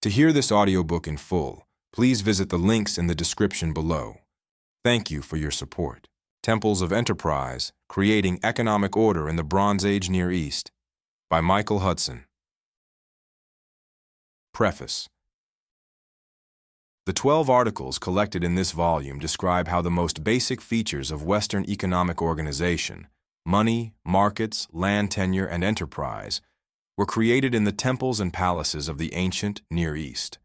To hear this audiobook in full, please visit the links in the description below. Thank you for your support. Temples of Enterprise, Creating Economic Order in the Bronze Age Near East, by Michael Hudson. Preface. The 12 articles collected in this volume describe how the most basic features of Western economic organization, money, markets, land tenure, and enterprise, were created in the temples and palaces of the ancient Near East.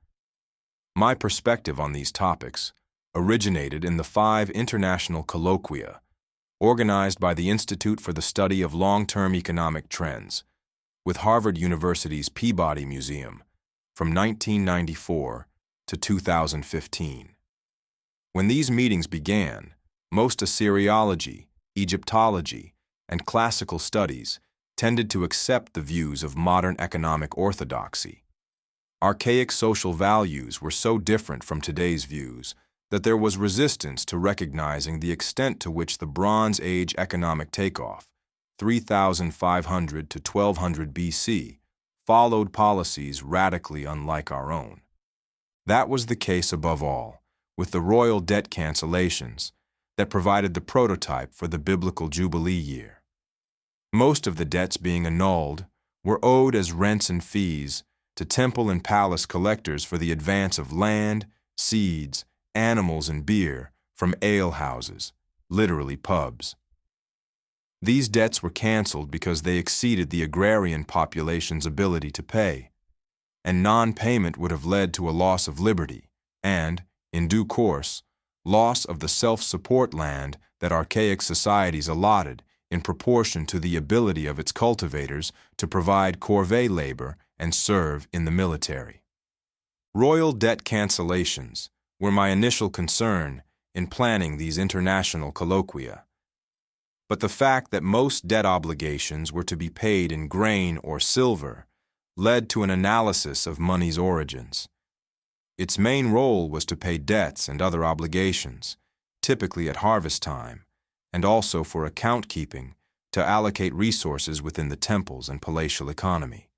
My perspective on these topics originated in the 5 international colloquia organized by the Institute for the Study of Long-Term Economic Trends with Harvard University's Peabody Museum from 1994 to 2015. When these meetings began, most Assyriology, Egyptology, and classical studies tended to accept the views of modern economic orthodoxy. Archaic social values were so different from today's views that there was resistance to recognizing the extent to which the Bronze Age economic takeoff, 3,500 to 1200 BC, followed policies radically unlike our own. That was the case above all with the royal debt cancellations that provided the prototype for the biblical Jubilee year. Most of the debts being annulled were owed as rents and fees to temple and palace collectors for the advance of land, seeds, animals, and beer from alehouses, literally pubs. These debts were canceled because they exceeded the agrarian population's ability to pay, and non-payment would have led to a loss of liberty and, in due course, loss of the self-support land that archaic societies allotted in proportion to the ability of its cultivators to provide corvée labor and serve in the military. Royal debt cancellations were my initial concern in planning these international colloquia. But the fact that most debt obligations were to be paid in grain or silver led to an analysis of money's origins. Its main role was to pay debts and other obligations, typically at harvest time, and also for account keeping to allocate resources within the temples and palatial economy.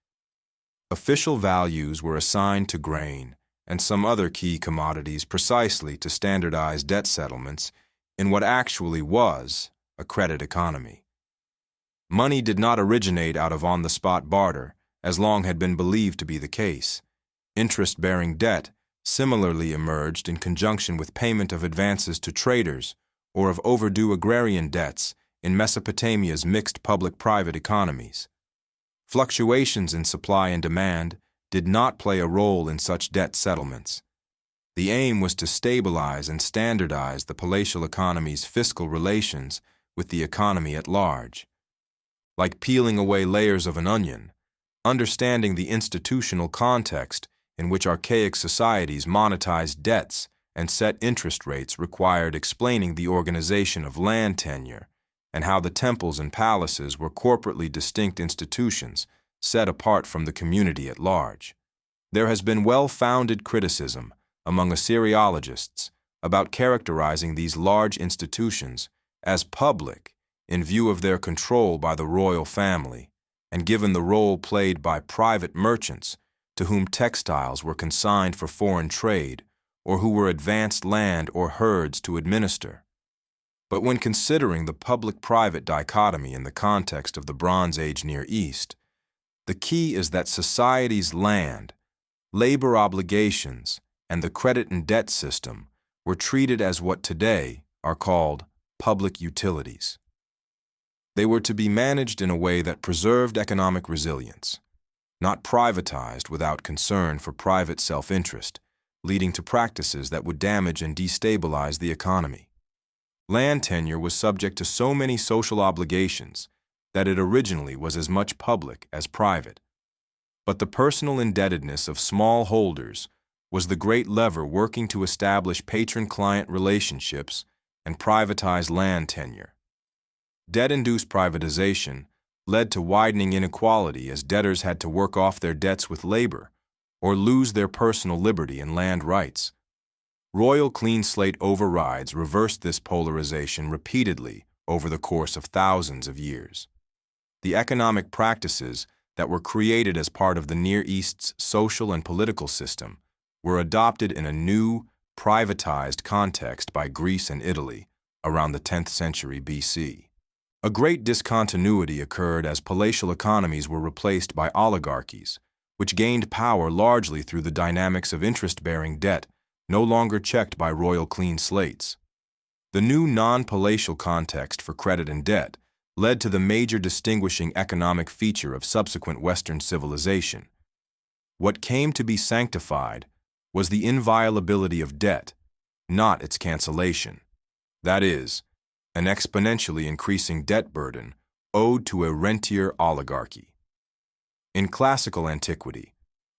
Official values were assigned to grain and some other key commodities precisely to standardize debt settlements in what actually was a credit economy. Money did not originate out of on-the-spot barter, as long had been believed to be the case. Interest-bearing debt similarly emerged in conjunction with payment of advances to traders or of overdue agrarian debts in Mesopotamia's mixed public-private economies. Fluctuations in supply and demand did not play a role in such debt settlements. The aim was to stabilize and standardize the palatial economy's fiscal relations with the economy at large. Like peeling away layers of an onion, understanding the institutional context in which archaic societies monetized debts and set interest rates required explaining the organization of land tenure and how the temples and palaces were corporately distinct institutions set apart from the community at large. There has been well-founded criticism among Assyriologists about characterizing these large institutions as public in view of their control by the royal family and given the role played by private merchants to whom textiles were consigned for foreign trade or who were advanced land or herds to administer. But when considering the public-private dichotomy in the context of the Bronze Age Near East, the key is that society's land, labor obligations, and the credit and debt system were treated as what today are called public utilities. They were to be managed in a way that preserved economic resilience, not privatized without concern for private self-interest, leading to practices that would damage and destabilize the economy. Land tenure was subject to so many social obligations that it originally was as much public as private. But the personal indebtedness of small holders was the great lever working to establish patron-client relationships and privatize land tenure. Debt-induced privatization led to widening inequality as debtors had to work off their debts with labor or lose their personal liberty and land rights. Royal clean slate overrides reversed this polarization repeatedly over the course of thousands of years. The economic practices that were created as part of the Near East's social and political system were adopted in a new, privatized context by Greece and Italy around the 10th century BC. A great discontinuity occurred as palatial economies were replaced by oligarchies, which gained power largely through the dynamics of interest-bearing debt no longer checked by royal clean slates. The new non-palatial context for credit and debt led to the major distinguishing economic feature of subsequent Western civilization. What came to be sanctified was the inviolability of debt, not its cancellation. That is, an exponentially increasing debt burden owed to a rentier oligarchy. In classical antiquity,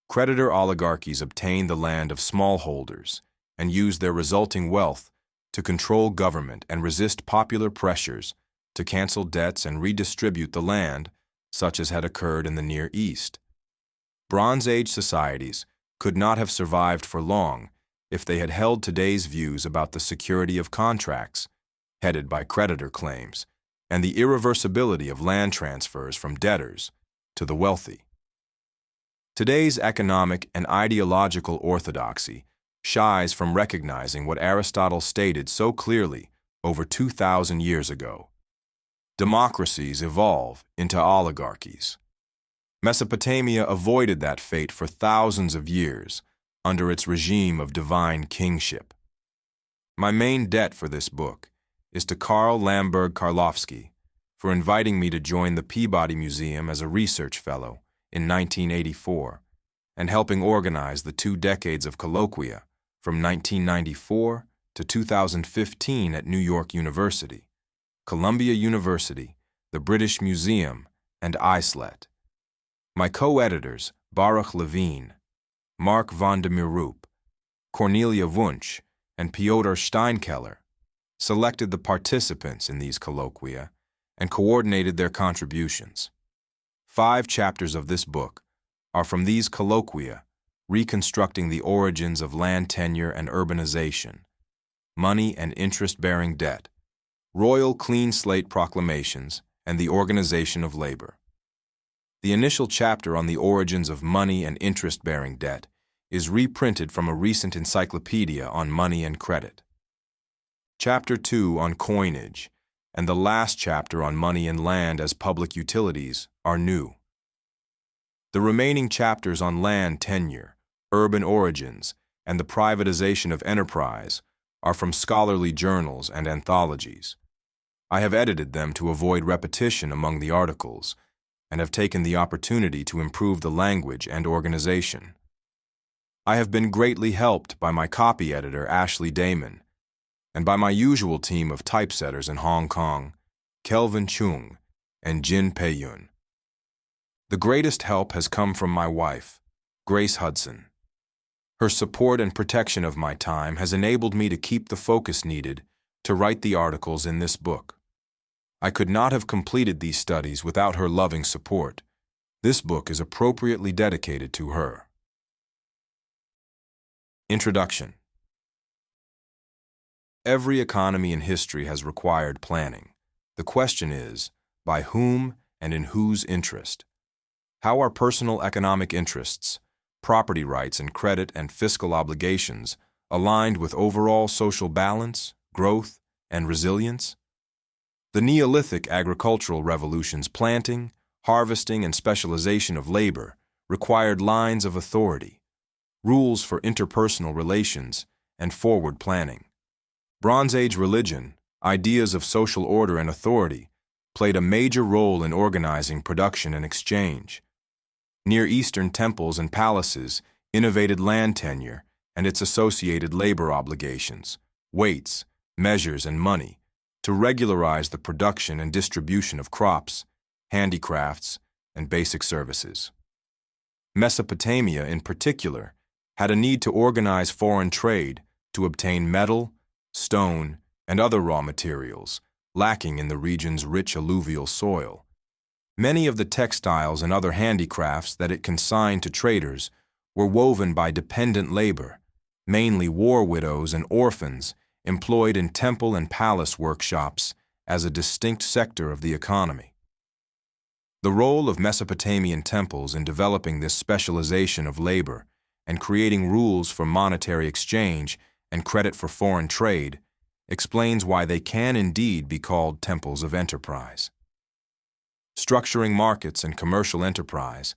creditor oligarchies obtained the land of smallholders and used their resulting wealth to control government and resist popular pressures to cancel debts and redistribute the land, such as had occurred in the Near East. Bronze Age societies could not have survived for long if they had held today's views about the security of contracts, headed by creditor claims, and the irreversibility of land transfers from debtors to the wealthy. Today's economic and ideological orthodoxy shies from recognizing what Aristotle stated so clearly over 2,000 years ago. Democracies evolve into oligarchies. Mesopotamia avoided that fate for thousands of years under its regime of divine kingship. My main debt for this book is to Karl Lamberg Karlofsky for inviting me to join the Peabody Museum as a research fellow in 1984 and helping organize the 2 decades of colloquia from 1994 to 2015 at New York University, Columbia University, the British Museum, and ISLET. My co-editors, Baruch Levine, Mark van der Meerup, Cornelia Wunsch, and Piotr Steinkeller, selected the participants in these colloquia and coordinated their contributions. 5 chapters of this book are from these colloquia, reconstructing the origins of land tenure and urbanization, money and interest-bearing debt, royal clean slate proclamations, and the organization of labor. The initial chapter on the origins of money and interest-bearing debt is reprinted from a recent encyclopedia on money and credit. Chapter 2 on coinage and the last chapter on money and land as public utilities are new. The remaining chapters on land tenure, urban origins, and the privatization of enterprise are from scholarly journals and anthologies. I have edited them to avoid repetition among the articles and have taken the opportunity to improve the language and organization. I have been greatly helped by my copy editor, Ashley Damon, and by my usual team of typesetters in Hong Kong, Kelvin Chung and Jin Pei-yun. The greatest help has come from my wife, Grace Hudson. Her support and protection of my time has enabled me to keep the focus needed to write the articles in this book. I could not have completed these studies without her loving support. This book is appropriately dedicated to her. Introduction. Every economy in history has required planning. The question is, by whom and in whose interest? How are personal economic interests, property rights and credit and fiscal obligations aligned with overall social balance, growth, and resilience? The Neolithic agricultural revolution's planting, harvesting, and specialization of labor required lines of authority, rules for interpersonal relations, and forward planning. Bronze Age religion, ideas of social order and authority, played a major role in organizing production and exchange. Near Eastern temples and palaces innovated land tenure and its associated labor obligations, weights, measures, and money to regularize the production and distribution of crops, handicrafts, and basic services. Mesopotamia, in particular, had a need to organize foreign trade to obtain metal, stone, and other raw materials lacking in the region's rich alluvial soil. Many of the textiles and other handicrafts that it consigned to traders were woven by dependent labor, mainly war widows and orphans employed in temple and palace workshops as a distinct sector of the economy. The role of Mesopotamian temples in developing this specialization of labor and creating rules for monetary exchange and credit for foreign trade explains why they can indeed be called temples of enterprise. Structuring markets and commercial enterprise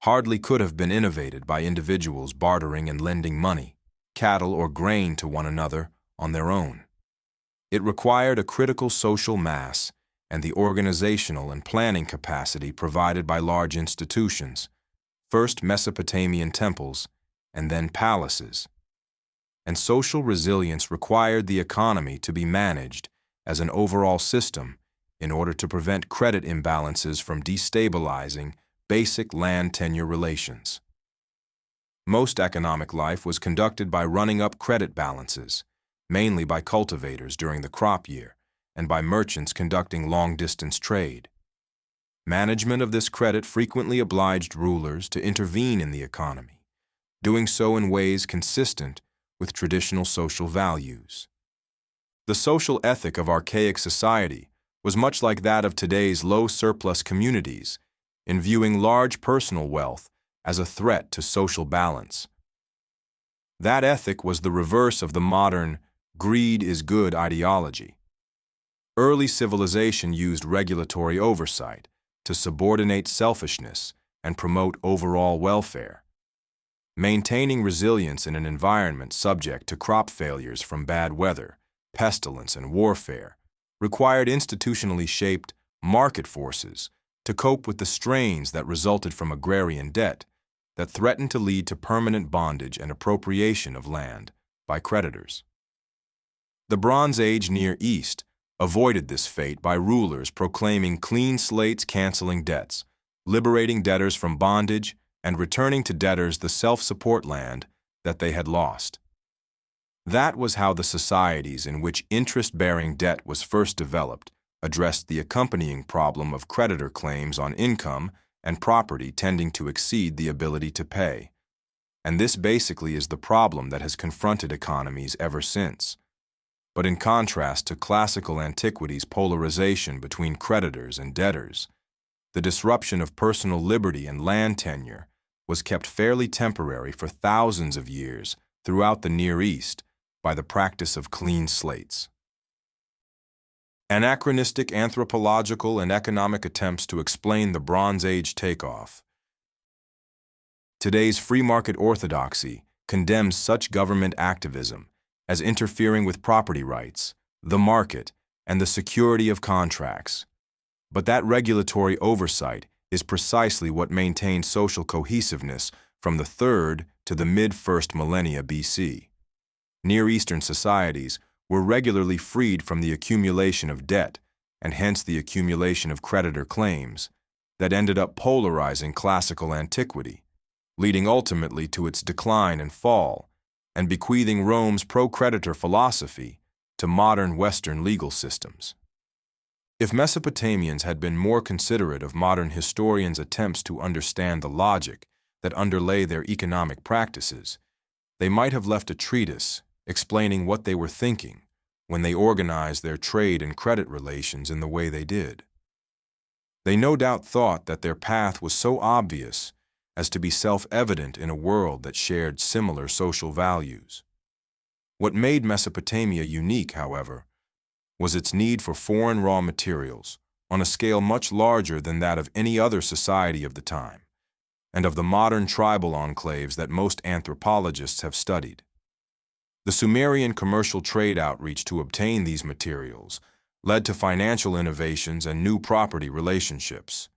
hardly could have been innovated by individuals bartering and lending money, cattle, or grain to one another on their own. It required a critical social mass and the organizational and planning capacity provided by large institutions, first Mesopotamian temples and then palaces. And social resilience required the economy to be managed as an overall system in order to prevent credit imbalances from destabilizing basic land tenure relations. Most economic life was conducted by running up credit balances, mainly by cultivators during the crop year and by merchants conducting long-distance trade. Management of this credit frequently obliged rulers to intervene in the economy, doing so in ways consistent with traditional social values. The social ethic of archaic society was much like that of today's low-surplus communities, in viewing large personal wealth as a threat to social balance. That ethic was the reverse of the modern greed is good ideology. Early civilization used regulatory oversight to subordinate selfishness and promote overall welfare. Maintaining resilience in an environment subject to crop failures from bad weather, pestilence, and warfare required institutionally shaped market forces to cope with the strains that resulted from agrarian debt that threatened to lead to permanent bondage and appropriation of land by creditors. The Bronze Age Near East avoided this fate by rulers proclaiming clean slates, canceling debts, liberating debtors from bondage, and returning to debtors the self-support land that they had lost. That was how the societies in which interest-bearing debt was first developed addressed the accompanying problem of creditor claims on income and property tending to exceed the ability to pay. And this basically is the problem that has confronted economies ever since. But in contrast to classical antiquity's polarization between creditors and debtors, the disruption of personal liberty and land tenure was kept fairly temporary for thousands of years throughout the Near East by the practice of clean slates. Anachronistic anthropological and economic attempts to explain the Bronze Age takeoff. Today's free market orthodoxy condemns such government activism as interfering with property rights, the market, and the security of contracts. But that regulatory oversight is precisely what maintained social cohesiveness from the 3rd to the mid-1st millennia BC. Near Eastern societies were regularly freed from the accumulation of debt, and hence the accumulation of creditor claims, that ended up polarizing classical antiquity, leading ultimately to its decline and fall, and bequeathing Rome's pro-creditor philosophy to modern Western legal systems. If Mesopotamians had been more considerate of modern historians' attempts to understand the logic that underlay their economic practices, they might have left a treatise explaining what they were thinking when they organized their trade and credit relations in the way they did. They no doubt thought that their path was so obvious as to be self-evident in a world that shared similar social values. What made Mesopotamia unique, however, was its need for foreign raw materials on a scale much larger than that of any other society of the time, and of the modern tribal enclaves that most anthropologists have studied. The Sumerian commercial trade outreach to obtain these materials led to financial innovations and new property relationships.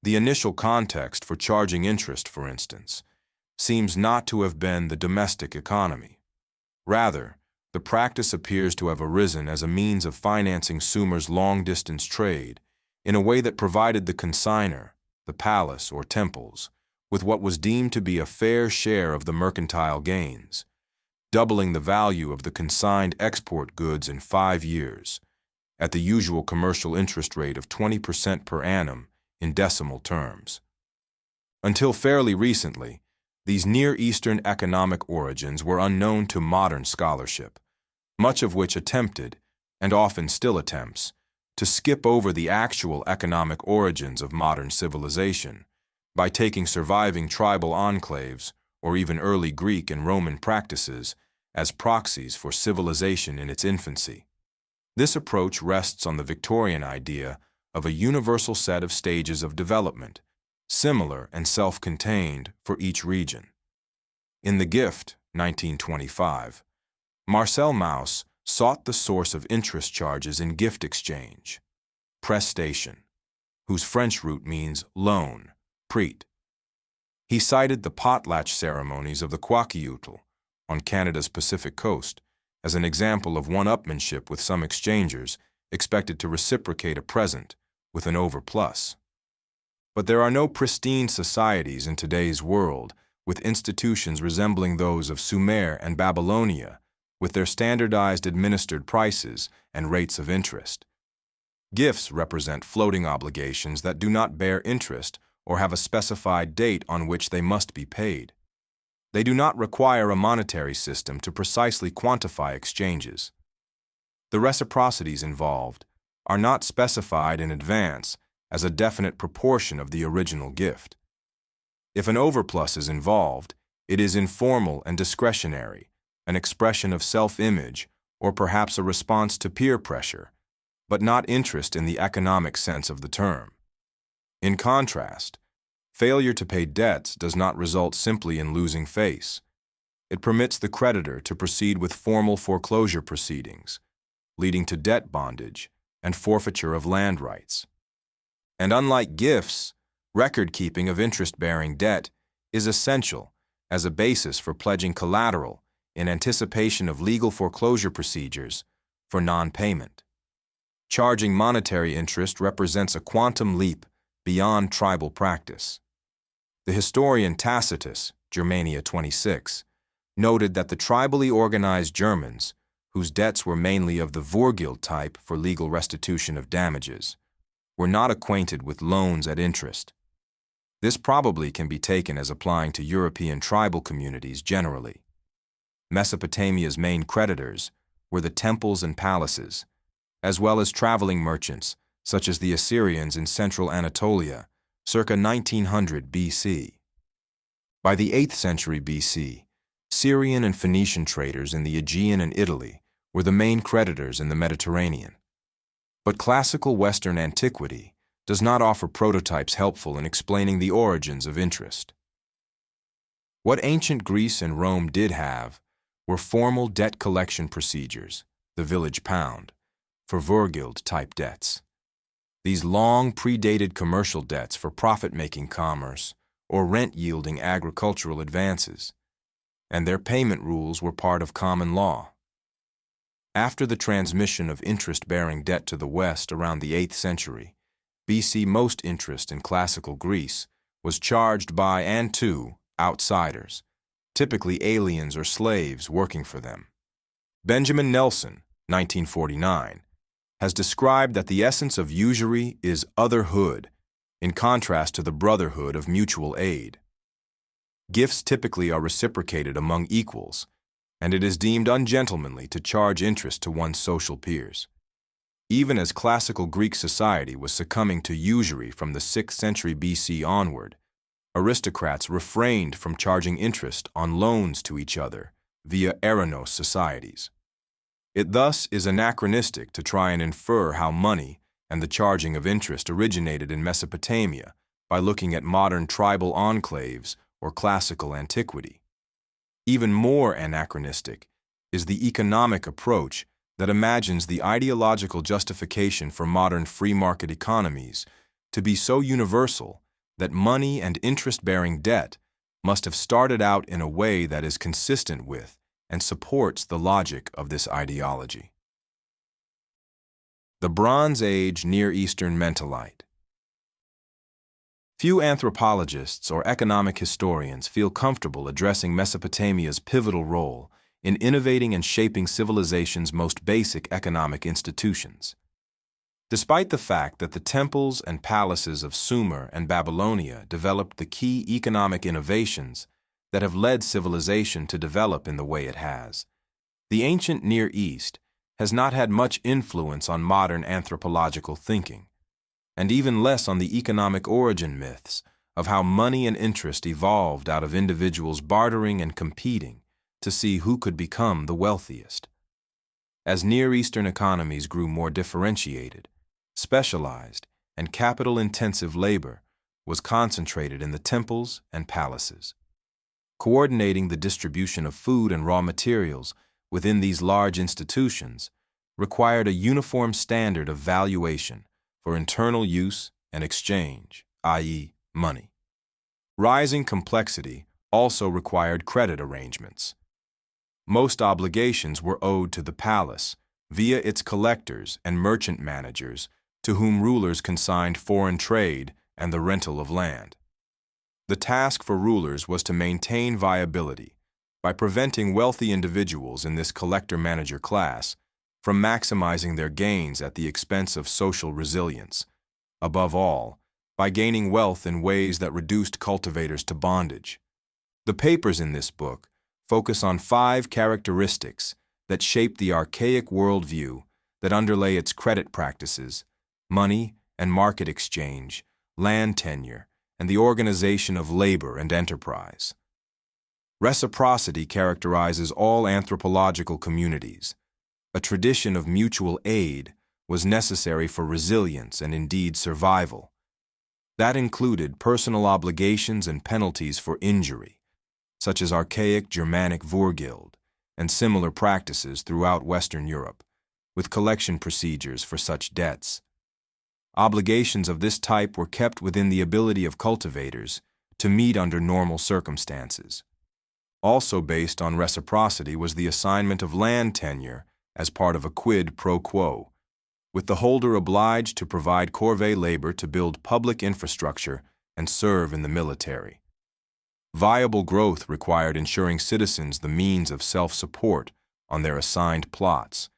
The initial context for charging interest, for instance, seems not to have been the domestic economy. Rather, the practice appears to have arisen as a means of financing Sumer's long-distance trade in a way that provided the consignor, the palace or temples, with what was deemed to be a fair share of the mercantile gains, doubling the value of the consigned export goods in 5 years, at the usual commercial interest rate of 20% per annum in decimal terms. Until fairly recently, these Near Eastern economic origins were unknown to modern scholarship, much of which attempted, and often still attempts, to skip over the actual economic origins of modern civilization by taking surviving tribal enclaves or even early Greek and Roman practices as proxies for civilization in its infancy. This approach rests on the Victorian idea of a universal set of stages of development, similar and self-contained for each region. In The Gift, 1925, Marcel Mauss sought the source of interest charges in gift exchange, prestation, whose French root means loan, prête. He cited the potlatch ceremonies of the Kwakiutl on Canada's Pacific coast as an example of one-upmanship with some exchangers expected to reciprocate a present with an overplus. But there are no pristine societies in today's world with institutions resembling those of Sumer and Babylonia, with their standardized administered prices and rates of interest. Gifts represent floating obligations that do not bear interest or have a specified date on which they must be paid. They do not require a monetary system to precisely quantify exchanges. The reciprocities involved are not specified in advance as a definite proportion of the original gift. If an overplus is involved, it is informal and discretionary, an expression of self-image or perhaps a response to peer pressure, but not interest in the economic sense of the term. In contrast, failure to pay debts does not result simply in losing face. It permits the creditor to proceed with formal foreclosure proceedings, leading to debt bondage and forfeiture of land rights. And unlike gifts, record-keeping of interest-bearing debt is essential as a basis for pledging collateral in anticipation of legal foreclosure procedures for non-payment. Charging monetary interest represents a quantum leap beyond tribal practice. The historian Tacitus, Germania 26, noted that the tribally organized Germans, whose debts were mainly of the Vorgild type for legal restitution of damages, were not acquainted with loans at interest. This probably can be taken as applying to European tribal communities generally. Mesopotamia's main creditors were the temples and palaces, as well as traveling merchants such as the Assyrians in central Anatolia, circa 1900 BC. By the 8th century BC, Syrian and Phoenician traders in the Aegean and Italy were the main creditors in the Mediterranean. But classical Western antiquity does not offer prototypes helpful in explaining the origins of interest. What ancient Greece and Rome did have were formal debt collection procedures, the village pound, for Vorgild-type debts. These long predated commercial debts for profit-making commerce or rent-yielding agricultural advances, and their payment rules were part of common law. After the transmission of interest-bearing debt to the West around the 8th century, BC, most interest in classical Greece was charged by and to outsiders, typically aliens or slaves working for them. Benjamin Nelson, 1949, has described that the essence of usury is otherhood, in contrast to the brotherhood of mutual aid. Gifts typically are reciprocated among equals, and it is deemed ungentlemanly to charge interest to one's social peers. Even as classical Greek society was succumbing to usury from the 6th century BC onward, aristocrats refrained from charging interest on loans to each other via eranos societies. It thus is anachronistic to try and infer how money and the charging of interest originated in Mesopotamia by looking at modern tribal enclaves or classical antiquity. Even more anachronistic is the economic approach that imagines the ideological justification for modern free market economies to be so universal that money and interest-bearing debt must have started out in a way that is consistent with and supports the logic of this ideology. The Bronze Age Near Eastern Mentalite. Few anthropologists or economic historians feel comfortable addressing Mesopotamia's pivotal role in innovating and shaping civilization's most basic economic institutions. Despite the fact that the temples and palaces of Sumer and Babylonia developed the key economic innovations that have led civilization to develop in the way it has, the ancient Near East has not had much influence on modern anthropological thinking, and even less on the economic origin myths of how money and interest evolved out of individuals bartering and competing to see who could become the wealthiest. As Near Eastern economies grew more differentiated, specialized, and capital-intensive labor was concentrated in the temples and palaces. Coordinating the distribution of food and raw materials within these large institutions required a uniform standard of valuation for internal use and exchange, i.e., money. Rising complexity also required credit arrangements. Most obligations were owed to the palace via its collectors and merchant managers, to whom rulers consigned foreign trade and the rental of land. The task for rulers was to maintain viability by preventing wealthy individuals in this collector-manager class from maximizing their gains at the expense of social resilience, above all, by gaining wealth in ways that reduced cultivators to bondage. The papers in this book focus on 5 characteristics that shape the archaic worldview that underlay its credit practices, money and market exchange, land tenure, and the organization of labor and enterprise. Reciprocity characterizes all anthropological communities. A tradition of mutual aid was necessary for resilience and indeed survival. That included personal obligations and penalties for injury, such as archaic Germanic Vorgild and similar practices throughout Western Europe, with collection procedures for such debts. Obligations of this type were kept within the ability of cultivators to meet under normal circumstances. Also based on reciprocity was the assignment of land tenure as part of a quid pro quo, with the holder obliged to provide corvée labor to build public infrastructure and serve in the military. Viable growth required ensuring citizens the means of self-support on their assigned plots,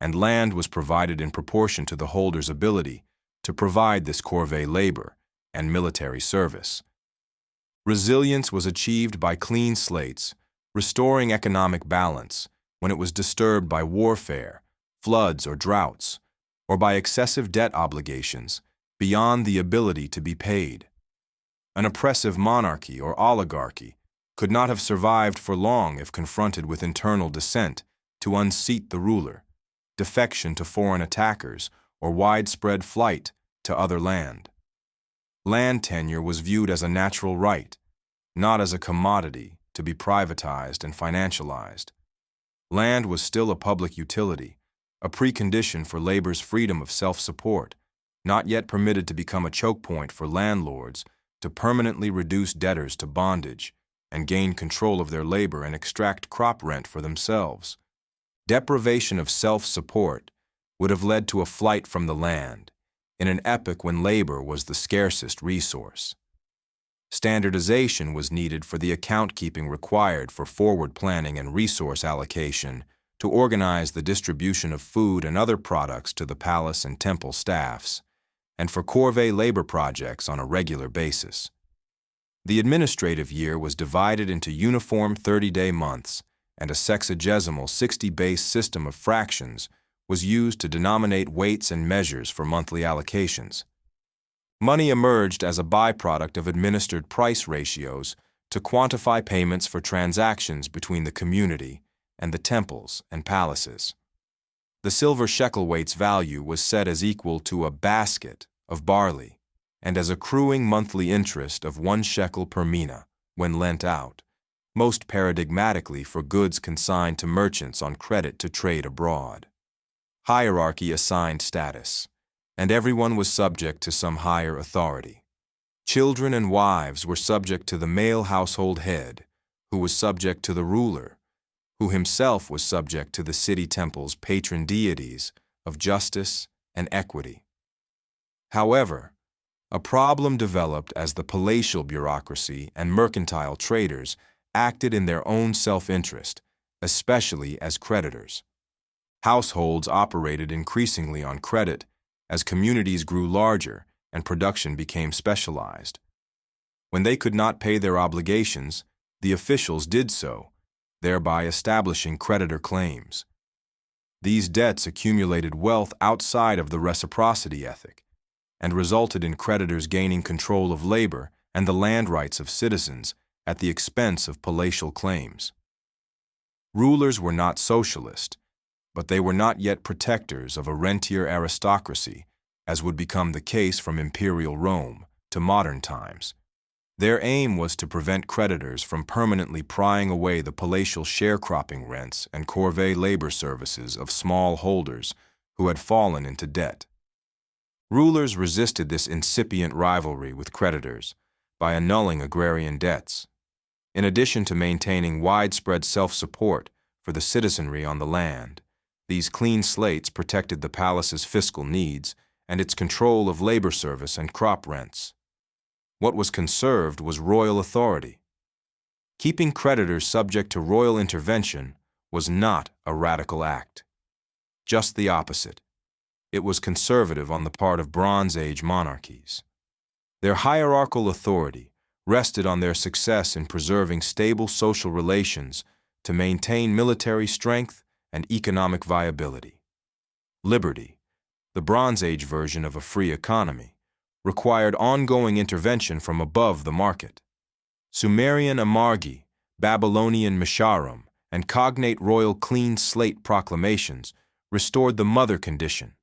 and land was provided in proportion to the holder's ability to provide this corvée labor and military service. Resilience was achieved by clean slates, restoring economic balance when it was disturbed by warfare, floods, or droughts, or by excessive debt obligations beyond the ability to be paid. An oppressive monarchy or oligarchy could not have survived for long if confronted with internal dissent to unseat the ruler, defection to foreign attackers, or widespread flight to other land. Land tenure was viewed as a natural right, not as a commodity to be privatized and financialized. Land was still a public utility, a precondition for labor's freedom of self-support, not yet permitted to become a choke point for landlords to permanently reduce debtors to bondage and gain control of their labor and extract crop rent for themselves. Deprivation of self-support would have led to a flight from the land, in an epoch when labor was the scarcest resource. Standardization was needed for the account-keeping required for forward planning and resource allocation to organize the distribution of food and other products to the palace and temple staffs, and for corvée labor projects on a regular basis. The administrative year was divided into uniform 30-day months, and a sexagesimal 60-base system of fractions was used to denominate weights and measures for monthly allocations. Money emerged as a byproduct of administered price ratios to quantify payments for transactions between the community and the temples and palaces. The silver shekel weight's value was set as equal to a basket of barley, and as accruing monthly interest of 1 shekel per mina when lent out, most paradigmatically for goods consigned to merchants on credit to trade abroad. Hierarchy assigned status, and everyone was subject to some higher authority. Children and wives were subject to the male household head, who was subject to the ruler, who himself was subject to the city temple's patron deities of justice and equity. However, a problem developed as the palatial bureaucracy and mercantile traders acted in their own self-interest, especially as creditors. Households operated increasingly on credit as communities grew larger and production became specialized. When they could not pay their obligations, the officials did so, thereby establishing creditor claims. These debts accumulated wealth outside of the reciprocity ethic and resulted in creditors gaining control of labor and the land rights of citizens at the expense of palatial claims. Rulers were not socialist, but they were not yet protectors of a rentier aristocracy, as would become the case from imperial Rome to modern times. Their aim was to prevent creditors from permanently prying away the palatial sharecropping rents and corvée labor services of small holders who had fallen into debt. Rulers resisted this incipient rivalry with creditors by annulling agrarian debts. In addition to maintaining widespread self-support for the citizenry on the land, these clean slates protected the palace's fiscal needs and its control of labor service and crop rents. What was conserved was royal authority. Keeping creditors subject to royal intervention was not a radical act. Just the opposite. It was conservative on the part of Bronze Age monarchies. Their hierarchical authority rested on their success in preserving stable social relations to maintain military strength and economic viability. Liberty, the Bronze Age version of a free economy, required ongoing intervention from above the market. Sumerian Amargi, Babylonian Misharim, and cognate royal clean slate proclamations restored the mother condition,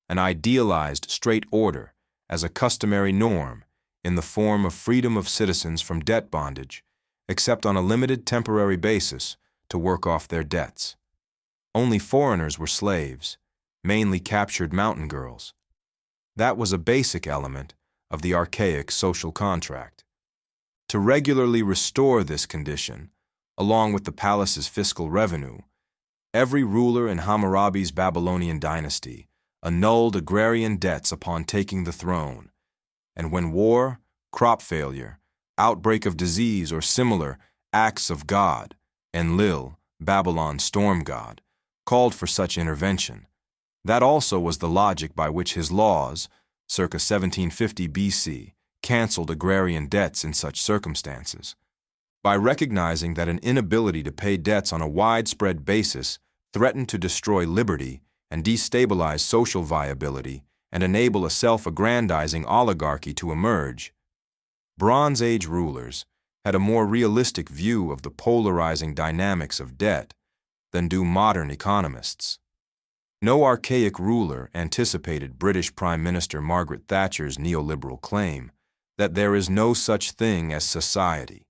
an idealized straight order, as a customary norm in the form of freedom of citizens from debt bondage, except on a limited temporary basis to work off their debts. Only foreigners were slaves, mainly captured mountain girls. That was a basic element of the archaic social contract. To regularly restore this condition, along with the palace's fiscal revenue, every ruler in Hammurabi's Babylonian dynasty annulled agrarian debts upon taking the throne, and when war, crop failure, outbreak of disease, or similar acts of God, Enlil, Babylon's storm god, called for such intervention, that also was the logic by which his laws, circa 1750 BC, canceled agrarian debts in such circumstances. By recognizing that an inability to pay debts on a widespread basis threatened to destroy liberty and destabilize social viability and enable a self-aggrandizing oligarchy to emerge, Bronze Age rulers had a more realistic view of the polarizing dynamics of debt than do modern economists. No archaic ruler anticipated British Prime Minister Margaret Thatcher's neoliberal claim that there is no such thing as society.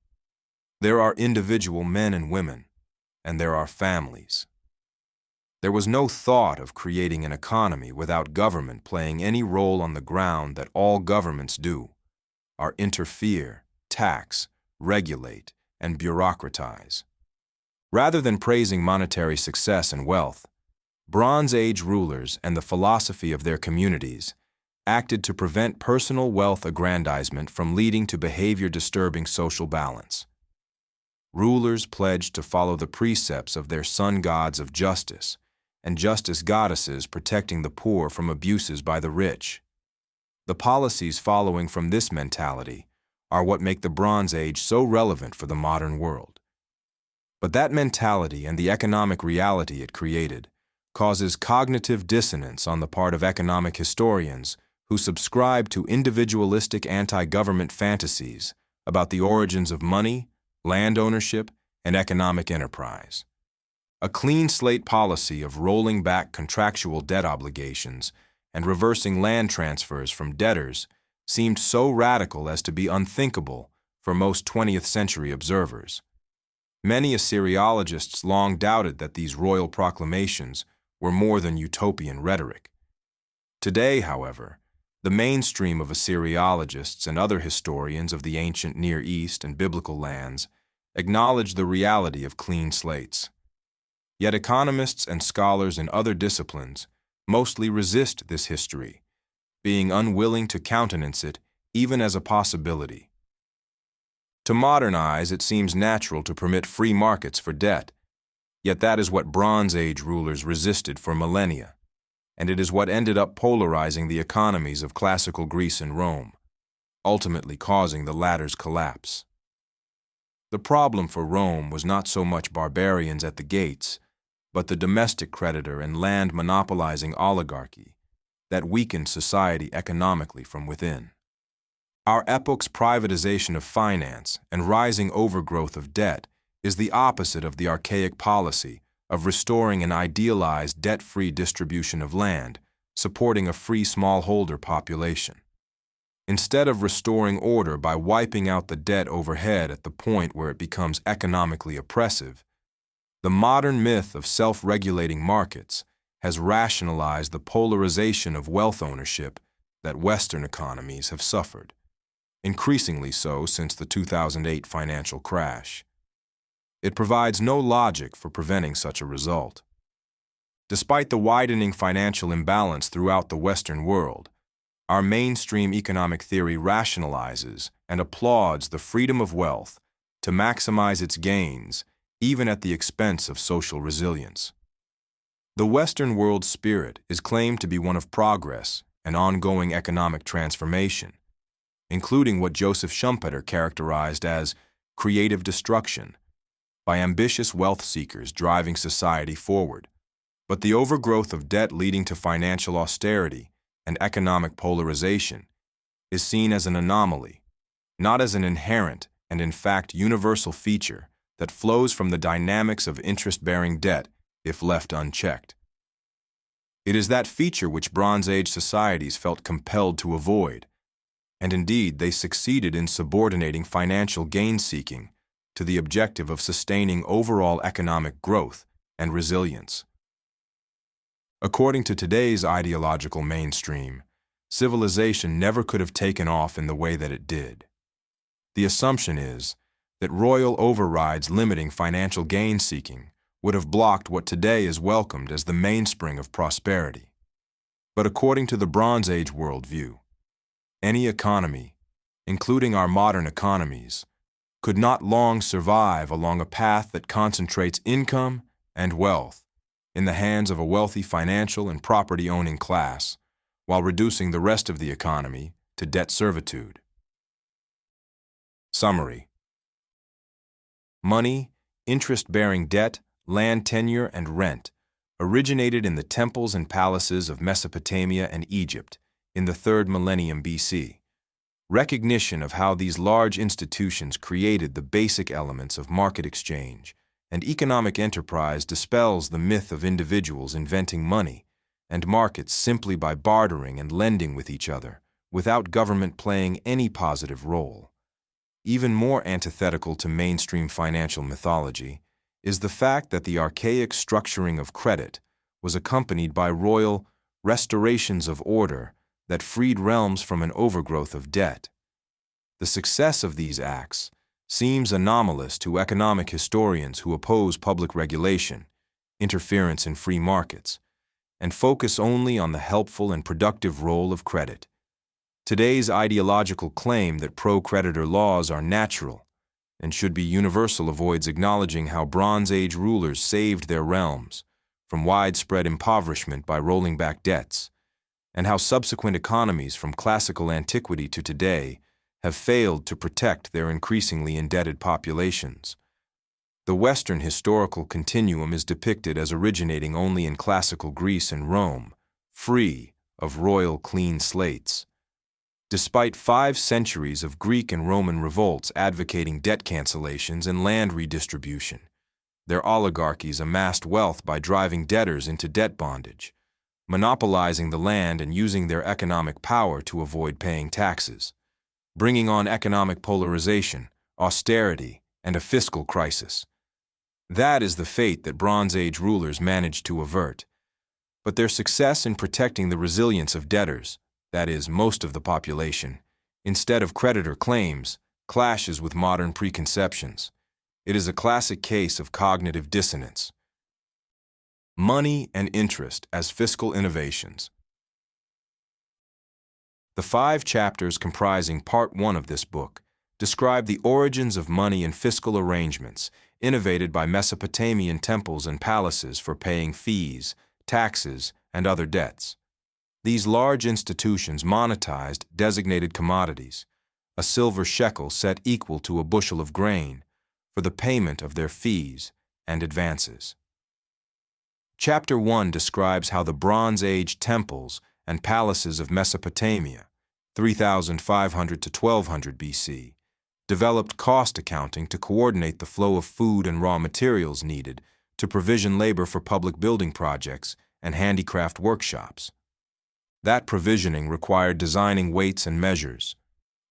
There are individual men and women, and there are families. There was no thought of creating an economy without government playing any role on the ground that all governments do, are interfere, tax, regulate, and bureaucratize. Rather than praising monetary success and wealth, Bronze Age rulers and the philosophy of their communities acted to prevent personal wealth aggrandizement from leading to behavior-disturbing social balance. Rulers pledged to follow the precepts of their sun gods of justice and justice goddesses protecting the poor from abuses by the rich. The policies following from this mentality are what make the Bronze Age so relevant for the modern world. But that mentality and the economic reality it created causes cognitive dissonance on the part of economic historians who subscribe to individualistic anti-government fantasies about the origins of money, land ownership, and economic enterprise. A clean slate policy of rolling back contractual debt obligations and reversing land transfers from debtors seemed so radical as to be unthinkable for most 20th century observers. Many Assyriologists long doubted that these royal proclamations were more than utopian rhetoric. Today, however, the mainstream of Assyriologists and other historians of the ancient Near East and biblical lands acknowledge the reality of clean slates. Yet economists and scholars in other disciplines mostly resist this history, being unwilling to countenance it even as a possibility. To modern eyes, it seems natural to permit free markets for debt, yet that is what Bronze Age rulers resisted for millennia, and it is what ended up polarizing the economies of classical Greece and Rome, ultimately causing the latter's collapse. The problem for Rome was not so much barbarians at the gates, but the domestic creditor and land monopolizing oligarchy that weakened society economically from within. Our epoch's privatization of finance and rising overgrowth of debt is the opposite of the archaic policy of restoring an idealized debt-free distribution of land, supporting a free smallholder population. Instead of restoring order by wiping out the debt overhead at the point where it becomes economically oppressive, the modern myth of self-regulating markets has rationalized the polarization of wealth ownership that Western economies have suffered, increasingly so since the 2008 financial crash. It provides no logic for preventing such a result. Despite the widening financial imbalance throughout the Western world, our mainstream economic theory rationalizes and applauds the freedom of wealth to maximize its gains, even at the expense of social resilience. The Western world's spirit is claimed to be one of progress and ongoing economic transformation, including what Joseph Schumpeter characterized as creative destruction, by ambitious wealth seekers driving society forward. But the overgrowth of debt leading to financial austerity and economic polarization is seen as an anomaly, not as an inherent and in fact universal feature that flows from the dynamics of interest-bearing debt if left unchecked. It is that feature which Bronze Age societies felt compelled to avoid, and indeed they succeeded in subordinating financial gain-seeking to the objective of sustaining overall economic growth and resilience. According to today's ideological mainstream, civilization never could have taken off in the way that it did. The assumption is that royal overrides limiting financial gain-seeking would have blocked what today is welcomed as the mainspring of prosperity. But according to the Bronze Age worldview, any economy, including our modern economies, could not long survive along a path that concentrates income and wealth in the hands of a wealthy financial and property-owning class, while reducing the rest of the economy to debt servitude. Summary: money, interest-bearing debt, land tenure, and rent originated in the temples and palaces of Mesopotamia and Egypt in the 3rd millennium BC. Recognition of how these large institutions created the basic elements of market exchange and economic enterprise dispels the myth of individuals inventing money and markets simply by bartering and lending with each other, without government playing any positive role. Even more antithetical to mainstream financial mythology is the fact that the archaic structuring of credit was accompanied by royal restorations of order that freed realms from an overgrowth of debt. The success of these acts seems anomalous to economic historians who oppose public regulation, interference in free markets, and focus only on the helpful and productive role of credit. Today's ideological claim that pro-creditor laws are natural and should be universal avoids acknowledging how Bronze Age rulers saved their realms from widespread impoverishment by rolling back debts, and how subsequent economies from classical antiquity to today have failed to protect their increasingly indebted populations. The Western historical continuum is depicted as originating only in classical Greece and Rome, free of royal clean slates. Despite 5 centuries of Greek and Roman revolts advocating debt cancellations and land redistribution, their oligarchies amassed wealth by driving debtors into debt bondage, monopolizing the land and using their economic power to avoid paying taxes, bringing on economic polarization, austerity, and a fiscal crisis. That is the fate that Bronze Age rulers managed to avert. But their success in protecting the resilience of debtors, that is, most of the population, instead of creditor claims, clashes with modern preconceptions. It is a classic case of cognitive dissonance. Money and interest as fiscal innovations. The 5 chapters comprising Part 1 of this book describe the origins of money and fiscal arrangements innovated by Mesopotamian temples and palaces for paying fees, taxes, and other debts. These large institutions monetized designated commodities, a silver shekel set equal to a bushel of grain, for the payment of their fees and advances. Chapter 1 describes how the Bronze Age temples and palaces of Mesopotamia, 3500 to 1200 BC, developed cost accounting to coordinate the flow of food and raw materials needed to provision labor for public building projects and handicraft workshops. That provisioning required designing weights and measures.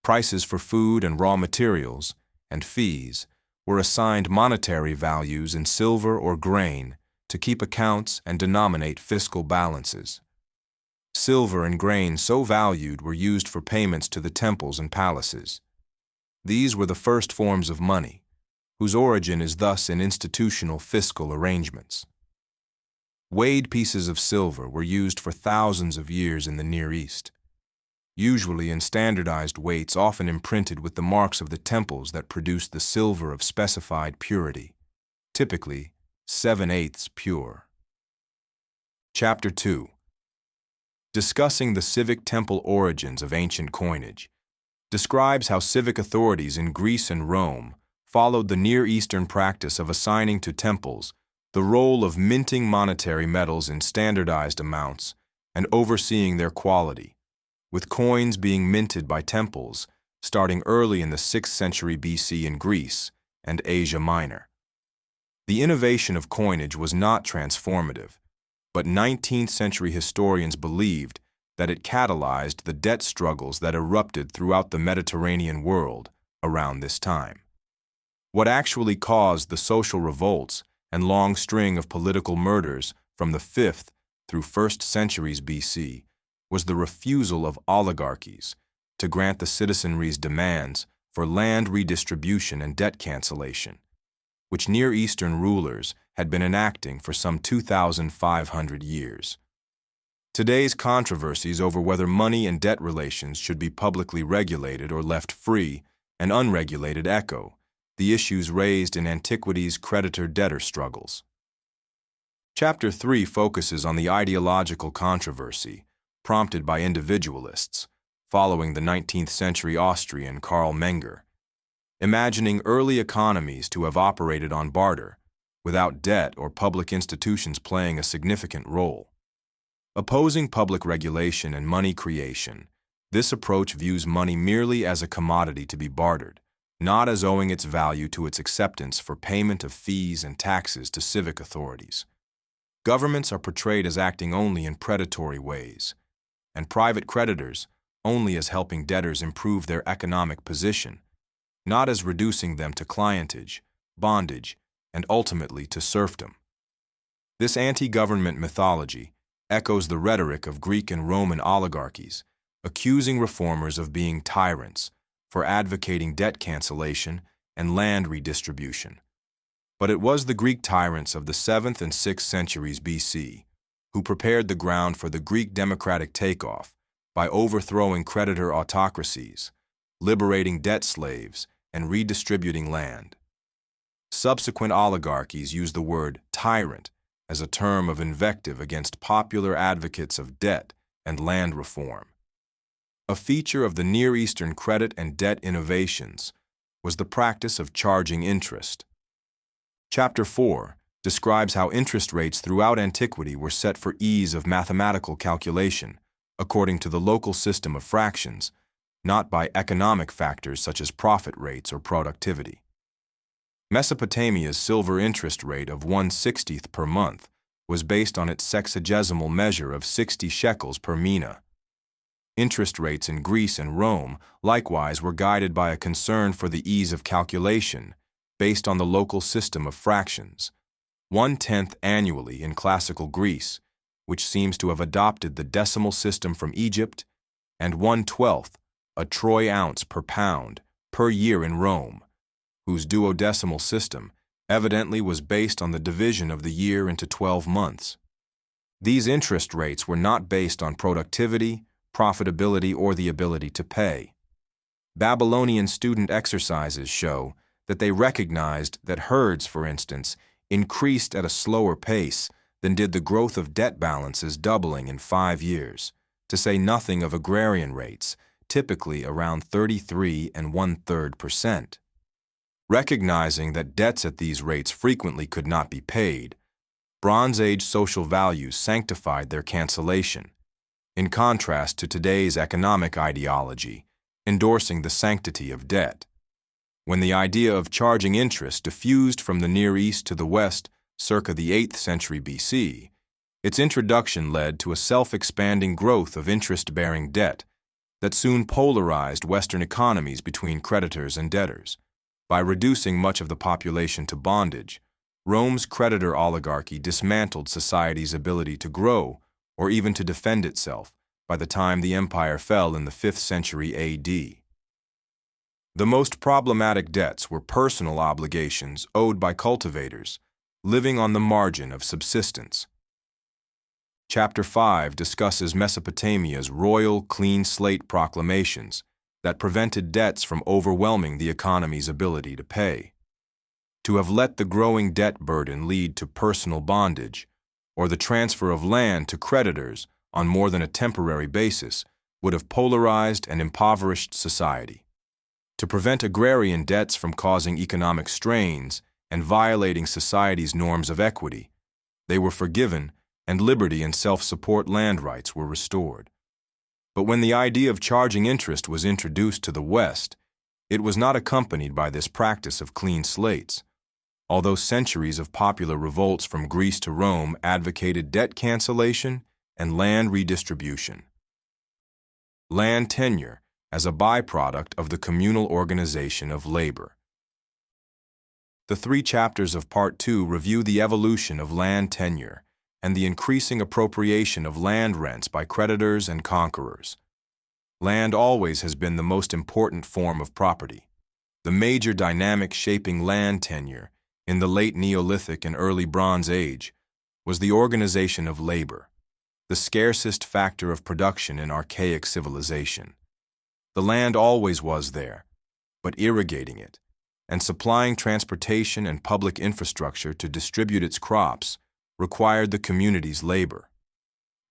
Prices for food and raw materials, and fees, were assigned monetary values in silver or grain to keep accounts and denominate fiscal balances. Silver and grain so valued were used for payments to the temples and palaces. These were the first forms of money, whose origin is thus in institutional fiscal arrangements. Weighed pieces of silver were used for thousands of years in the Near East, usually in standardized weights often imprinted with the marks of the temples that produced the silver of specified purity, typically 7/8 pure. Chapter 2. Discussing the civic temple origins of ancient coinage, describes how civic authorities in Greece and Rome followed the Near Eastern practice of assigning to temples the role of minting monetary metals in standardized amounts and overseeing their quality, with coins being minted by temples starting early in the 6th century BC in Greece and Asia Minor. The innovation of coinage was not transformative, but 19th century historians believed that it catalyzed the debt struggles that erupted throughout the Mediterranean world around this time. What actually caused the social revolts and long string of political murders from the 5th through 1st centuries BC was the refusal of oligarchies to grant the citizenry's demands for land redistribution and debt cancellation, which Near Eastern rulers had been enacting for some 2,500 years. Today's controversies over whether money and debt relations should be publicly regulated or left free and unregulated echo the issues raised in antiquity's creditor-debtor struggles. Chapter 3 focuses on the ideological controversy prompted by individualists following the 19th century Austrian Karl Menger, imagining early economies to have operated on barter, without debt or public institutions playing a significant role. Opposing public regulation and money creation, this approach views money merely as a commodity to be bartered, not as owing its value to its acceptance for payment of fees and taxes to civic authorities. Governments are portrayed as acting only in predatory ways, and private creditors only as helping debtors improve their economic position, not as reducing them to clientage, bondage, and ultimately to serfdom. This anti-government mythology echoes the rhetoric of Greek and Roman oligarchies, accusing reformers of being tyrants for advocating debt cancellation and land redistribution. But it was the Greek tyrants of the 7th and 6th centuries BC who prepared the ground for the Greek democratic takeoff by overthrowing creditor autocracies, liberating debt slaves, and redistributing land. Subsequent oligarchies used the word tyrant as a term of invective against popular advocates of debt and land reform. A feature of the Near Eastern credit and debt innovations was the practice of charging interest. Chapter 4 describes how interest rates throughout antiquity were set for ease of mathematical calculation, according to the local system of fractions, not by economic factors such as profit rates or productivity. Mesopotamia's silver interest rate of 1/60th per month was based on its sexagesimal measure of 60 shekels per mina. Interest rates in Greece and Rome likewise were guided by a concern for the ease of calculation based on the local system of fractions, 1/10 annually in classical Greece, which seems to have adopted the decimal system from Egypt, and 1/12, a troy ounce per pound, per year in Rome, whose duodecimal system evidently was based on the division of the year into 12 months. These interest rates were not based on productivity, profitability, or the ability to pay. Babylonian student exercises show that they recognized that herds, for instance, increased at a slower pace than did the growth of debt balances doubling in 5 years, to say nothing of agrarian rates, typically around 33 1/3%. Recognizing that debts at these rates frequently could not be paid, Bronze Age social values sanctified their cancellation, in contrast to today's economic ideology, endorsing the sanctity of debt. When the idea of charging interest diffused from the Near East to the West circa the 8th century BC, its introduction led to a self-expanding growth of interest-bearing debt that soon polarized Western economies between creditors and debtors. By reducing much of the population to bondage, Rome's creditor oligarchy dismantled society's ability to grow or even to defend itself by the time the empire fell in the 5th century AD. The most problematic debts were personal obligations owed by cultivators, living on the margin of subsistence. Chapter 5 discusses Mesopotamia's royal clean slate proclamations that prevented debts from overwhelming the economy's ability to pay. To have let the growing debt burden lead to personal bondage, or the transfer of land to creditors on more than a temporary basis, would have polarized and impoverished society. To prevent agrarian debts from causing economic strains and violating society's norms of equity, they were forgiven and liberty and self-support land rights were restored. But when the idea of charging interest was introduced to the West, it was not accompanied by this practice of clean slates. Although centuries of popular revolts from Greece to Rome advocated debt cancellation and land redistribution. Land tenure as a byproduct of the communal organization of labor. The 3 chapters of Part 2 review the evolution of land tenure and the increasing appropriation of land rents by creditors and conquerors. Land always has been the most important form of property. The major dynamic shaping land tenure in the late Neolithic and early Bronze Age was the organization of labor, the scarcest factor of production in archaic civilization. The land always was there, but irrigating it and supplying transportation and public infrastructure to distribute its crops required the community's labor.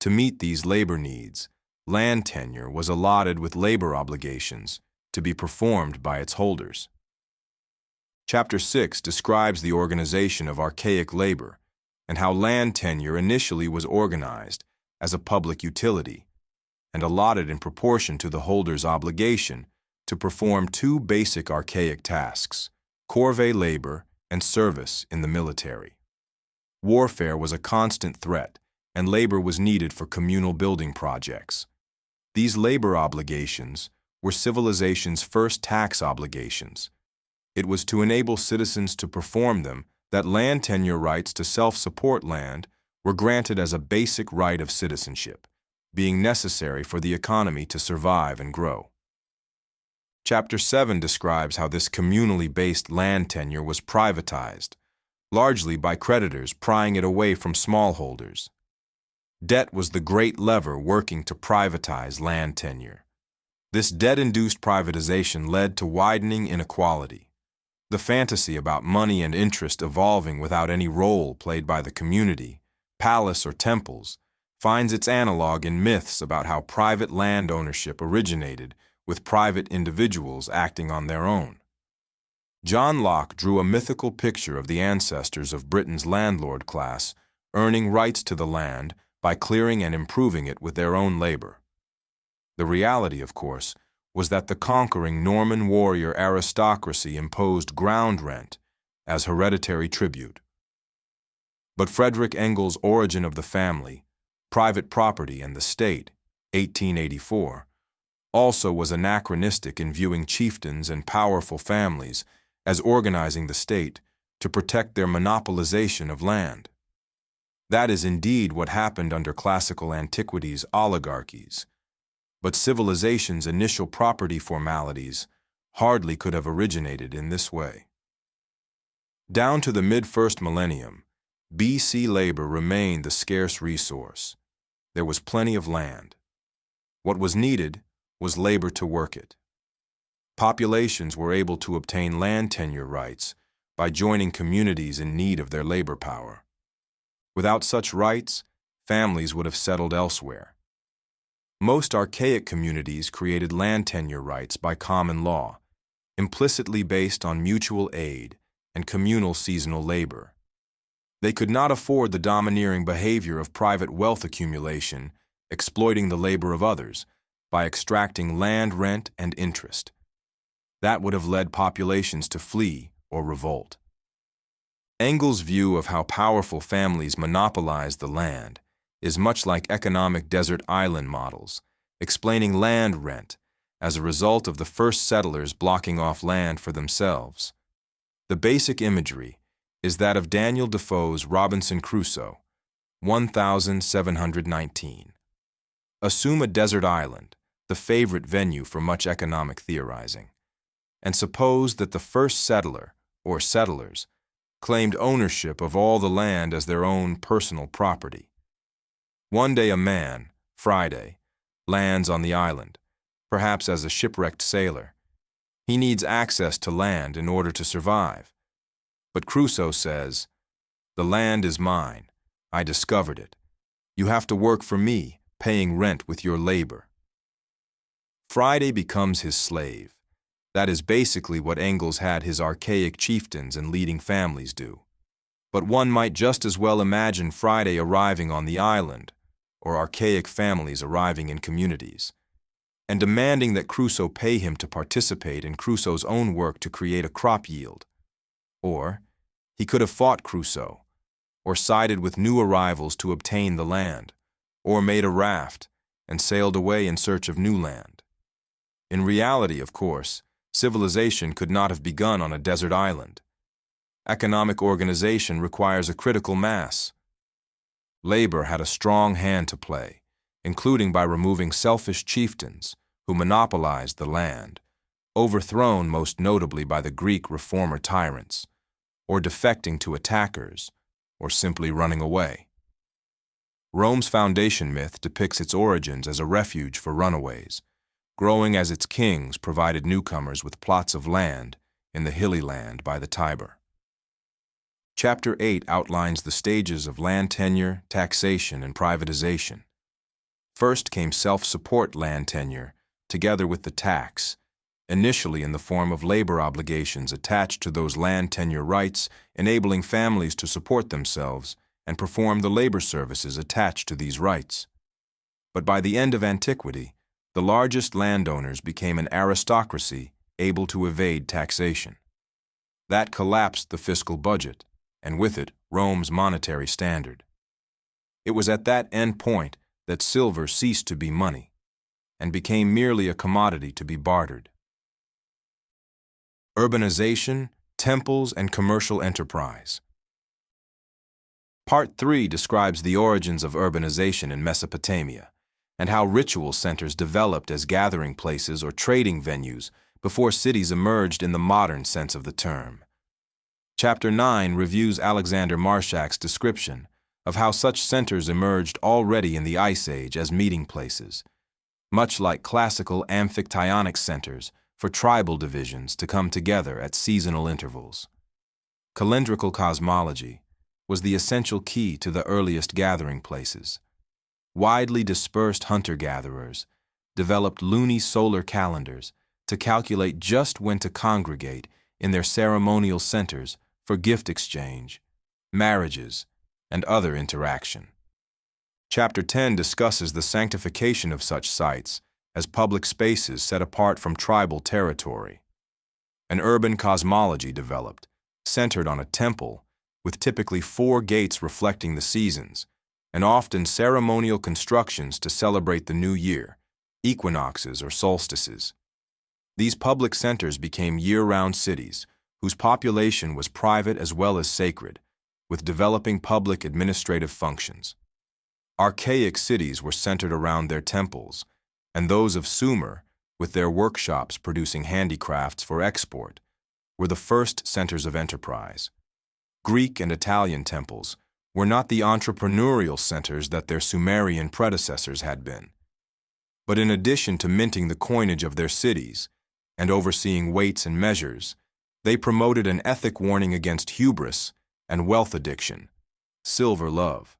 To meet these labor needs, land tenure was allotted with labor obligations to be performed by its holders. Chapter 6 describes the organization of archaic labor and how land tenure initially was organized as a public utility and allotted in proportion to the holder's obligation to perform 2 basic archaic tasks: corvée labor and service in the military. Warfare was a constant threat, and labor was needed for communal building projects. These labor obligations were civilization's first tax obligations. It was to enable citizens to perform them that land tenure rights to self-support land were granted as a basic right of citizenship, being necessary for the economy to survive and grow. Chapter 7 describes how this communally based land tenure was privatized, largely by creditors prying it away from smallholders. Debt was the great lever working to privatize land tenure. This debt-induced privatization led to widening inequality. The fantasy about money and interest evolving without any role played by the community, palace, or temples finds its analog in myths about how private land ownership originated with private individuals acting on their own. John Locke drew a mythical picture of the ancestors of Britain's landlord class earning rights to the land by clearing and improving it with their own labor. The reality, of course, was that the conquering Norman warrior aristocracy imposed ground rent as hereditary tribute. But Frederick Engel's Origin of the Family, Private Property and the State, 1884, also was anachronistic in viewing chieftains and powerful families as organizing the state to protect their monopolization of land. That is indeed what happened under classical antiquity's oligarchies, but civilization's initial property formalities hardly could have originated in this way. Down to the mid-first millennium, BC labor remained the scarce resource. There was plenty of land. What was needed was labor to work it. Populations were able to obtain land tenure rights by joining communities in need of their labor power. Without such rights, families would have settled elsewhere. Most archaic communities created land tenure rights by common law, implicitly based on mutual aid and communal seasonal labor. They could not afford the domineering behavior of private wealth accumulation, exploiting the labor of others by extracting land rent and interest. That would have led populations to flee or revolt. Engels' view of how powerful families monopolize the land is much like economic desert island models, explaining land rent as a result of the first settlers blocking off land for themselves. The basic imagery is that of Daniel Defoe's Robinson Crusoe, 1719. Assume a desert island, the favorite venue for much economic theorizing, and suppose that the first settler, or settlers, claimed ownership of all the land as their own personal property. One day a man, Friday, lands on the island, perhaps as a shipwrecked sailor. He needs access to land in order to survive. But Crusoe says, "The land is mine. I discovered it. You have to work for me, paying rent with your labor." Friday becomes his slave. That is basically what Engels had his archaic chieftains and leading families do. But one might just as well imagine Friday arriving on the island, or archaic families arriving in communities, and demanding that Crusoe pay him to participate in Crusoe's own work to create a crop yield. Or he could have fought Crusoe, or sided with new arrivals to obtain the land, or made a raft and sailed away in search of new land. In reality, of course, civilization could not have begun on a desert island. Economic organization requires a critical mass. Labor had a strong hand to play, including by removing selfish chieftains who monopolized the land, overthrown most notably by the Greek reformer tyrants, or defecting to attackers, or simply running away. Rome's foundation myth depicts its origins as a refuge for runaways, growing as its kings provided newcomers with plots of land in the hilly land by the Tiber. Chapter 8 outlines the stages of land tenure, taxation, and privatization. First came self-support land tenure, together with the tax, initially in the form of labor obligations attached to those land tenure rights, enabling families to support themselves and perform the labor services attached to these rights. But by the end of antiquity, the largest landowners became an aristocracy able to evade taxation. That collapsed the fiscal budget, and with it, Rome's monetary standard. It was at that end point that silver ceased to be money, and became merely a commodity to be bartered. Urbanization, temples, and commercial enterprise. Part 3 describes the origins of urbanization in Mesopotamia, and how ritual centers developed as gathering places or trading venues before cities emerged in the modern sense of the term. Chapter 9 reviews Alexander Marshak's description of how such centers emerged already in the Ice Age as meeting places, much like classical amphictyonic centers for tribal divisions to come together at seasonal intervals. Calendrical cosmology was the essential key to the earliest gathering places. Widely dispersed hunter-gatherers developed lunisolar calendars to calculate just when to congregate in their ceremonial centers for gift exchange, marriages, and other interaction. Chapter 10 discusses the sanctification of such sites as public spaces set apart from tribal territory. An urban cosmology developed, centered on a temple with typically 4 gates reflecting the seasons, and often ceremonial constructions to celebrate the new year, equinoxes or solstices. These public centers became year-round cities, whose population was private as well as sacred, with developing public administrative functions. Archaic cities were centered around their temples, and those of Sumer, with their workshops producing handicrafts for export, were the first centers of enterprise. Greek and Italian temples were not the entrepreneurial centers that their Sumerian predecessors had been. But in addition to minting the coinage of their cities and overseeing weights and measures, they promoted an ethic warning against hubris and wealth addiction, silver love.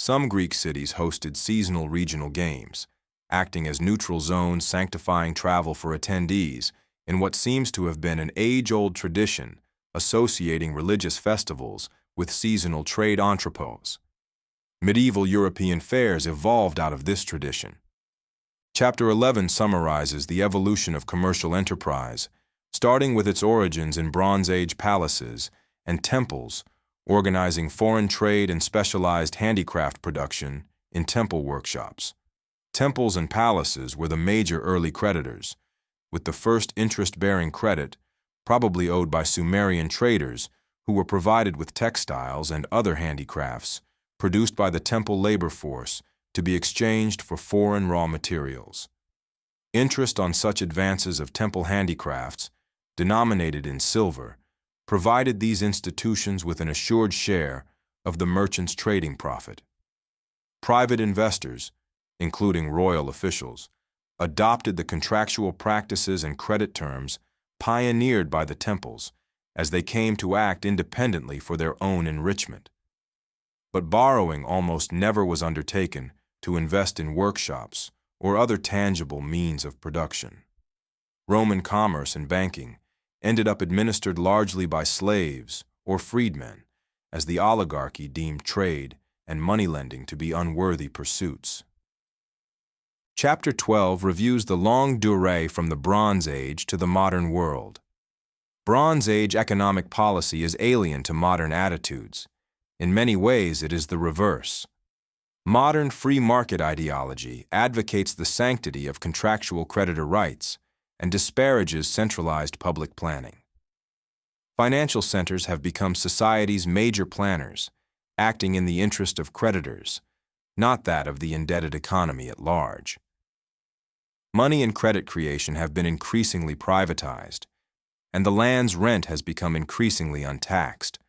Some Greek cities hosted seasonal regional games, acting as neutral zones sanctifying travel for attendees in what seems to have been an age-old tradition associating religious festivals with seasonal trade entrepôts. Medieval European fairs evolved out of this tradition. Chapter 11 summarizes the evolution of commercial enterprise, starting with its origins in Bronze Age palaces and temples, organizing foreign trade and specialized handicraft production in temple workshops. Temples and palaces were the major early creditors, with the first interest-bearing credit probably owed by Sumerian traders who were provided with textiles and other handicrafts produced by the temple labor force to be exchanged for foreign raw materials. Interest on such advances of temple handicrafts, denominated in silver, provided these institutions with an assured share of the merchant's trading profit. Private investors, including royal officials, adopted the contractual practices and credit terms pioneered by the temples as they came to act independently for their own enrichment. But borrowing almost never was undertaken to invest in workshops or other tangible means of production. Roman commerce and banking ended up administered largely by slaves or freedmen, as the oligarchy deemed trade and moneylending to be unworthy pursuits. Chapter 12 reviews the longue durée from the Bronze Age to the modern world. Bronze Age economic policy is alien to modern attitudes. In many ways, it is the reverse. Modern free market ideology advocates the sanctity of contractual creditor rights and disparages centralized public planning. Financial centers have become society's major planners, acting in the interest of creditors, not that of the indebted economy at large. Money and credit creation have been increasingly privatized, and the land's rent has become increasingly untaxed,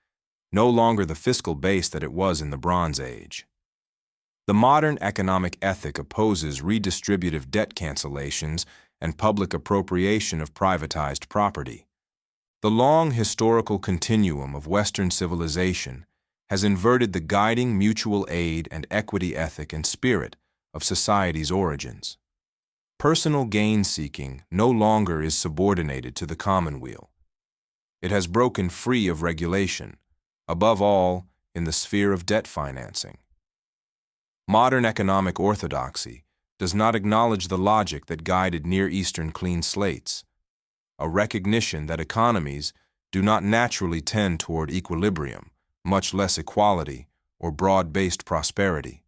no longer the fiscal base that it was in the Bronze Age. The modern economic ethic opposes redistributive debt cancellations and public appropriation of privatized property. The long historical continuum of Western civilization has inverted the guiding mutual aid and equity ethic and spirit of society's origins. Personal gain-seeking no longer is subordinated to the commonweal. It has broken free of regulation, above all in the sphere of debt financing. Modern economic orthodoxy does not acknowledge the logic that guided Near Eastern clean slates, a recognition that economies do not naturally tend toward equilibrium, much less equality or broad-based prosperity.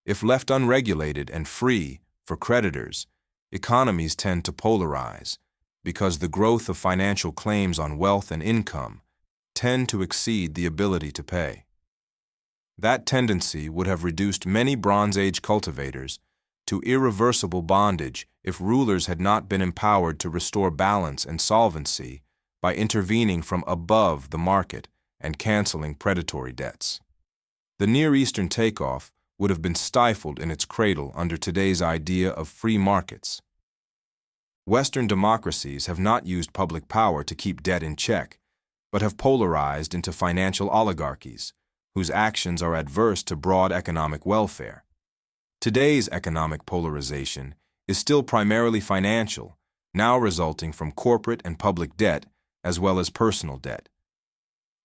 If left unregulated and free for creditors, economies tend to polarize because the growth of financial claims on wealth and income tend to exceed the ability to pay. That tendency would have reduced many Bronze Age cultivators to irreversible bondage if rulers had not been empowered to restore balance and solvency by intervening from above the market and canceling predatory debts. The Near Eastern takeoff would have been stifled in its cradle under today's idea of free markets. Western democracies have not used public power to keep debt in check, but have polarized into financial oligarchies, whose actions are adverse to broad economic welfare. Today's economic polarization is still primarily financial, now resulting from corporate and public debt as well as personal debt.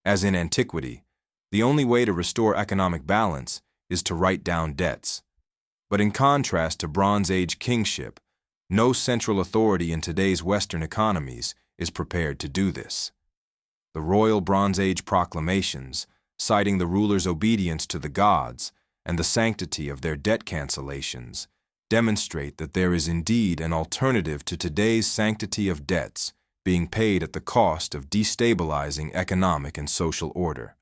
As in antiquity, the only way to restore economic balance is to write down debts. But in contrast to Bronze Age kingship, no central authority in today's Western economies is prepared to do this. The royal Bronze Age proclamations, citing the ruler's obedience to the gods and the sanctity of their debt cancellations, demonstrate that there is indeed an alternative to today's sanctity of debts being paid at the cost of destabilizing economic and social order.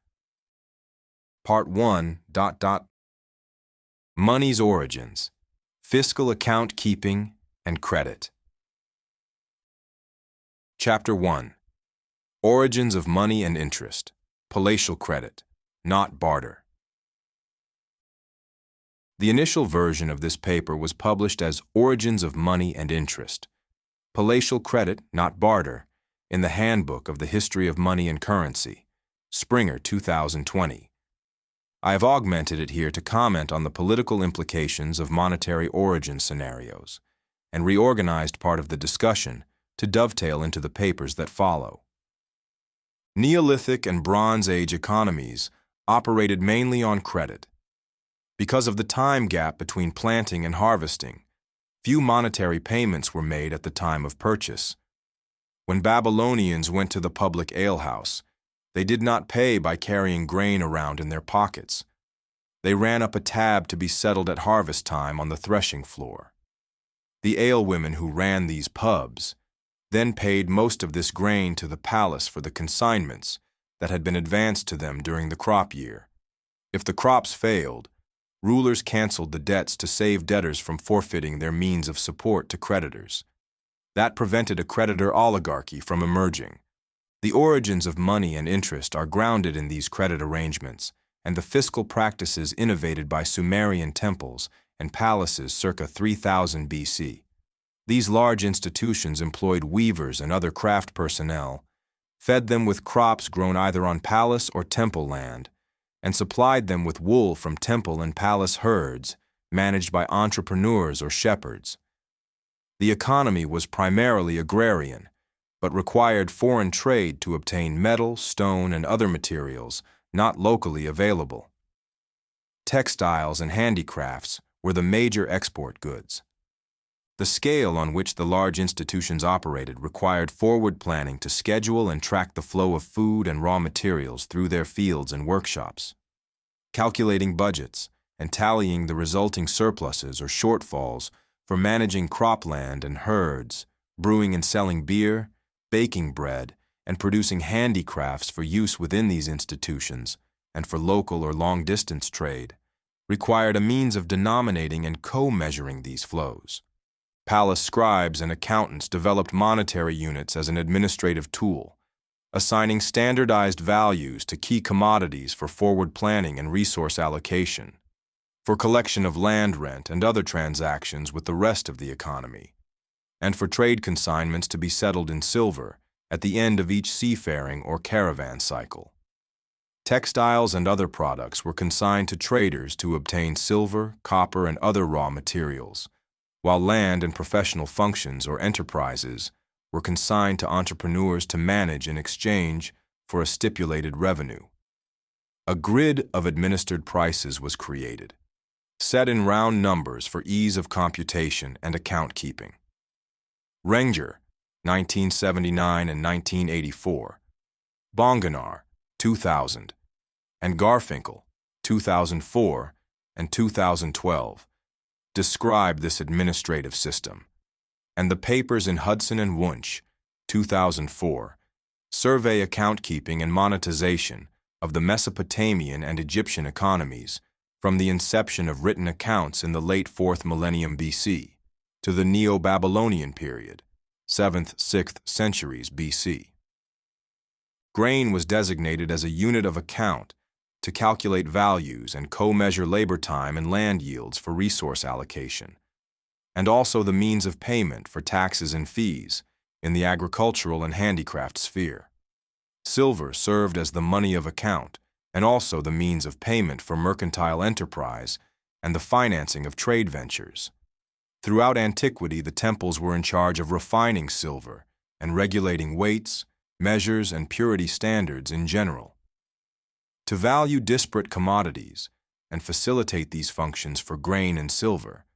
Part 1. Money's origins, fiscal account keeping, and credit. Chapter 1. Origins of money and interest, palatial credit, not barter. The initial version of this paper was published as Origins of Money and Interest, Palatial Credit, Not Barter, in the Handbook of the History of Money and Currency, Springer 2020. I have augmented it here to comment on the political implications of monetary origin scenarios, and reorganized part of the discussion to dovetail into the papers that follow. Neolithic and Bronze Age economies operated mainly on credit. Because of the time gap between planting and harvesting, few monetary payments were made at the time of purchase. When Babylonians went to the public alehouse, they did not pay by carrying grain around in their pockets. They ran up a tab to be settled at harvest time on the threshing floor. The alewomen who ran these pubs then paid most of this grain to the palace for the consignments that had been advanced to them during the crop year. If the crops failed, rulers canceled the debts to save debtors from forfeiting their means of support to creditors. That prevented a creditor oligarchy from emerging. The origins of money and interest are grounded in these credit arrangements and the fiscal practices innovated by Sumerian temples and palaces circa 3000 BC. These large institutions employed weavers and other craft personnel, fed them with crops grown either on palace or temple land, and supplied them with wool from temple and palace herds managed by entrepreneurs or shepherds. The economy was primarily agrarian, but required foreign trade to obtain metal, stone, and other materials not locally available. Textiles and handicrafts were the major export goods. The scale on which the large institutions operated required forward planning to schedule and track the flow of food and raw materials through their fields and workshops. Calculating budgets and tallying the resulting surpluses or shortfalls for managing cropland and herds, brewing and selling beer, baking bread, and producing handicrafts for use within these institutions and for local or long-distance trade, required a means of denominating and co-measuring these flows. Palace scribes and accountants developed monetary units as an administrative tool, assigning standardized values to key commodities for forward planning and resource allocation, for collection of land rent and other transactions with the rest of the economy, and for trade consignments to be settled in silver at the end of each seafaring or caravan cycle. Textiles and other products were consigned to traders to obtain silver, copper, and other raw materials, while land and professional functions or enterprises were consigned to entrepreneurs to manage in exchange for a stipulated revenue. A grid of administered prices was created, set in round numbers for ease of computation and account keeping. Renger, 1979 and 1984, Bonganar, 2000, and Garfinkel, 2004 and 2012, describe this administrative system, and the papers in Hudson and Wunsch, 2004, survey account keeping and monetization of the Mesopotamian and Egyptian economies from the inception of written accounts in the late 4th millennium BC to the Neo-Babylonian period, 7th-6th centuries BC. Grain was designated as a unit of account to calculate values and co-measure labor time and land yields for resource allocation, and also the means of payment for taxes and fees in the agricultural and handicraft sphere. Silver served as the money of account and also the means of payment for mercantile enterprise and the financing of trade ventures. Throughout antiquity, the temples were in charge of refining silver and regulating weights, measures, and purity standards in general. To value disparate commodities and facilitate these functions for grain and silver,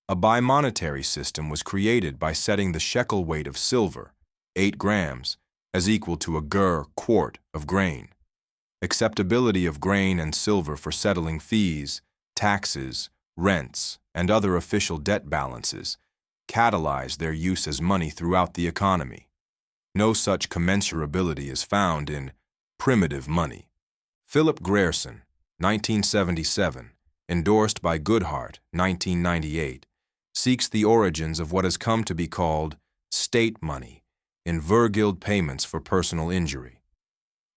a bimonetary system was created by setting the shekel weight of silver, 8 grams, as equal to a gur quart of grain. Acceptability of grain and silver for settling fees, taxes, rents, and other official debt balances catalyzed their use as money throughout the economy. No such commensurability is found in primitive money. Philip Grierson, 1977, endorsed by Goodhart, 1998, seeks the origins of what has come to be called state money in Vergilde payments for personal injury.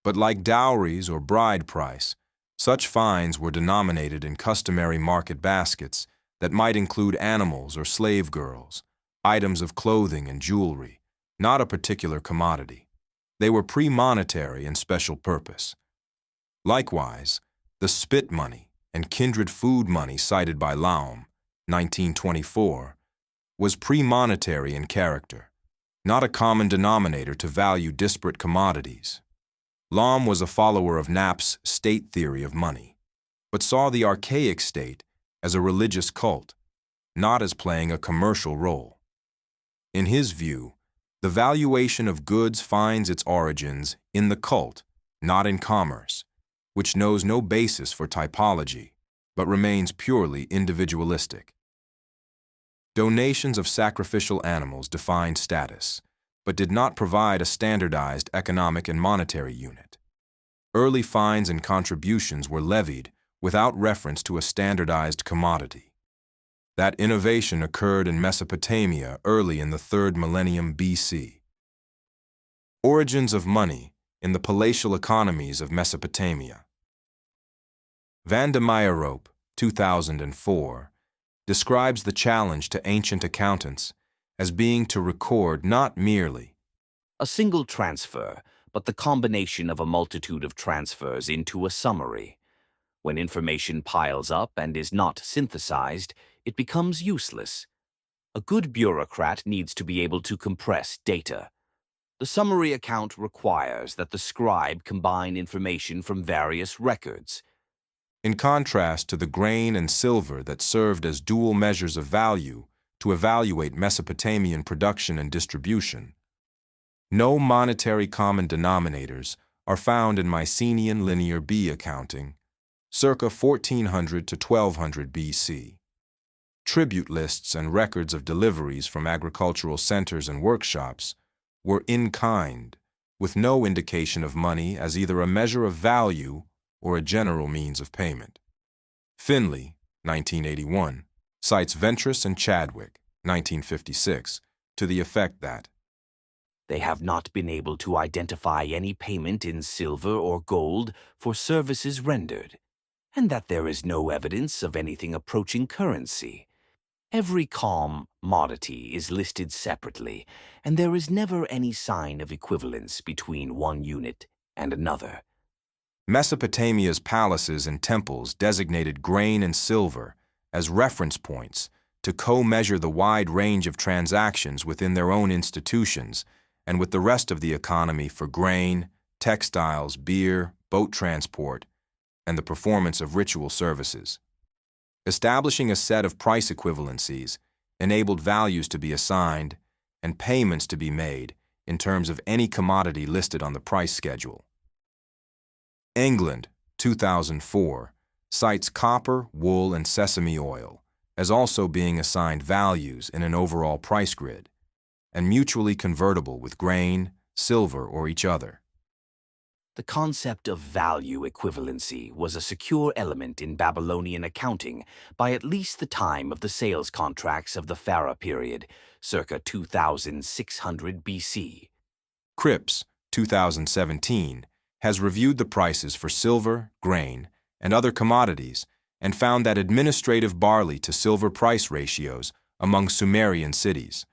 But like dowries or bride price, such fines were denominated in customary market baskets that might include animals or slave girls, items of clothing and jewelry, not a particular commodity. They were pre-monetary and special purpose. Likewise, the spit money and kindred food money cited by Laum, 1924, was pre-monetary in character, not a common denominator to value disparate commodities. Lom was a follower of Knapp's state theory of money, but saw the archaic state as a religious cult, not as playing a commercial role. In his view, the valuation of goods finds its origins in the cult, not in commerce, which knows no basis for typology, but remains purely individualistic. Donations of sacrificial animals defined status, but did not provide a standardized economic and monetary unit. Early fines and contributions were levied without reference to a standardized commodity. That innovation occurred in Mesopotamia early in the 3rd millennium BC. Origins of money in the palatial economies of Mesopotamia. Van de Meijeroop, 2004, describes the challenge to ancient accountants as being to record not merely a single transfer, but the combination of a multitude of transfers into a summary. When information piles up and is not synthesized, it becomes useless. A good bureaucrat needs to be able to compress data. The summary account requires that the scribe combine information from various records. in contrast to the grain and silver that served as dual measures of value to evaluate Mesopotamian production and distribution. No monetary common denominators are found in Mycenaean Linear B accounting, circa 1400 to 1200 BC. Tribute lists and records of deliveries from agricultural centers and workshops were in kind, with no indication of money as either a measure of value or a general means of payment. Finley, 1981, cites Ventris and Chadwick, 1956, to the effect that they have not been able to identify any payment in silver or gold for services rendered, and that there is no evidence of anything approaching currency. Every commodity is listed separately, and there is never any sign of equivalence between one unit and another. Mesopotamia's palaces and temples designated grain and silver as reference points to co-measure the wide range of transactions within their own institutions and with the rest of the economy for grain, textiles, beer, boat transport, and the performance of ritual services. Establishing a set of price equivalencies enabled values to be assigned and payments to be made in terms of any commodity listed on the price schedule. England, 2004, cites copper, wool, and sesame oil as also being assigned values in an overall price grid, and mutually convertible with grain, silver, or each other. The concept of value equivalency was a secure element in Babylonian accounting by at least the time of the sales contracts of the Pharaoh period, circa 2600 BC. Cripps, 2017, has reviewed the prices for silver, grain, and other commodities and found that administrative barley to silver price ratios among Sumerian cities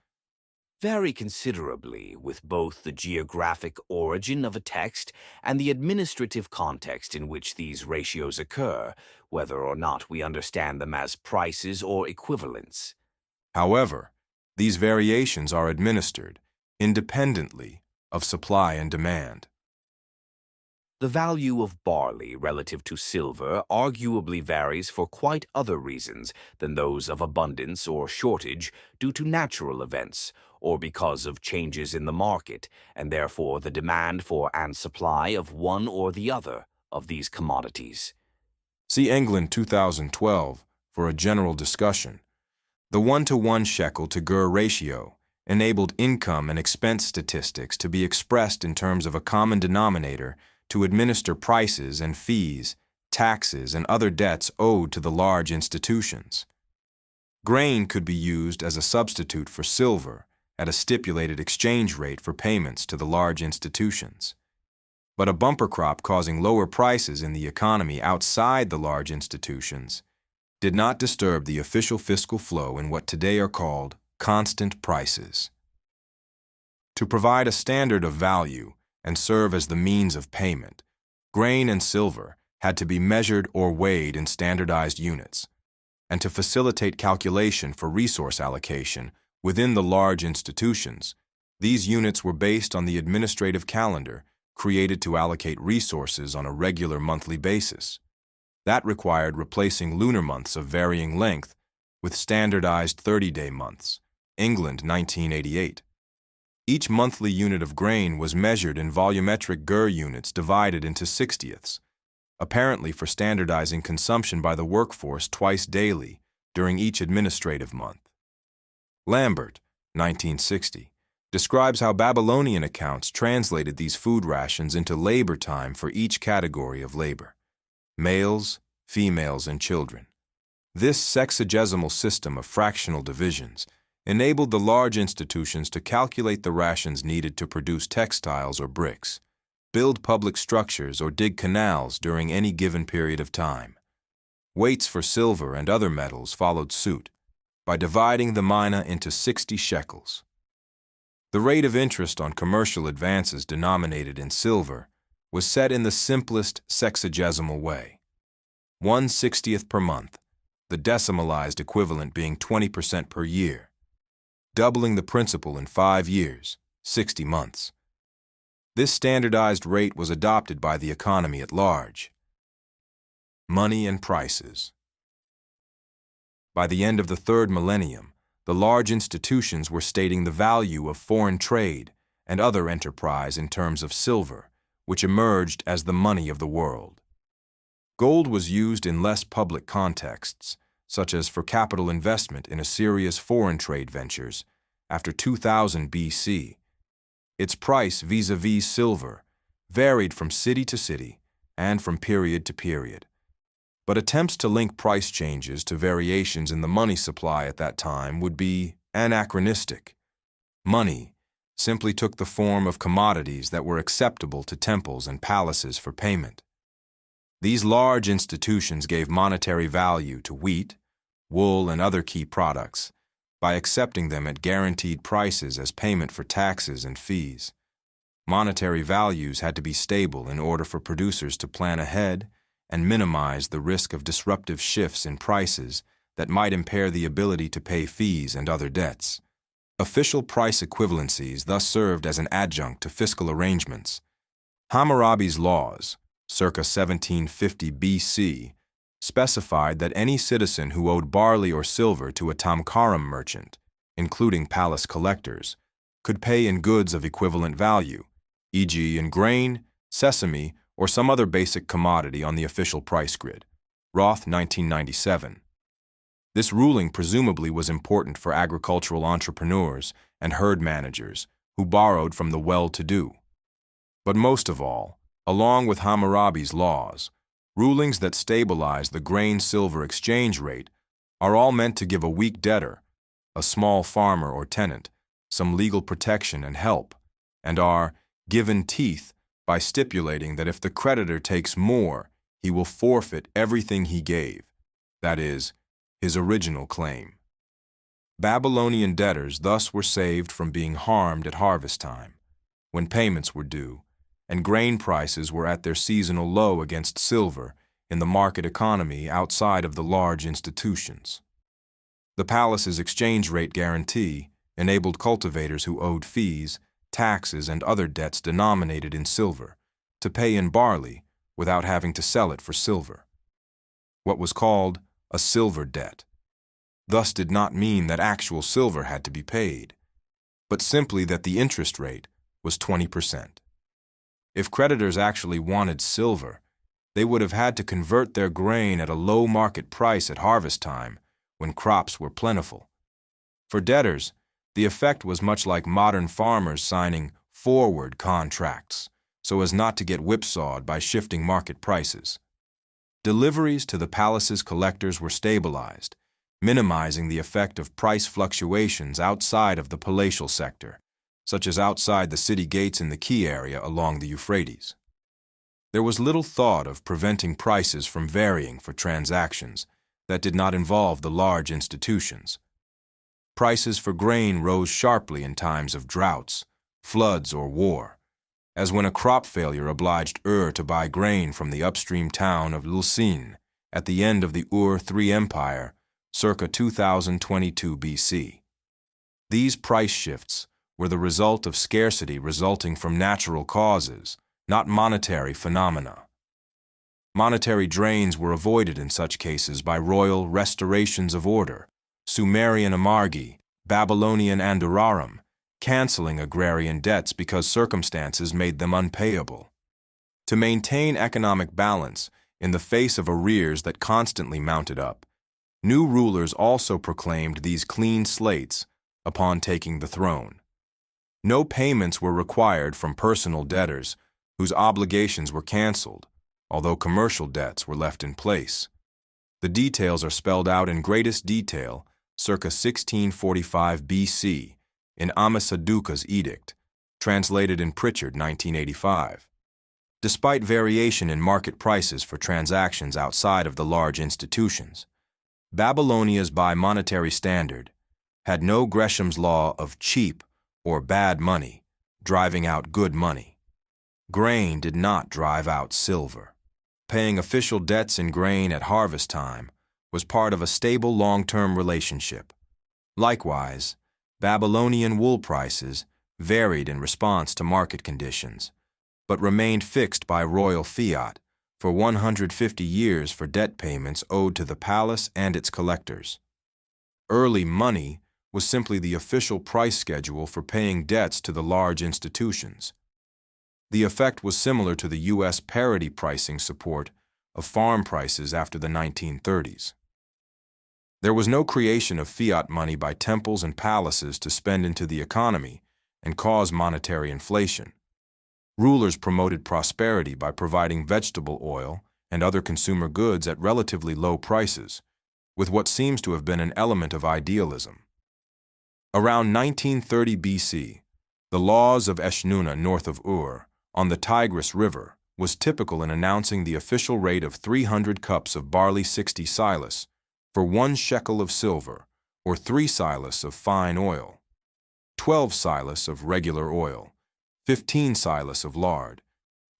vary considerably with both the geographic origin of a text and the administrative context in which these ratios occur, whether or not we understand them as prices or equivalents. However, these variations are administered independently of supply and demand. The value of barley relative to silver arguably varies for quite other reasons than those of abundance or shortage due to natural events or because of changes in the market and therefore the demand for and supply of one or the other of these commodities. See England 2012 for a general discussion. The 1-to-1 shekel to gur ratio enabled income and expense statistics to be expressed in terms of a common denominator to administer prices and fees, taxes, and other debts owed to the large institutions. Grain could be used as a substitute for silver at a stipulated exchange rate for payments to the large institutions. But a bumper crop causing lower prices in the economy outside the large institutions did not disturb the official fiscal flow in what today are called constant prices. To provide a standard of value and serve as the means of payment, grain and silver had to be measured or weighed in standardized units, and to facilitate calculation for resource allocation within the large institutions, these units were based on the administrative calendar created to allocate resources on a regular monthly basis. That required replacing lunar months of varying length with standardized 30-day months. England, 1988. Each monthly unit of grain was measured in volumetric Gur units divided into 60ths, apparently for standardizing consumption by the workforce twice daily during each administrative month. Lambert, 1960, describes how Babylonian accounts translated these food rations into labor time for each category of labor: males, females, and children. This sexagesimal system of fractional divisions enabled the large institutions to calculate the rations needed to produce textiles or bricks, build public structures, or dig canals during any given period of time. Weights for silver and other metals followed suit by dividing the mina into 60 shekels. The rate of interest on commercial advances denominated in silver was set in the simplest sexagesimal way: 1/60th per month, the decimalized equivalent being 20% per year, doubling the principal in 5 years, 60 months. This standardized rate was adopted by the economy at large. Money and prices. By the end of the third millennium, the large institutions were stating the value of foreign trade and other enterprise in terms of silver, which emerged as the money of the world. Gold was used in less public contexts, such as for capital investment in a serious foreign trade ventures, after 2000 BC. Its price vis-a-vis silver varied from city to city and from period to period. But attempts to link price changes to variations in the money supply at that time would be anachronistic. Money simply took the form of commodities that were acceptable to temples and palaces for payment. These large institutions gave monetary value to wheat, wool, and other key products by accepting them at guaranteed prices as payment for taxes and fees. Monetary values had to be stable in order for producers to plan ahead and minimize the risk of disruptive shifts in prices that might impair the ability to pay fees and other debts. Official price equivalencies thus served as an adjunct to fiscal arrangements. Hammurabi's laws, circa 1750 BC, specified that any citizen who owed barley or silver to a tamkaram merchant, including palace collectors, could pay in goods of equivalent value, e.g. in grain, sesame, or some other basic commodity on the official price grid. Roth, 1997. This ruling presumably was important for agricultural entrepreneurs and herd managers who borrowed from the well-to-do. But most of all, along with Hammurabi's laws, rulings that stabilize the grain-silver exchange rate are all meant to give a weak debtor, a small farmer or tenant, some legal protection and help, and are given teeth by stipulating that if the creditor takes more, he will forfeit everything he gave, that is, his original claim. Babylonian debtors thus were saved from being harmed at harvest time, when payments were due, and grain prices were at their seasonal low against silver in the market economy outside of the large institutions. The palace's exchange rate guarantee enabled cultivators who owed fees, taxes, and other debts denominated in silver to pay in barley without having to sell it for silver. What was called a silver debt thus did not mean that actual silver had to be paid, but simply that the interest rate was 20%. If creditors actually wanted silver, they would have had to convert their grain at a low market price at harvest time when crops were plentiful. For debtors, the effect was much like modern farmers signing forward contracts so as not to get whipsawed by shifting market prices. Deliveries to the palace's collectors were stabilized, minimizing the effect of price fluctuations outside of the palatial sector, such as outside the city gates in the key area along the Euphrates. There was little thought of preventing prices from varying for transactions that did not involve the large institutions. Prices for grain rose sharply in times of droughts, floods, or war, as when a crop failure obliged to buy grain from the upstream town of Lulsin at the end of the III Empire, circa 2022 BC. These price shifts were the result of scarcity resulting from natural causes, not monetary phenomena. Monetary drains were avoided in such cases by royal restorations of order, Sumerian amargi, Babylonian anduraram, canceling agrarian debts because circumstances made them unpayable. To maintain economic balance in the face of arrears that constantly mounted up, new rulers also proclaimed these clean slates upon taking the throne. No payments were required from personal debtors whose obligations were canceled, although commercial debts were left in place. The details are spelled out in greatest detail circa 1645 BC in Ammisaduka's edict, translated in Pritchard 1985. Despite variation in market prices for transactions outside of the large institutions, Babylonia's bi-monetary standard had no Gresham's law of cheap or bad money driving out good money. Grain did not drive out silver. Paying official debts in grain at harvest time was part of a stable long-term relationship. Likewise, Babylonian wool prices varied in response to market conditions, but remained fixed by royal fiat for 150 years for debt payments owed to the palace and its collectors. Early money was simply the official price schedule for paying debts to the large institutions. The effect was similar to the U.S. parity pricing support of farm prices after the 1930s. There was no creation of fiat money by temples and palaces to spend into the economy and cause monetary inflation. Rulers promoted prosperity by providing vegetable oil and other consumer goods at relatively low prices, with what seems to have been an element of idealism. Around 1930 BC, the laws of Eshnunna north of Ur, on the Tigris River, was typical in announcing the official rate of 300 cups of barley 60 silas for 1 shekel of silver, or 3 silas of fine oil, 12 silas of regular oil, 15 silas of lard,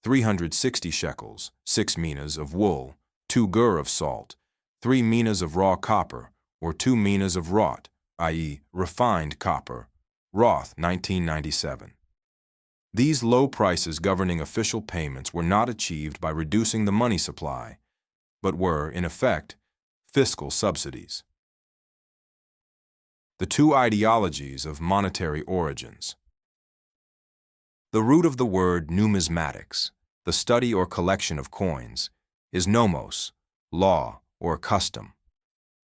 360 shekels, 6 minas of wool, 2 gur of salt, 3 minas of raw copper, or 2 minas of wrought, i.e., refined copper, Roth, 1997. These low prices governing official payments were not achieved by reducing the money supply, but were, in effect, fiscal subsidies. The two ideologies of monetary origins. The root of the word numismatics, the study or collection of coins, is nomos, law or custom.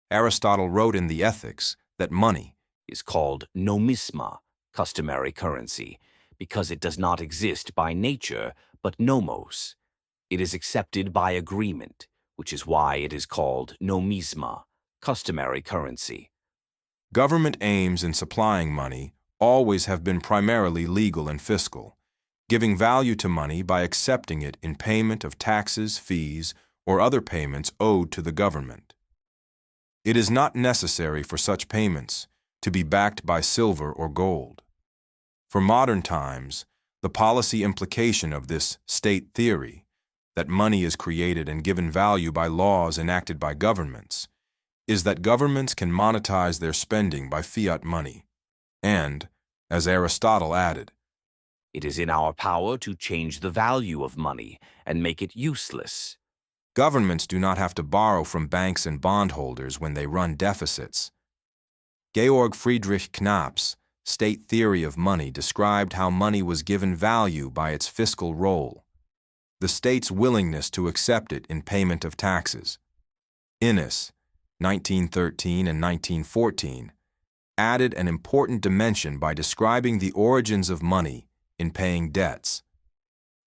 Aristotle wrote in the Ethics that money is called nomisma, customary currency, because it does not exist by nature, but nomos. It is accepted by agreement, which is why it is called nomisma, customary currency. Government aims in supplying money always have been primarily legal and fiscal, giving value to money by accepting it in payment of taxes, fees, or other payments owed to the government. It is not necessary for such payments to be backed by silver or gold. For modern times, the policy implication of this state theory, that money is created and given value by laws enacted by governments, is that governments can monetize their spending by fiat money, and, as Aristotle added, it is in our power to change the value of money and make it useless. Governments do not have to borrow from banks and bondholders when they run deficits. Georg Friedrich Knapp's state theory of money described how money was given value by its fiscal role, the state's willingness to accept it in payment of taxes. Innes, 1913 and 1914, added an important dimension by describing the origins of money in paying debts.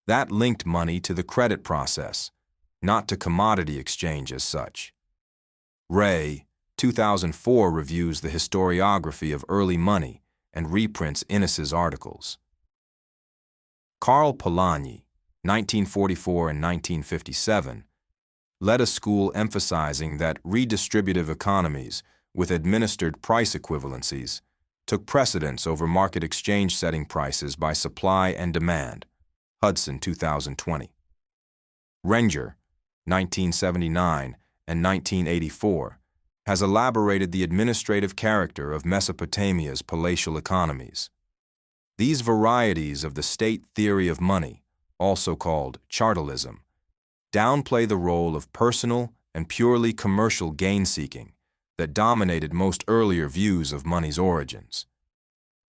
That linked money to the credit process, not to commodity exchange as such. Ray, 2004, reviews the historiography of early money and reprints Innes's articles. Karl Polanyi, 1944 and 1957, led a school emphasizing that redistributive economies with administered price equivalencies took precedence over market exchange setting prices by supply and demand. Hudson, 2020. Renger, 1979 and 1984, has elaborated the administrative character of Mesopotamia's palatial economies. These varieties of the state theory of money also called chartalism, downplay the role of personal and purely commercial gain-seeking that dominated most earlier views of money's origins.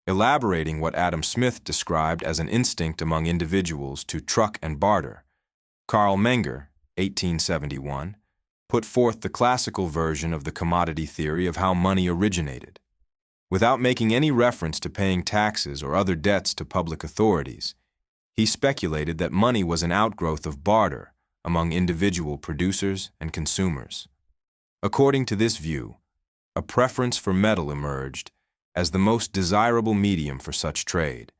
Elaborating what Adam Smith described as an instinct among individuals to truck and barter, Carl Menger, 1871, put forth the classical version of the commodity theory of how money originated. Without making any reference to paying taxes or other debts to public authorities, he speculated that money was an outgrowth of barter among individual producers and consumers. According to this view, a preference for metal emerged as the most desirable medium for such trade,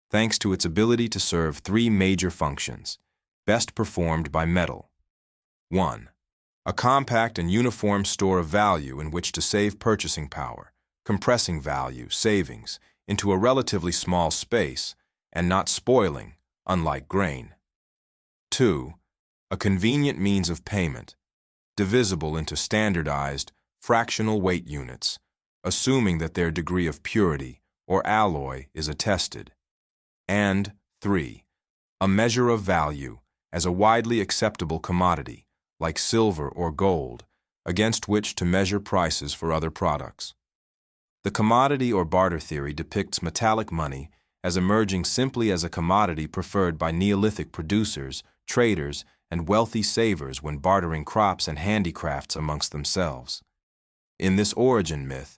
thanks to its ability to serve three major functions, best performed by metal. 1. A compact and uniform store of value in which to save purchasing power, compressing value, savings, into a relatively small space, and not spoiling, unlike grain. 2. A convenient means of payment, divisible into standardized, fractional weight units, assuming that their degree of purity or alloy is attested. And 3. A measure of value as a widely acceptable commodity, like silver or gold, against which to measure prices for other products. The commodity or barter theory depicts metallic money as emerging simply as a commodity preferred by Neolithic producers, traders, and wealthy savers when bartering crops and handicrafts amongst themselves. In this origin myth,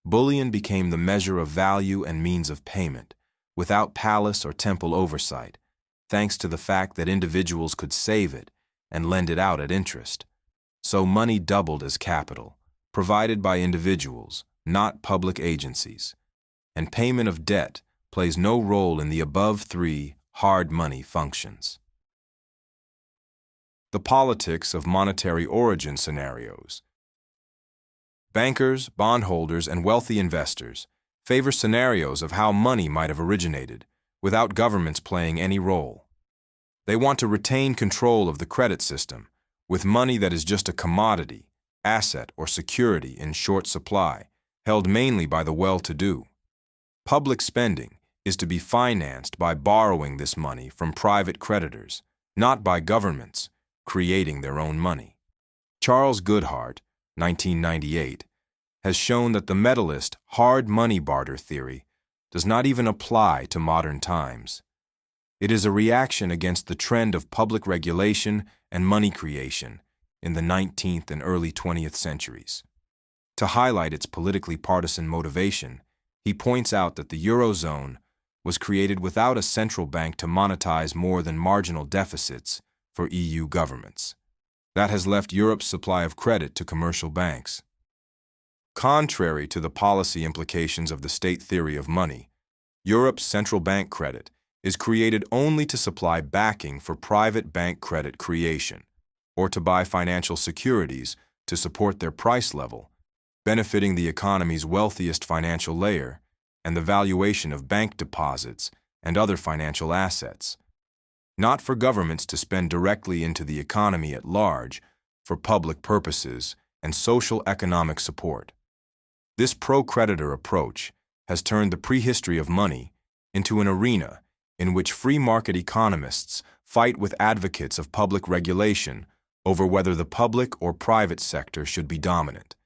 bullion became the measure of value and means of payment, without palace or temple oversight, thanks to the fact that individuals could save it and lend it out at interest. So money doubled as capital, provided by individuals, not public agencies, and payment of debt plays no role in the above three hard money functions. The politics of monetary origin scenarios. Bankers, bondholders, and wealthy investors favor scenarios of how money might have originated, without governments playing any role. They want to retain control of the credit system, with money that is just a commodity, asset, or security in short supply, held mainly by the well-to-do. Public spending is to be financed by borrowing this money from private creditors, not by governments creating their own money. Charles Goodhart, 1998, has shown that the metalist hard money barter theory does not even apply to modern times. It is a reaction against the trend of public regulation and money creation in the 19th and early 20th centuries. To highlight its politically partisan motivation, he points out that the Eurozone was created without a central bank to monetize more than marginal deficits for EU governments. That has left Europe's supply of credit to commercial banks. Contrary to the policy implications of the state theory of money, Europe's central bank credit is created only to supply backing for private bank credit creation, or to buy financial securities to support their price level, benefiting the economy's wealthiest financial layer and the valuation of bank deposits and other financial assets. Not for governments to spend directly into the economy at large for public purposes and social economic support. This pro-creditor approach has turned the prehistory of money into an arena in which free market economists fight with advocates of public regulation over whether the public or private sector should be dominant,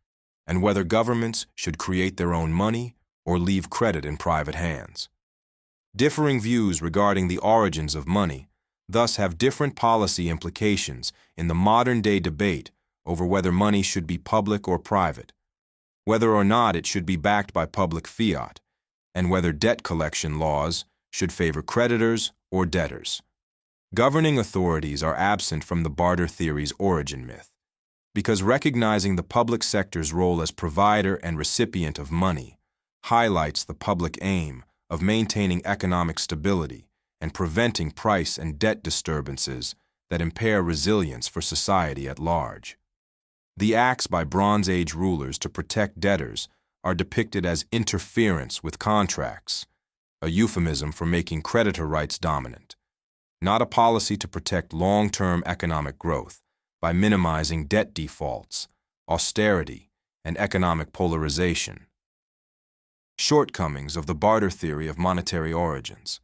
and whether governments should create their own money or leave credit in private hands. Differing views regarding the origins of money thus have different policy implications in the modern-day debate over whether money should be public or private, whether or not it should be backed by public fiat, and whether debt collection laws should favor creditors or debtors. Governing authorities are absent from the barter theory's origin myth, because recognizing the public sector's role as provider and recipient of money highlights the public aim of maintaining economic stability and preventing price and debt disturbances that impair resilience for society at large. The acts by Bronze Age rulers to protect debtors are depicted as interference with contracts, a euphemism for making creditor rights dominant, not a policy to protect long-term economic growth by minimizing debt defaults, austerity, and economic polarization. Shortcomings of the barter theory of monetary origins.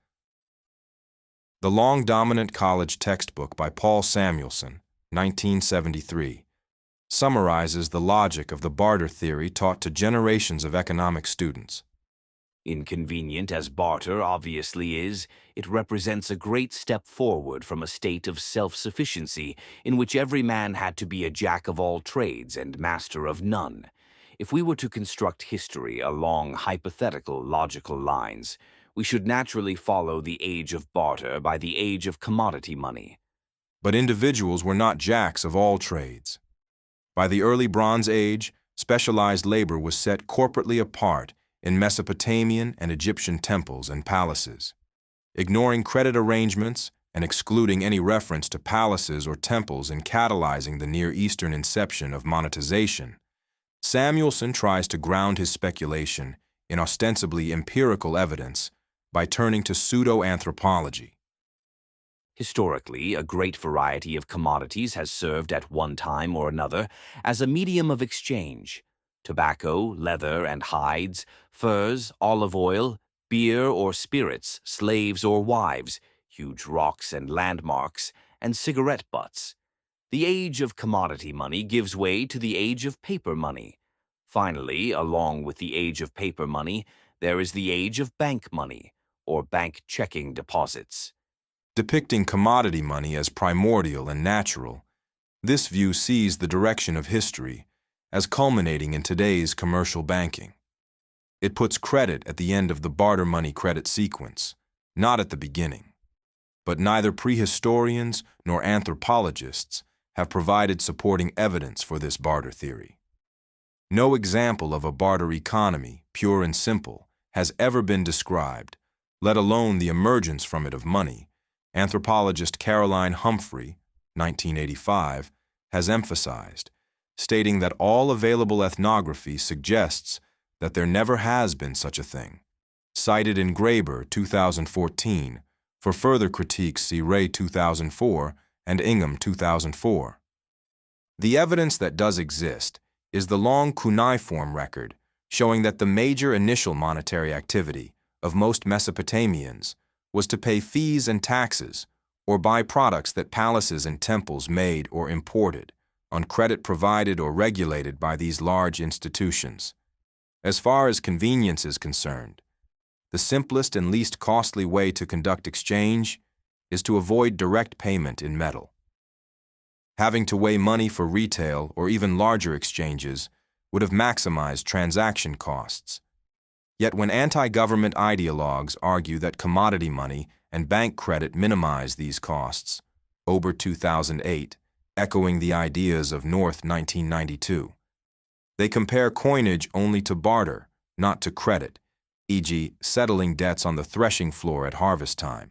The long dominant college textbook by Paul Samuelson, 1973, summarizes the logic of the barter theory taught to generations of economics students. Inconvenient as barter obviously is, it represents a great step forward from a state of self-sufficiency in which every man had to be a jack of all trades and master of none. If we were to construct history along hypothetical logical lines, we should naturally follow the age of barter by the age of commodity money. But individuals were not jacks of all trades. By the early Bronze Age, specialized labor was set corporately apart in Mesopotamian and Egyptian temples and palaces. Ignoring credit arrangements and excluding any reference to palaces or temples in catalyzing the Near Eastern inception of monetization, Samuelson tries to ground his speculation in ostensibly empirical evidence by turning to pseudo-anthropology. Historically, a great variety of commodities has served at one time or another as a medium of exchange. Tobacco, leather and hides, furs, olive oil, beer or spirits, slaves or wives, huge rocks and landmarks, and cigarette butts. The age of commodity money gives way to the age of paper money. Finally, along with the age of paper money, there is the age of bank money, or bank checking deposits. Depicting commodity money as primordial and natural, this view sees the direction of history as culminating in today's commercial banking. It puts credit at the end of the barter money credit sequence, not at the beginning. But neither prehistorians nor anthropologists have provided supporting evidence for this barter theory. No example of a barter economy, pure and simple, has ever been described, let alone the emergence from it of money. Anthropologist Caroline Humphrey, 1985, has emphasized, stating that all available ethnography suggests that there never has been such a thing. Cited in Graeber, 2014, for further critiques see Ray, 2004, and Ingham, 2004. The evidence that does exist is the long cuneiform record showing that the major initial monetary activity of most Mesopotamians was to pay fees and taxes or buy products that palaces and temples made or imported, on credit provided or regulated by these large institutions. As far as convenience is concerned, the simplest and least costly way to conduct exchange is to avoid direct payment in metal. Having to weigh money for retail or even larger exchanges would have maximized transaction costs. Yet when anti-government ideologues argue that commodity money and bank credit minimize these costs, Ober 2008, echoing the ideas of North 1992. They compare coinage only to barter, not to credit, e.g., settling debts on the threshing floor at harvest time.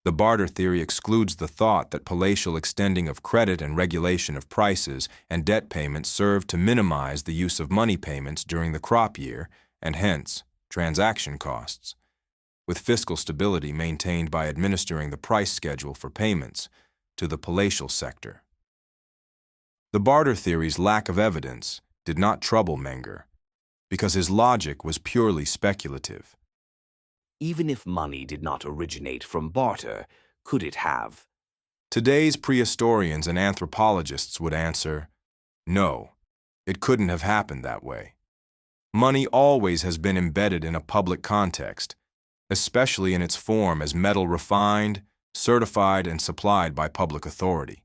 The barter theory excludes the thought that palatial extending of credit and regulation of prices and debt payments serve to minimize the use of money payments during the crop year and hence transaction costs, with fiscal stability maintained by administering the price schedule for payments to the palatial sector. The barter theory's lack of evidence did not trouble Menger, because his logic was purely speculative. Even if money did not originate from barter, could it have? Today's prehistorians and anthropologists would answer, no, it couldn't have happened that way. Money always has been embedded in a public context, especially in its form as metal refined, certified, and supplied by public authority.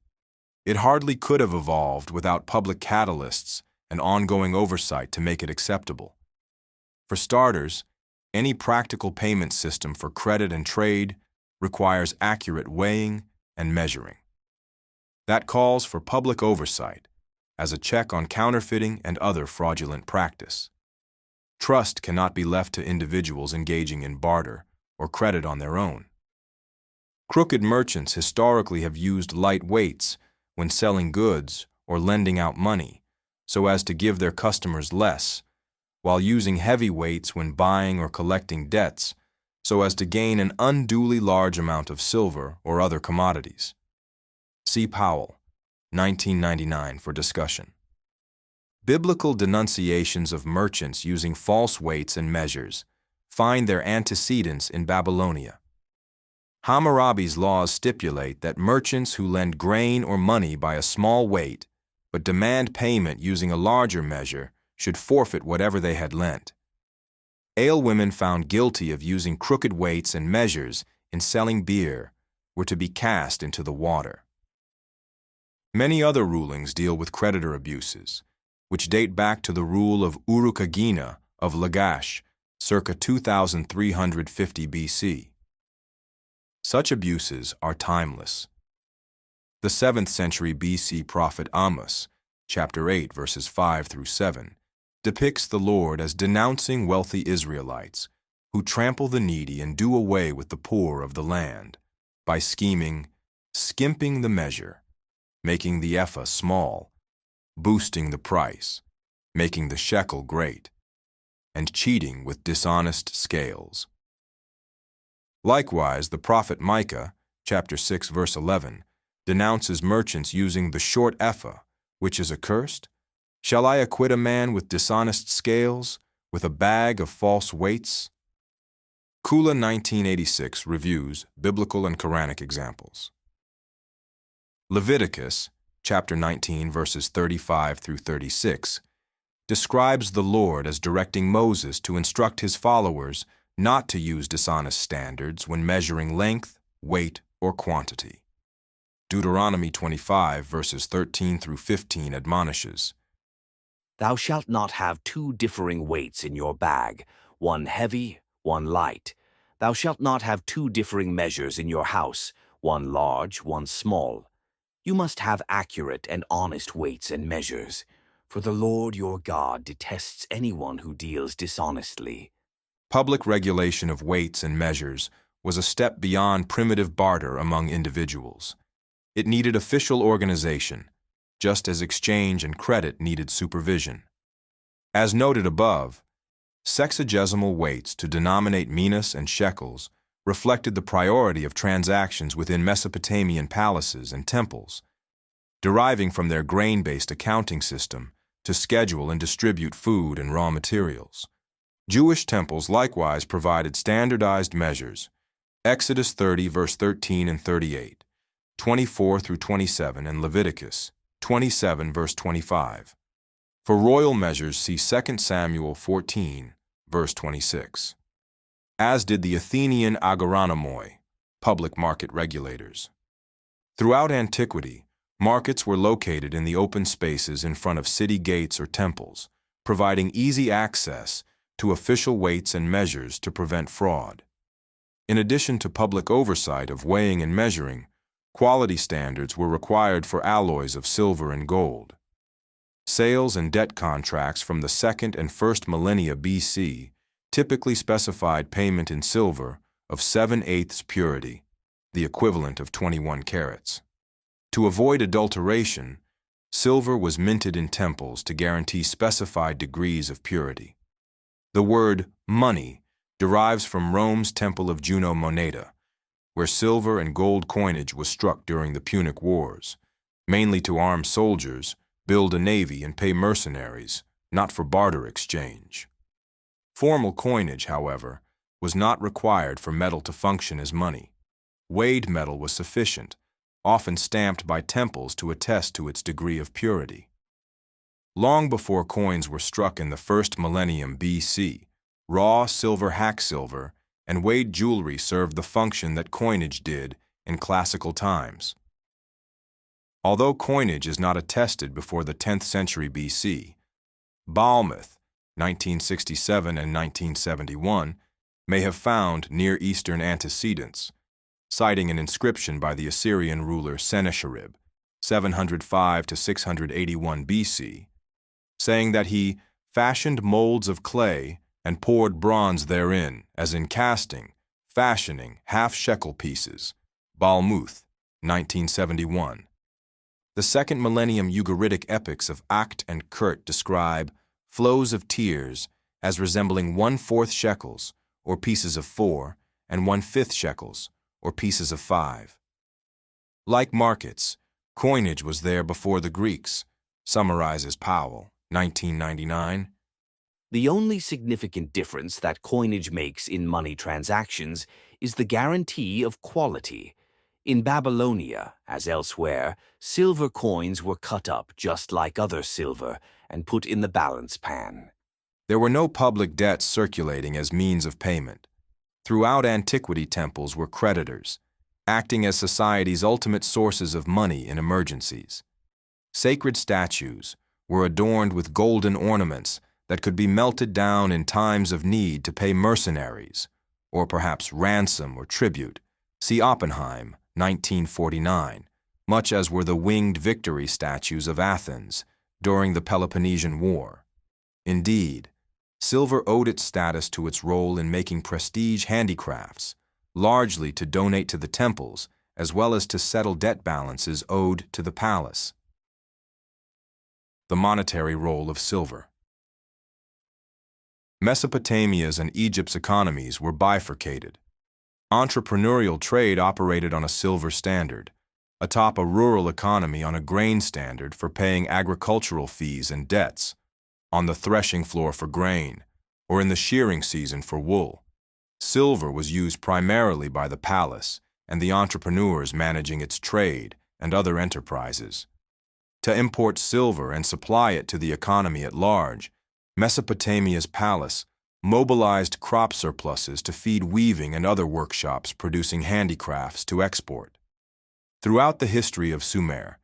It hardly could have evolved without public catalysts and ongoing oversight to make it acceptable. For starters, any practical payment system for credit and trade requires accurate weighing and measuring. That calls for public oversight as a check on counterfeiting and other fraudulent practice. Trust cannot be left to individuals engaging in barter or credit on their own. Crooked merchants historically have used light weights when selling goods or lending out money so as to give their customers less, while using heavy weights when buying or collecting debts so as to gain an unduly large amount of silver or other commodities. See Powell, 1999, for discussion. Biblical denunciations of merchants using false weights and measures find their antecedents in Babylonia. Hammurabi's laws stipulate that merchants who lend grain or money by a small weight, but demand payment using a larger measure, should forfeit whatever they had lent. Alewomen found guilty of using crooked weights and measures in selling beer were to be cast into the water. Many other rulings deal with creditor abuses, which date back to the rule of Urukagina of Lagash, circa 2350 BC. Such abuses are timeless. The 7th century BC prophet Amos, chapter 8, verses 5 through 7, depicts the Lord as denouncing wealthy Israelites who trample the needy and do away with the poor of the land by skimming the measure, making the ephah small, boosting the price, making the shekel great, and cheating with dishonest scales. Likewise, the prophet Micah, chapter 6, verse 11, denounces merchants using the short ephah, which is accursed. Shall I acquit a man with dishonest scales, with a bag of false weights? Kula 1986 reviews biblical and Quranic examples. Leviticus, chapter 19, verses 35 through 36, describes the Lord as directing Moses to instruct his followers not to use dishonest standards when measuring length, weight, or quantity. Deuteronomy 25, verses 13 through 15 admonishes, Thou shalt not have two differing weights in your bag, one heavy, one light. Thou shalt not have two differing measures in your house, one large, one small. You must have accurate and honest weights and measures, for the Lord your God detests anyone who deals dishonestly. Public regulation of weights and measures was a step beyond primitive barter among individuals. It needed official organization, just as exchange and credit needed supervision. As noted above, sexagesimal weights to denominate minas and shekels reflected the priority of transactions within Mesopotamian palaces and temples, deriving from their grain-based accounting system to schedule and distribute food and raw materials. Jewish temples likewise provided standardized measures. Exodus 30, verse 13 and 38, 24 through 27, and Leviticus 27, verse 25. For royal measures, see 2 Samuel 14, verse 26. As did the Athenian agoranomoi, public market regulators. Throughout antiquity, markets were located in the open spaces in front of city gates or temples, providing easy access to official weights and measures to prevent fraud. In addition to public oversight of weighing and measuring, quality standards were required for alloys of silver and gold. Sales and debt contracts from the 2nd and 1st millennia BC typically specified payment in silver of 7/8 purity, the equivalent of 21 carats. To avoid adulteration, silver was minted in temples to guarantee specified degrees of purity. The word money derives from Rome's Temple of Juno Moneta, where silver and gold coinage was struck during the Punic Wars, mainly to arm soldiers, build a navy, and pay mercenaries, not for barter exchange. Formal coinage, however, was not required for metal to function as money. Weighed metal was sufficient, often stamped by temples to attest to its degree of purity. Long before coins were struck in the 1st millennium BC, raw silver, hack silver, and weighed jewelry served the function that coinage did in classical times. Although coinage is not attested before the 10th century BC, Balmuth, 1967 and 1971, may have found Near Eastern antecedents, citing an inscription by the Assyrian ruler Sennacherib, 705 to 681 BC, saying that he fashioned molds of clay and poured bronze therein, as in casting, fashioning half-shekel pieces. Balmuth, 1971. The 2nd millennium Ugaritic epics of Akht and Kurt describe flows of tears as resembling 1/4 shekels, or pieces of 4, and 1/5 shekels, or pieces of 5. Like markets, coinage was there before the Greeks, summarizes Powell, 1999. The only significant difference that coinage makes in money transactions is the guarantee of quality. In Babylonia, as elsewhere, silver coins were cut up just like other silver and put in the balance pan. There were no public debts circulating as means of payment. Throughout antiquity, temples were creditors, acting as society's ultimate sources of money in emergencies. Sacred statues were adorned with golden ornaments that could be melted down in times of need to pay mercenaries, or perhaps ransom or tribute. See Oppenheim, 1949, much as were the winged victory statues of Athens during the Peloponnesian War. Indeed, silver owed its status to its role in making prestige handicrafts, largely to donate to the temples as well as to settle debt balances owed to the palace. The monetary role of silver. Mesopotamia's and Egypt's economies were bifurcated. Entrepreneurial trade operated on a silver standard, atop a rural economy on a grain standard for paying agricultural fees and debts, on the threshing floor for grain, or in the shearing season for wool. Silver was used primarily by the palace and the entrepreneurs managing its trade and other enterprises. To import silver and supply it to the economy at large, Mesopotamia's palace mobilized crop surpluses to feed weaving and other workshops producing handicrafts to export. Throughout the history of Sumer,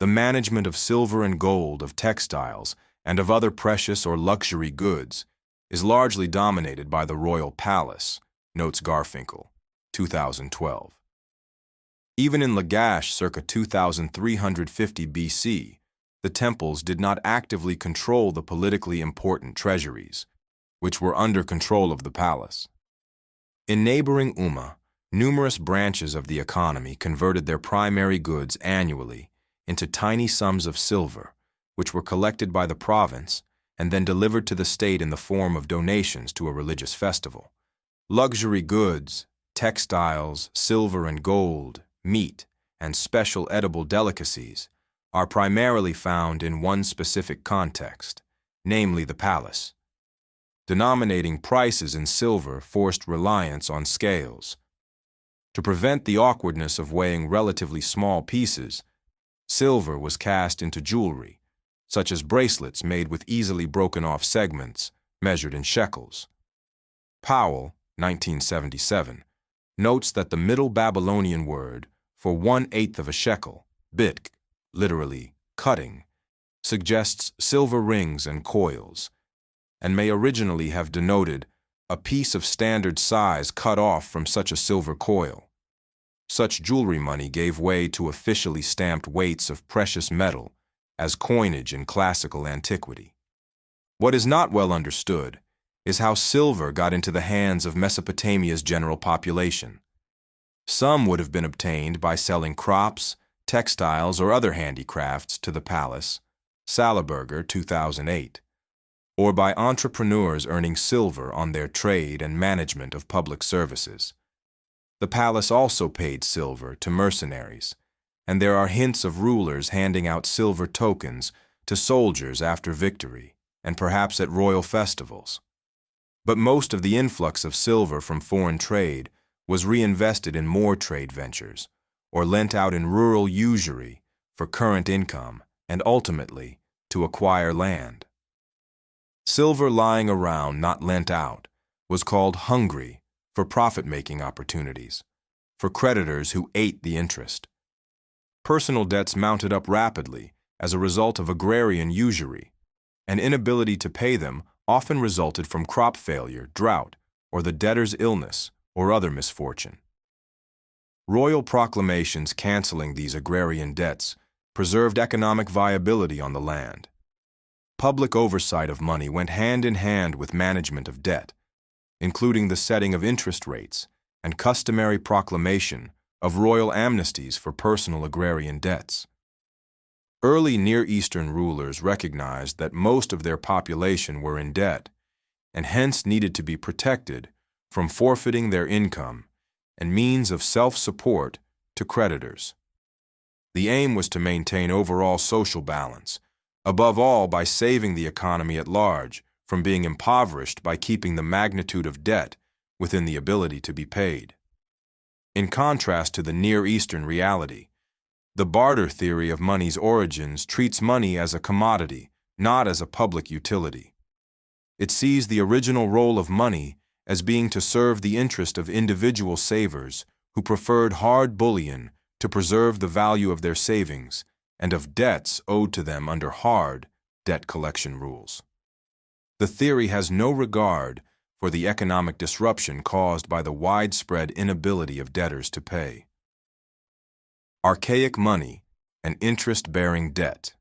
the management of silver and gold, of textiles, and of other precious or luxury goods is largely dominated by the royal palace, notes Garfinkel, 2012. Even in Lagash circa 2350 BC, the temples did not actively control the politically important treasuries, which were under control of the palace. In neighboring Umma, numerous branches of the economy converted their primary goods annually into tiny sums of silver, which were collected by the province and then delivered to the state in the form of donations to a religious festival. Luxury goods, textiles, silver and gold, meat, and special edible delicacies are primarily found in one specific context, namely the palace. Denominating prices in silver forced reliance on scales. To prevent the awkwardness of weighing relatively small pieces, silver was cast into jewelry, such as bracelets made with easily broken-off segments measured in shekels. Powell, 1977, notes that the Middle Babylonian word for 1/8 of a shekel, bitk, literally cutting, suggests silver rings and coils, and may originally have denoted a piece of standard size cut off from such a silver coil. Such jewelry money gave way to officially stamped weights of precious metal as coinage in classical antiquity. What is not well understood is how silver got into the hands of Mesopotamia's general population. Some would have been obtained by selling crops, textiles, or other handicrafts to the palace, Salaberger, 2008, or by entrepreneurs earning silver on their trade and management of public services. The palace also paid silver to mercenaries, and there are hints of rulers handing out silver tokens to soldiers after victory, and perhaps at royal festivals. But most of the influx of silver from foreign trade was reinvested in more trade ventures, or lent out in rural usury for current income and ultimately to acquire land. Silver lying around not lent out was called hungry for profit-making opportunities, for creditors who ate the interest. Personal debts mounted up rapidly as a result of agrarian usury, and inability to pay them often resulted from crop failure, drought, or the debtor's illness or other misfortune. Royal proclamations canceling these agrarian debts preserved economic viability on the land. Public oversight of money went hand in hand with management of debt, including the setting of interest rates and customary proclamation of royal amnesties for personal agrarian debts. Early Near Eastern rulers recognized that most of their population were in debt and hence needed to be protected from forfeiting their income and means of self-support to creditors. The aim was to maintain overall social balance, above all by saving the economy at large from being impoverished by keeping the magnitude of debt within the ability to be paid. In contrast to the Near Eastern reality, the barter theory of money's origins treats money as a commodity, not as a public utility. It sees the original role of money as being to serve the interest of individual savers who preferred hard bullion to preserve the value of their savings and of debts owed to them under hard debt collection rules. The theory has no regard for the economic disruption caused by the widespread inability of debtors to pay. Archaic money and interest-bearing debt.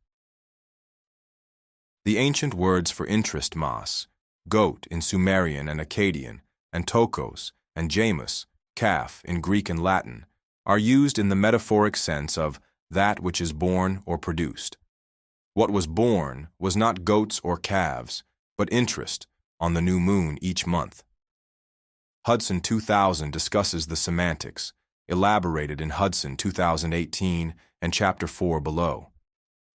The ancient words for interest mas, goat in Sumerian and Akkadian, and tokos and jamus, calf in Greek and Latin, are used in the metaphoric sense of that which is born or produced. What was born was not goats or calves, but interest on the new moon each month. Hudson 2000 discusses the semantics, elaborated in Hudson 2018 and Chapter 4 below.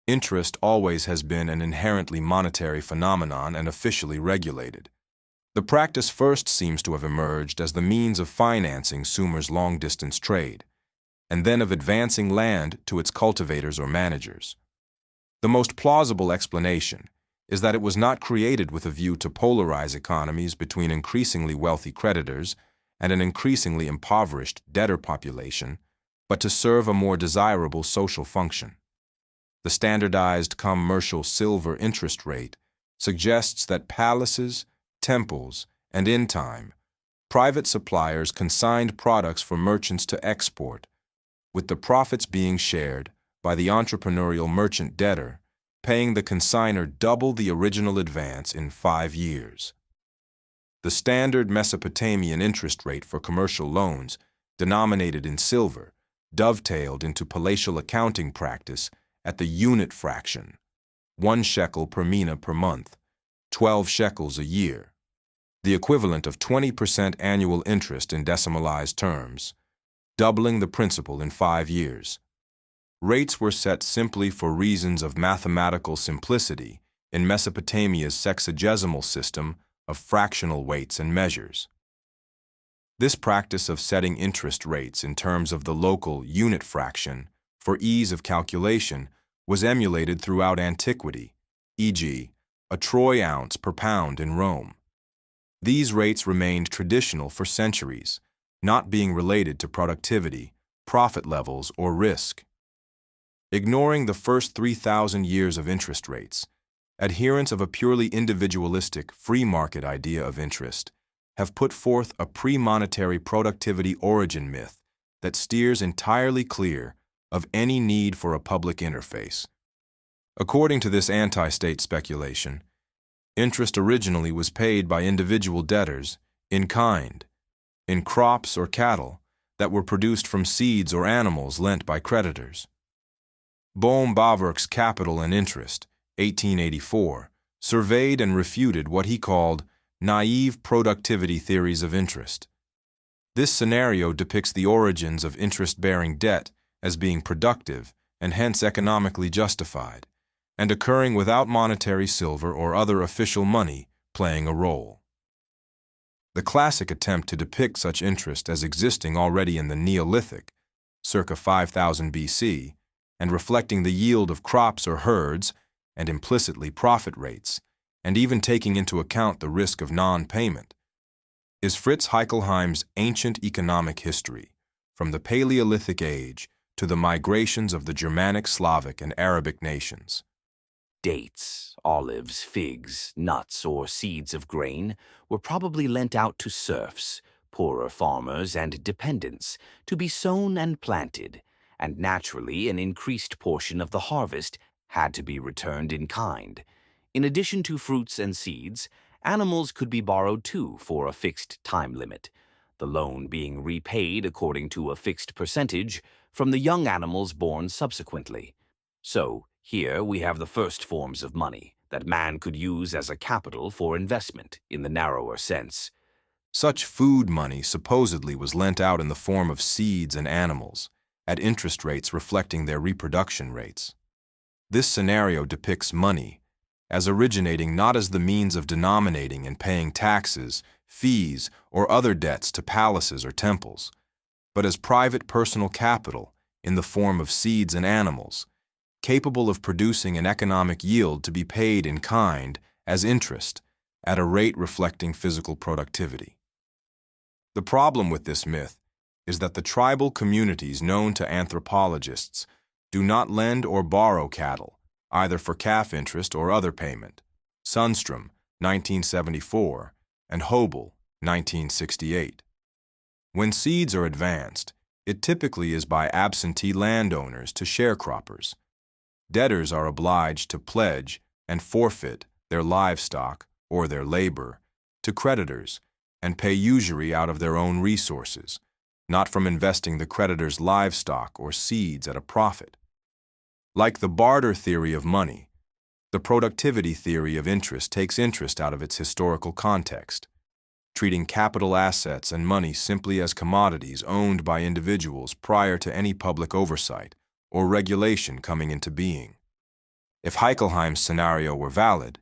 Interest always has been an inherently monetary phenomenon and officially regulated. The practice first seems to have emerged as the means of financing Sumer's long-distance trade, and then of advancing land to its cultivators or managers. The most plausible explanation is that it was not created with a view to polarize economies between increasingly wealthy creditors and an increasingly impoverished debtor population, but to serve a more desirable social function. The standardized commercial silver interest rate suggests that palaces, temples, and in time, private suppliers consigned products for merchants to export, with the profits being shared by the entrepreneurial merchant debtor, paying the consignor double the original advance in 5 years. The standard Mesopotamian interest rate for commercial loans, denominated in silver, dovetailed into palatial accounting practice at the unit fraction, 1 shekel per mina per month, 12 shekels a year, the equivalent of 20% annual interest in decimalized terms, doubling the principal in 5 years. Rates were set simply for reasons of mathematical simplicity in Mesopotamia's sexagesimal system of fractional weights and measures. This practice of setting interest rates in terms of the local unit fraction for ease of calculation was emulated throughout antiquity, e.g., a troy ounce per pound in Rome. These rates remained traditional for centuries, not being related to productivity, profit levels, or risk. Ignoring the first 3,000 years of interest rates, adherents of a purely individualistic, free market idea of interest have put forth a pre-monetary productivity origin myth that steers entirely clear of any need for a public interface. According to this anti-state speculation, interest originally was paid by individual debtors in kind, in crops or cattle that were produced from seeds or animals lent by creditors. Bohm Bawerk's Capital and Interest, 1884, surveyed and refuted what he called naive productivity theories of interest. This scenario depicts the origins of interest-bearing debt as being productive and hence economically justified, and occurring without monetary silver or other official money playing a role. The classic attempt to depict such interest as existing already in the Neolithic, circa 5000 BC, and reflecting the yield of crops or herds, and implicitly profit rates, and even taking into account the risk of non-payment, is Fritz Heickelheim's Ancient Economic History, from the Paleolithic Age to the migrations of the Germanic, Slavic, and Arabic nations. Dates, olives, figs, nuts, or seeds of grain were probably lent out to serfs, poorer farmers, and dependents to be sown and planted, and naturally an increased portion of the harvest had to be returned in kind. In addition to fruits and seeds, animals could be borrowed too for a fixed time limit, the loan being repaid according to a fixed percentage from the young animals born subsequently. So, here we have the first forms of money that man could use as a capital for investment in the narrower sense. Such food money supposedly was lent out in the form of seeds and animals, at interest rates reflecting their reproduction rates. This scenario depicts money as originating not as the means of denominating and paying taxes, fees, or other debts to palaces or temples, but as private personal capital in the form of seeds and animals, capable of producing an economic yield to be paid in kind as interest at a rate reflecting physical productivity. The problem with this myth is that the tribal communities known to anthropologists do not lend or borrow cattle, either for calf interest or other payment. Sundstrom, 1974, and Hobel, 1968. When seeds are advanced, it typically is by absentee landowners to sharecroppers. Debtors are obliged to pledge and forfeit their livestock or their labor to creditors and pay usury out of their own resources, not from investing the creditor's livestock or seeds at a profit. Like the barter theory of money, the productivity theory of interest takes interest out of its historical context, treating capital assets and money simply as commodities owned by individuals prior to any public oversight or regulation coming into being. If Heichelheim's scenario were valid,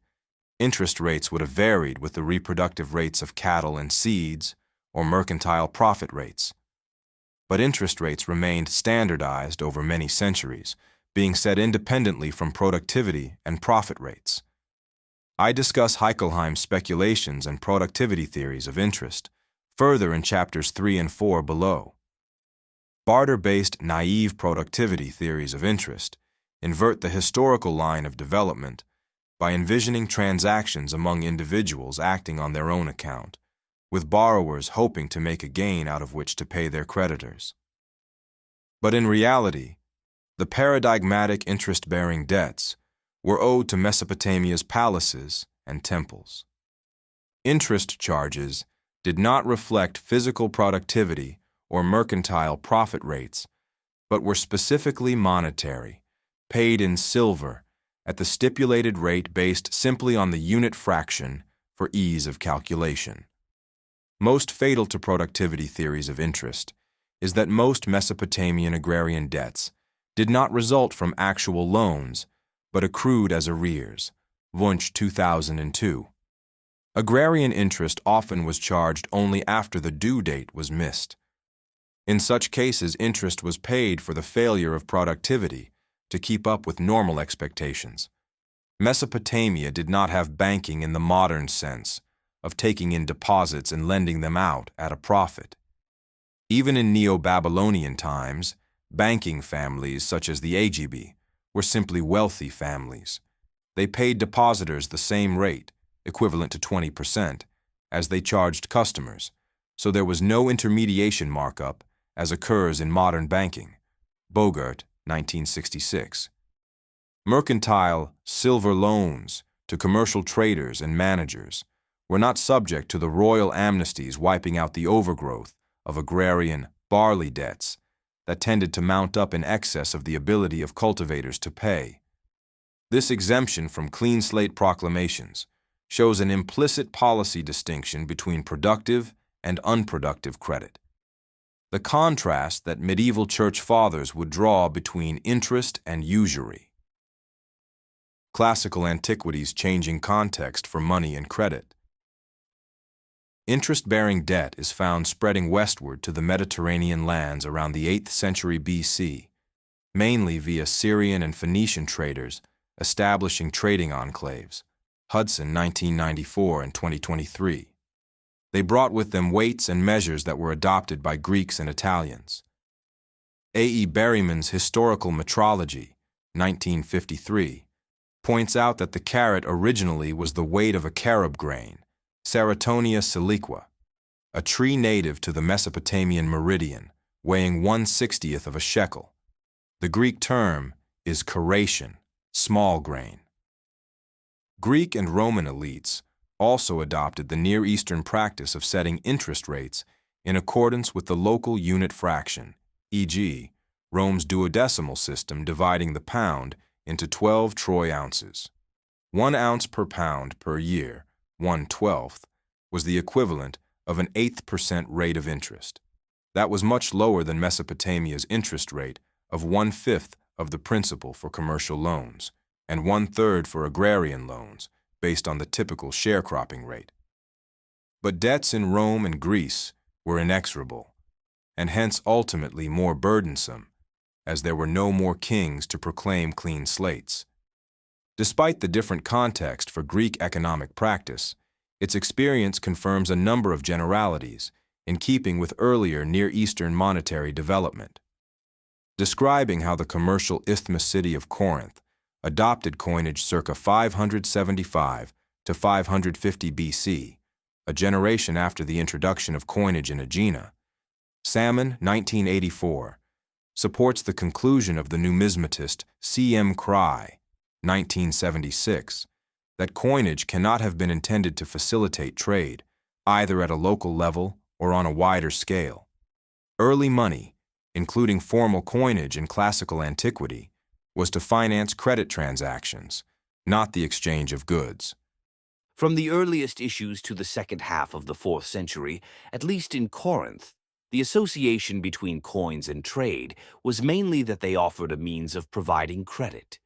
interest rates would have varied with the reproductive rates of cattle and seeds or mercantile profit rates. But interest rates remained standardized over many centuries, being set independently from productivity and profit rates. I discuss Heichelheim's speculations and productivity theories of interest further in chapters 3 and 4 below. Barter-based naive productivity theories of interest invert the historical line of development by envisioning transactions among individuals acting on their own account, with borrowers hoping to make a gain out of which to pay their creditors. But in reality, the paradigmatic interest-bearing debts were owed to Mesopotamia's palaces and temples. Interest charges did not reflect physical productivity or mercantile profit rates, but were specifically monetary, paid in silver at the stipulated rate based simply on the unit fraction for ease of calculation. Most fatal to productivity theories of interest is that most Mesopotamian agrarian debts did not result from actual loans, but accrued as arrears. Wunsch, 2002. Agrarian interest often was charged only after the due date was missed. In such cases, interest was paid for the failure of productivity to keep up with normal expectations. Mesopotamia did not have banking in the modern sense of taking in deposits and lending them out at a profit. Even in Neo-Babylonian times, banking families such as the Agibi were simply wealthy families. They paid depositors the same rate, equivalent to 20%, as they charged customers, so there was no intermediation markup as occurs in modern banking. Bogart, 1966. Mercantile silver loans to commercial traders and managers were not subject to the royal amnesties wiping out the overgrowth of agrarian barley debts that tended to mount up in excess of the ability of cultivators to pay. This exemption from clean slate proclamations shows an implicit policy distinction between productive and unproductive credit. The contrast that medieval church fathers would draw between interest and usury. Classical antiquity's changing context for money and credit. Interest-bearing debt is found spreading westward to the Mediterranean lands around the 8th century BC, mainly via Syrian and Phoenician traders establishing trading enclaves. Hudson, 1994 and 2023. They brought with them weights and measures that were adopted by Greeks and Italians. A. E. Berryman's Historical Metrology, 1953, points out that the carat originally was the weight of a carob grain, Ceratonia siliqua, a tree native to the Mesopotamian meridian, weighing 1/60th of a shekel. The Greek term is caration, small grain. Greek and Roman elites also adopted the Near Eastern practice of setting interest rates in accordance with the local unit fraction, e.g., Rome's duodecimal system dividing the pound into 12 troy ounces. 1 ounce per pound per year, 1/12th, was the equivalent of an 1/8% rate of interest. That was much lower than Mesopotamia's interest rate of 1/5 of the principal for commercial loans, and 1/3 for agrarian loans, based on the typical sharecropping rate. But debts in Rome and Greece were inexorable, and hence ultimately more burdensome, as there were no more kings to proclaim clean slates. Despite the different context for Greek economic practice, its experience confirms a number of generalities in keeping with earlier Near Eastern monetary development. Describing how the commercial isthmus city of Corinth adopted coinage circa 575 to 550 BC, a generation after the introduction of coinage in Aegina, Salmon, 1984, supports the conclusion of the numismatist C.M. Cry, 1976, that coinage cannot have been intended to facilitate trade, either at a local level or on a wider scale. Early money, including formal coinage in classical antiquity, was to finance credit transactions, not the exchange of goods. From the earliest issues to the second half of the 4th century, at least in Corinth, the association between coins and trade was mainly that they offered a means of providing credit.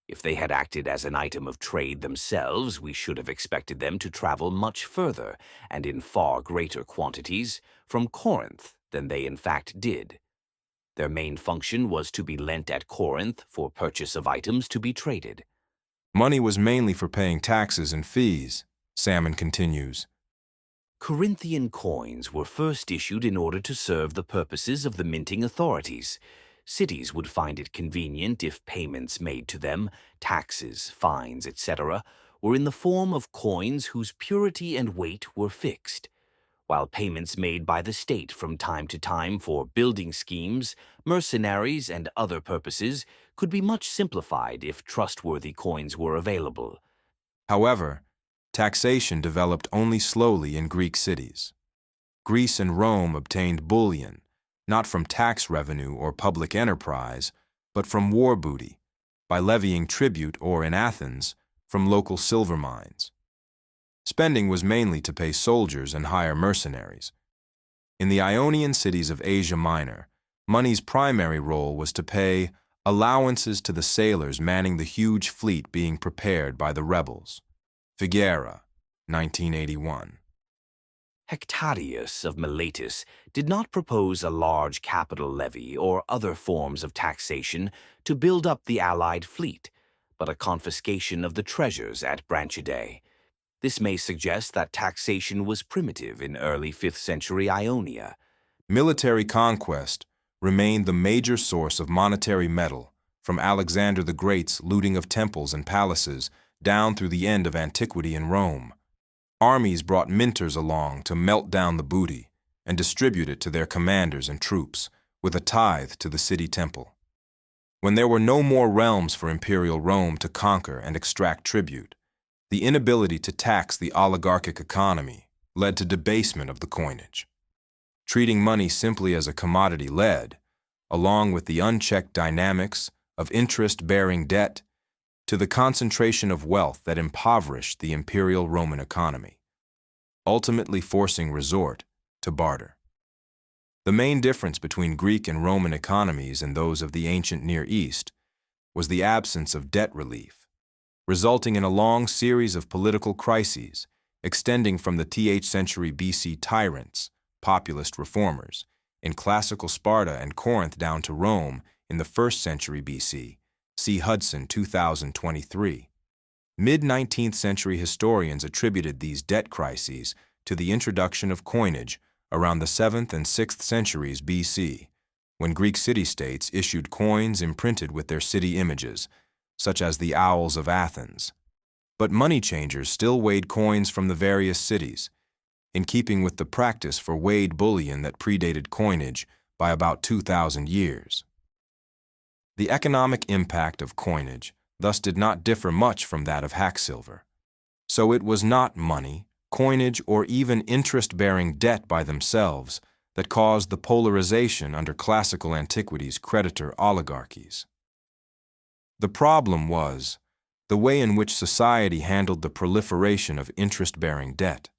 If they had acted as an item of trade themselves, we should have expected them to travel much further, and in far greater quantities, from Corinth than they in fact did. Their main function was to be lent at Corinth for purchase of items to be traded. Money was mainly for paying taxes and fees, Salmon continues. Corinthian coins were first issued in order to serve the purposes of the minting authorities. Cities would find it convenient if payments made to them, taxes, fines, etc., were in the form of coins whose purity and weight were fixed, while payments made by the state from time to time for building schemes, mercenaries, and other purposes could be much simplified if trustworthy coins were available. However, taxation developed only slowly in Greek cities. Greece and Rome obtained bullion, not from tax revenue or public enterprise, but from war booty, by levying tribute or, in Athens, from local silver mines. Spending was mainly to pay soldiers and hire mercenaries. In the Ionian cities of Asia Minor, money's primary role was to pay allowances to the sailors manning the huge fleet being prepared by the rebels. Figuera, 1981. Hectadius of Miletus did not propose a large capital levy or other forms of taxation to build up the allied fleet, but a confiscation of the treasures at Branchidae. This may suggest that taxation was primitive in early 5th century Ionia. Military conquest remained the major source of monetary metal, from Alexander the Great's looting of temples and palaces down through the end of antiquity in Rome. Armies brought minters along to melt down the booty and distribute it to their commanders and troops, with a tithe to the city temple. When there were no more realms for imperial Rome to conquer and extract tribute, the inability to tax the oligarchic economy led to debasement of the coinage. Treating money simply as a commodity led, along with the unchecked dynamics of interest-bearing debt, to the concentration of wealth that impoverished the imperial Roman economy, ultimately forcing resort to barter. The main difference between Greek and Roman economies and those of the ancient Near East was the absence of debt relief, resulting in a long series of political crises extending from the 8th century BC tyrants, populist reformers, in classical Sparta and Corinth down to Rome in the 1st century BC. See Hudson, 2023. Mid-19th century historians attributed these debt crises to the introduction of coinage around the 7th and 6th centuries BC, when Greek city-states issued coins imprinted with their city images, such as the owls of Athens. But money changers still weighed coins from the various cities, in keeping with the practice for weighed bullion that predated coinage by about 2,000 years. The economic impact of coinage thus did not differ much from that of hack silver. So it was not money, coinage, or even interest-bearing debt by themselves that caused the polarization under classical antiquity's creditor oligarchies. The problem was the way in which society handled the proliferation of interest-bearing debt.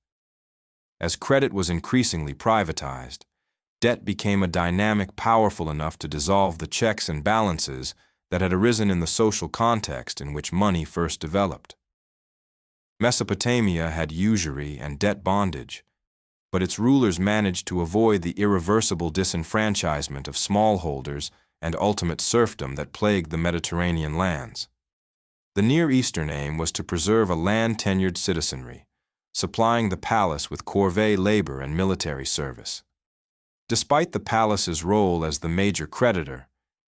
As credit was increasingly privatized, debt became a dynamic powerful enough to dissolve the checks and balances that had arisen in the social context in which money first developed. Mesopotamia had usury and debt bondage. but its rulers managed to avoid the irreversible disenfranchisement of smallholders and ultimate serfdom that plagued the Mediterranean lands. The Near Eastern aim was to preserve a land-tenured citizenry, supplying the palace with corvée labor and military service. Despite the palace's role as the major creditor,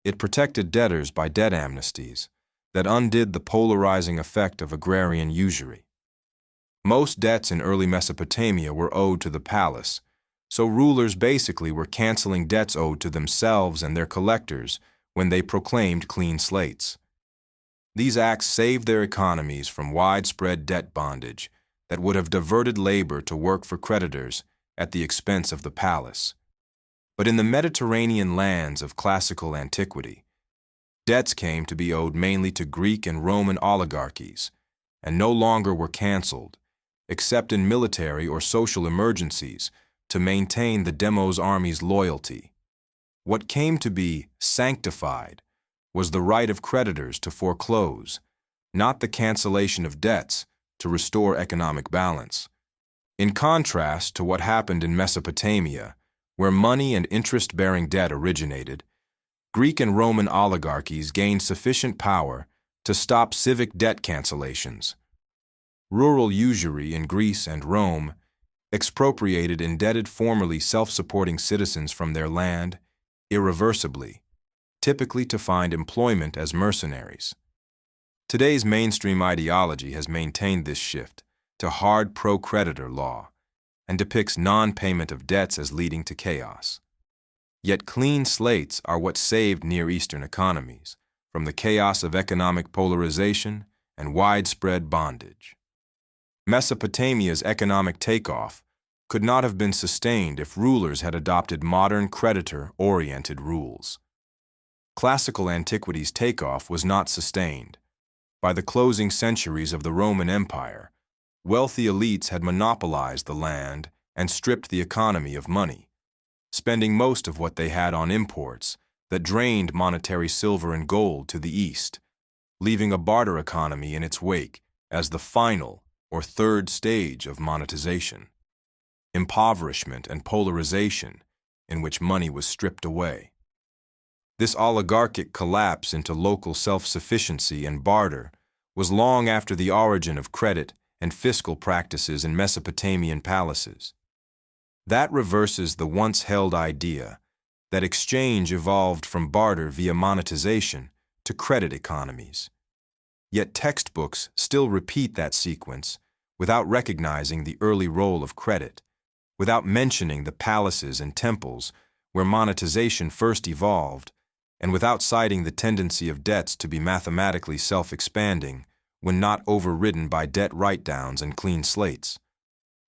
it protected debtors by debt amnesties that undid the polarizing effect of agrarian usury. Most debts in early Mesopotamia were owed to the palace, so rulers basically were canceling debts owed to themselves and their collectors when they proclaimed clean slates. These acts saved their economies from widespread debt bondage that would have diverted labor to work for creditors at the expense of the palace. But in the Mediterranean lands of classical antiquity, debts came to be owed mainly to Greek and Roman oligarchies, and no longer were canceled, except in military or social emergencies to maintain the demos army's loyalty. What came to be sanctified was the right of creditors to foreclose, not the cancellation of debts to restore economic balance. In contrast to what happened in Mesopotamia, where money and interest-bearing debt originated, Greek and Roman oligarchies gained sufficient power to stop civic debt cancellations. Rural usury in Greece and Rome expropriated indebted formerly self-supporting citizens from their land irreversibly, typically to find employment as mercenaries. Today's mainstream ideology has maintained this shift to hard pro-creditor law and depicts non-payment of debts as leading to chaos. Yet clean slates are what saved Near Eastern economies from the chaos of economic polarization and widespread bondage. Mesopotamia's economic takeoff could not have been sustained if rulers had adopted modern creditor-oriented rules. Classical antiquity's takeoff was not sustained. By the closing centuries of the Roman Empire, wealthy elites had monopolized the land and stripped the economy of money, spending most of what they had on imports that drained monetary silver and gold to the east, leaving a barter economy in its wake as the final or third stage of monetization, impoverishment and polarization in which money was stripped away. This oligarchic collapse into local self-sufficiency and barter was long after the origin of credit and fiscal practices in Mesopotamian palaces. That reverses the once-held idea that exchange evolved from barter via monetization to credit economies. Yet textbooks still repeat that sequence without recognizing the early role of credit, without mentioning the palaces and temples where monetization first evolved, and without citing the tendency of debts to be mathematically self-expanding when not overridden by debt write-downs and clean slates.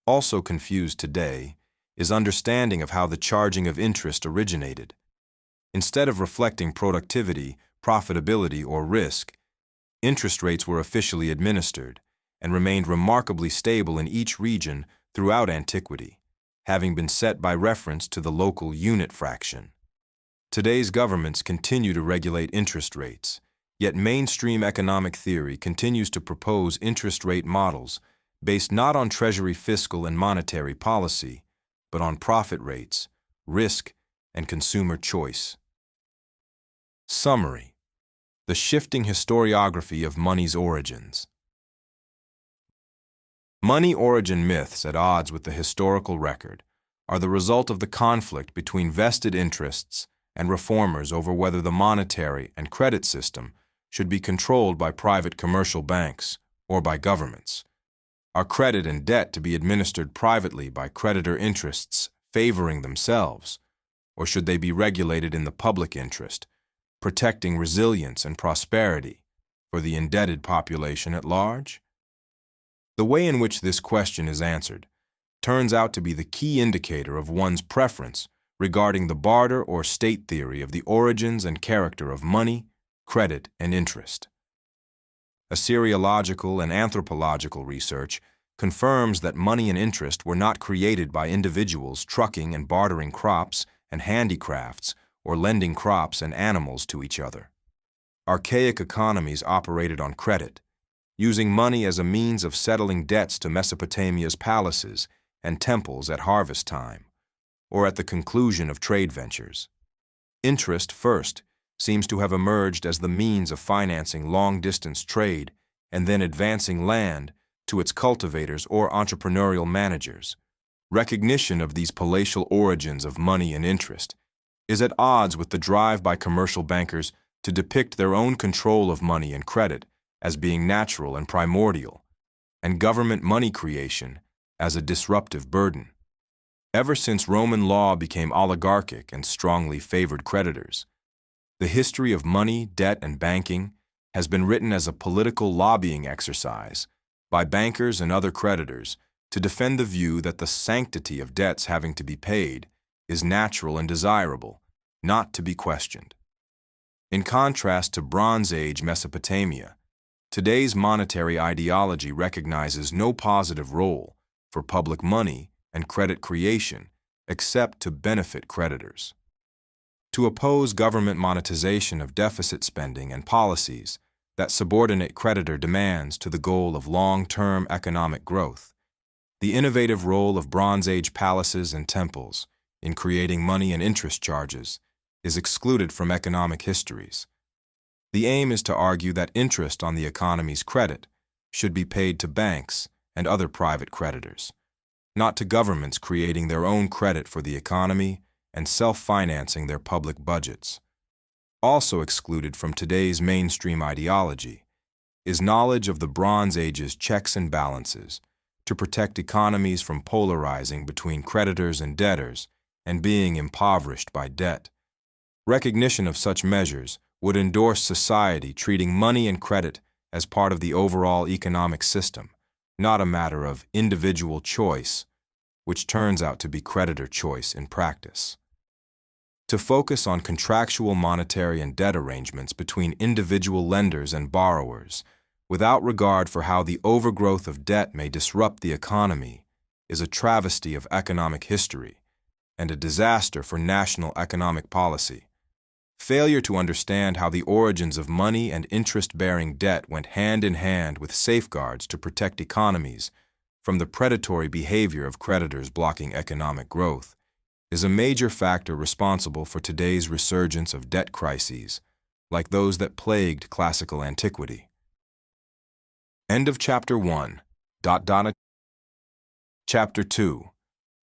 Also confused today is understanding of how the charging of interest originated. Instead of reflecting productivity, profitability, or risk, interest rates were officially administered and remained remarkably stable in each region throughout antiquity, having been set by reference to the local unit fraction. Today's governments continue to regulate interest rates, yet mainstream economic theory continues to propose interest rate models based not on Treasury fiscal and monetary policy, but on profit rates, risk, and consumer choice. Summary: the shifting historiography of money's origins. Money origin myths at odds with the historical record are the result of the conflict between vested interests and reformers over whether the monetary and credit system should be controlled by private commercial banks or by governments. Are credit and debt to be administered privately by creditor interests favoring themselves, or should they be regulated in the public interest, protecting resilience and prosperity for the indebted population at large? The way in which this question is answered turns out to be the key indicator of one's preference regarding the barter or state theory of the origins and character of money, credit, and interest. Assyriological and anthropological research confirms that money and interest were not created by individuals trucking and bartering crops and handicrafts or lending crops and animals to each other. Archaic economies operated on credit, using money as a means of settling debts to Mesopotamia's palaces and temples at harvest time, or at the conclusion of trade ventures. Interest, first, seems to have emerged as the means of financing long-distance trade and then advancing land to its cultivators or entrepreneurial managers. Recognition of these palatial origins of money and interest is at odds with the drive by commercial bankers to depict their own control of money and credit as being natural and primordial, and government money creation as a disruptive burden. Ever since Roman law became oligarchic and strongly favored creditors, the history of money, debt, and banking has been written as a political lobbying exercise by bankers and other creditors to defend the view that the sanctity of debts having to be paid is natural and desirable, not to be questioned. In contrast to Bronze Age Mesopotamia, today's monetary ideology recognizes no positive role for public money and credit creation except to benefit creditors. To oppose government monetization of deficit spending and policies that subordinate creditor demands to the goal of long-term economic growth, the innovative role of Bronze Age palaces and temples in creating money and interest charges is excluded from economic histories. The aim is to argue that interest on the economy's credit should be paid to banks and other private creditors, not to governments creating their own credit for the economy and self-financing their public budgets. Also excluded from today's mainstream ideology is knowledge of the Bronze Age's checks and balances to protect economies from polarizing between creditors and debtors and being impoverished by debt. Recognition of such measures would endorse society treating money and credit as part of the overall economic system, not a matter of individual choice, which turns out to be creditor choice in practice. To focus on contractual monetary and debt arrangements between individual lenders and borrowers, without regard for how the overgrowth of debt may disrupt the economy, is a travesty of economic history and a disaster for national economic policy. Failure to understand how the origins of money and interest-bearing debt went hand in hand with safeguards to protect economies from the predatory behavior of creditors blocking economic growth is a major factor responsible for today's resurgence of debt crises, like those that plagued classical antiquity. End of Chapter 1. Chapter 2.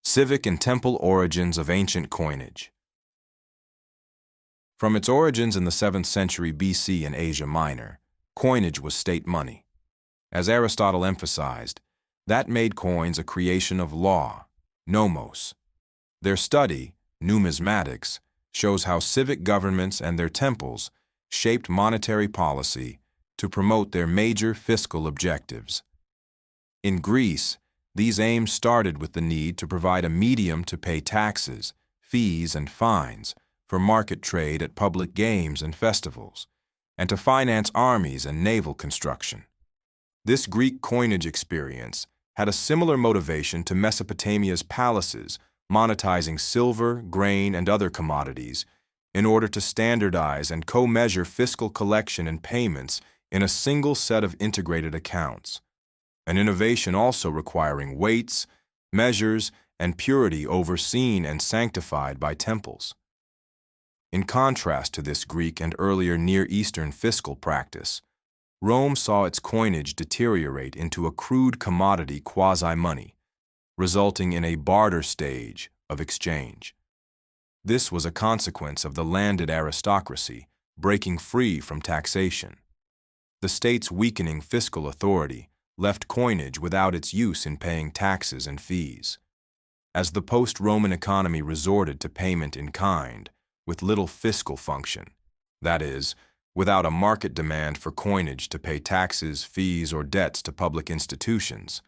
Civic and Temple Origins of Ancient Coinage. From its origins in the 7th century BC in Asia Minor, coinage was state money. As Aristotle emphasized, that made coins a creation of law, nomos. Their study, numismatics, shows how civic governments and their temples shaped monetary policy to promote their major fiscal objectives. In Greece, these aims started with the need to provide a medium to pay taxes, fees, and fines for market trade at public games and festivals, and to finance armies and naval construction. This Greek coinage experience had a similar motivation to Mesopotamia's palaces monetizing silver, grain, and other commodities in order to standardize and co-measure fiscal collection and payments in a single set of integrated accounts, an innovation also requiring weights, measures, and purity overseen and sanctified by temples. In contrast to this Greek and earlier Near Eastern fiscal practice, Rome saw its coinage deteriorate into a crude commodity quasi-money, resulting in a barter stage of exchange. This was a consequence of the landed aristocracy breaking free from taxation. The state's weakening fiscal authority left coinage without its use in paying taxes and fees. As the post-Roman economy resorted to payment in kind, with little fiscal function, that is, without a market demand for coinage to pay taxes, fees, or debts to public institutions,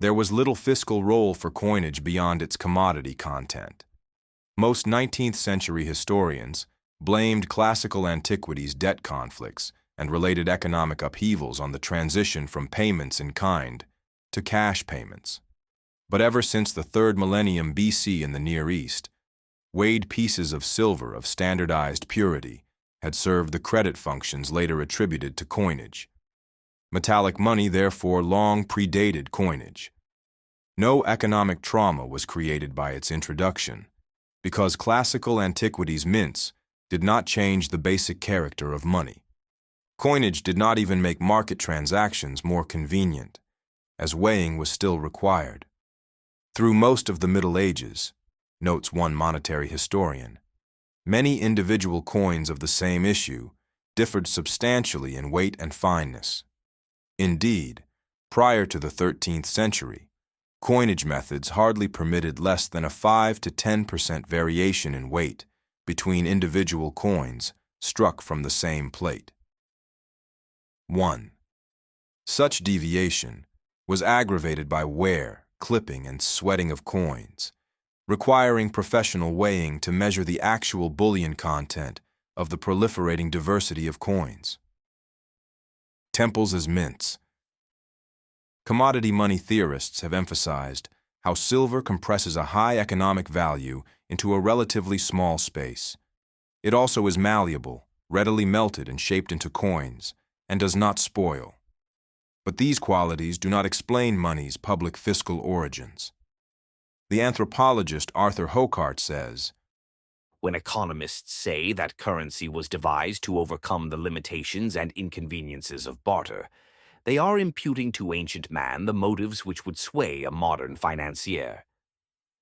there was little fiscal role for coinage beyond its commodity content. Most 19th century historians blamed classical antiquity's debt conflicts and related economic upheavals on the transition from payments in kind to cash payments. But ever since the 3rd millennium BC in the Near East, weighed pieces of silver of standardized purity had served the credit functions later attributed to coinage. Metallic money therefore long predated coinage. No economic trauma was created by its introduction, because classical antiquities mints did not change the basic character of money. Coinage did not even make market transactions more convenient, as weighing was still required. Through most of the Middle Ages, notes one monetary historian, many individual coins of the same issue differed substantially in weight and fineness. Indeed, prior to the 13th century, coinage methods hardly permitted less than a 5 to 10% variation in weight between individual coins struck from the same plate. 1. Such deviation was aggravated by wear, clipping, and sweating of coins, requiring professional weighing to measure the actual bullion content of the proliferating diversity of coins. Temples as mints. Commodity money theorists have emphasized how silver compresses a high economic value into a relatively small space. It also is malleable, readily melted and shaped into coins, and does not spoil. But these qualities do not explain money's public fiscal origins. The anthropologist Arthur Hocart says, When economists say that currency was devised to overcome the limitations and inconveniences of barter, they are imputing to ancient man the motives which would sway a modern financier.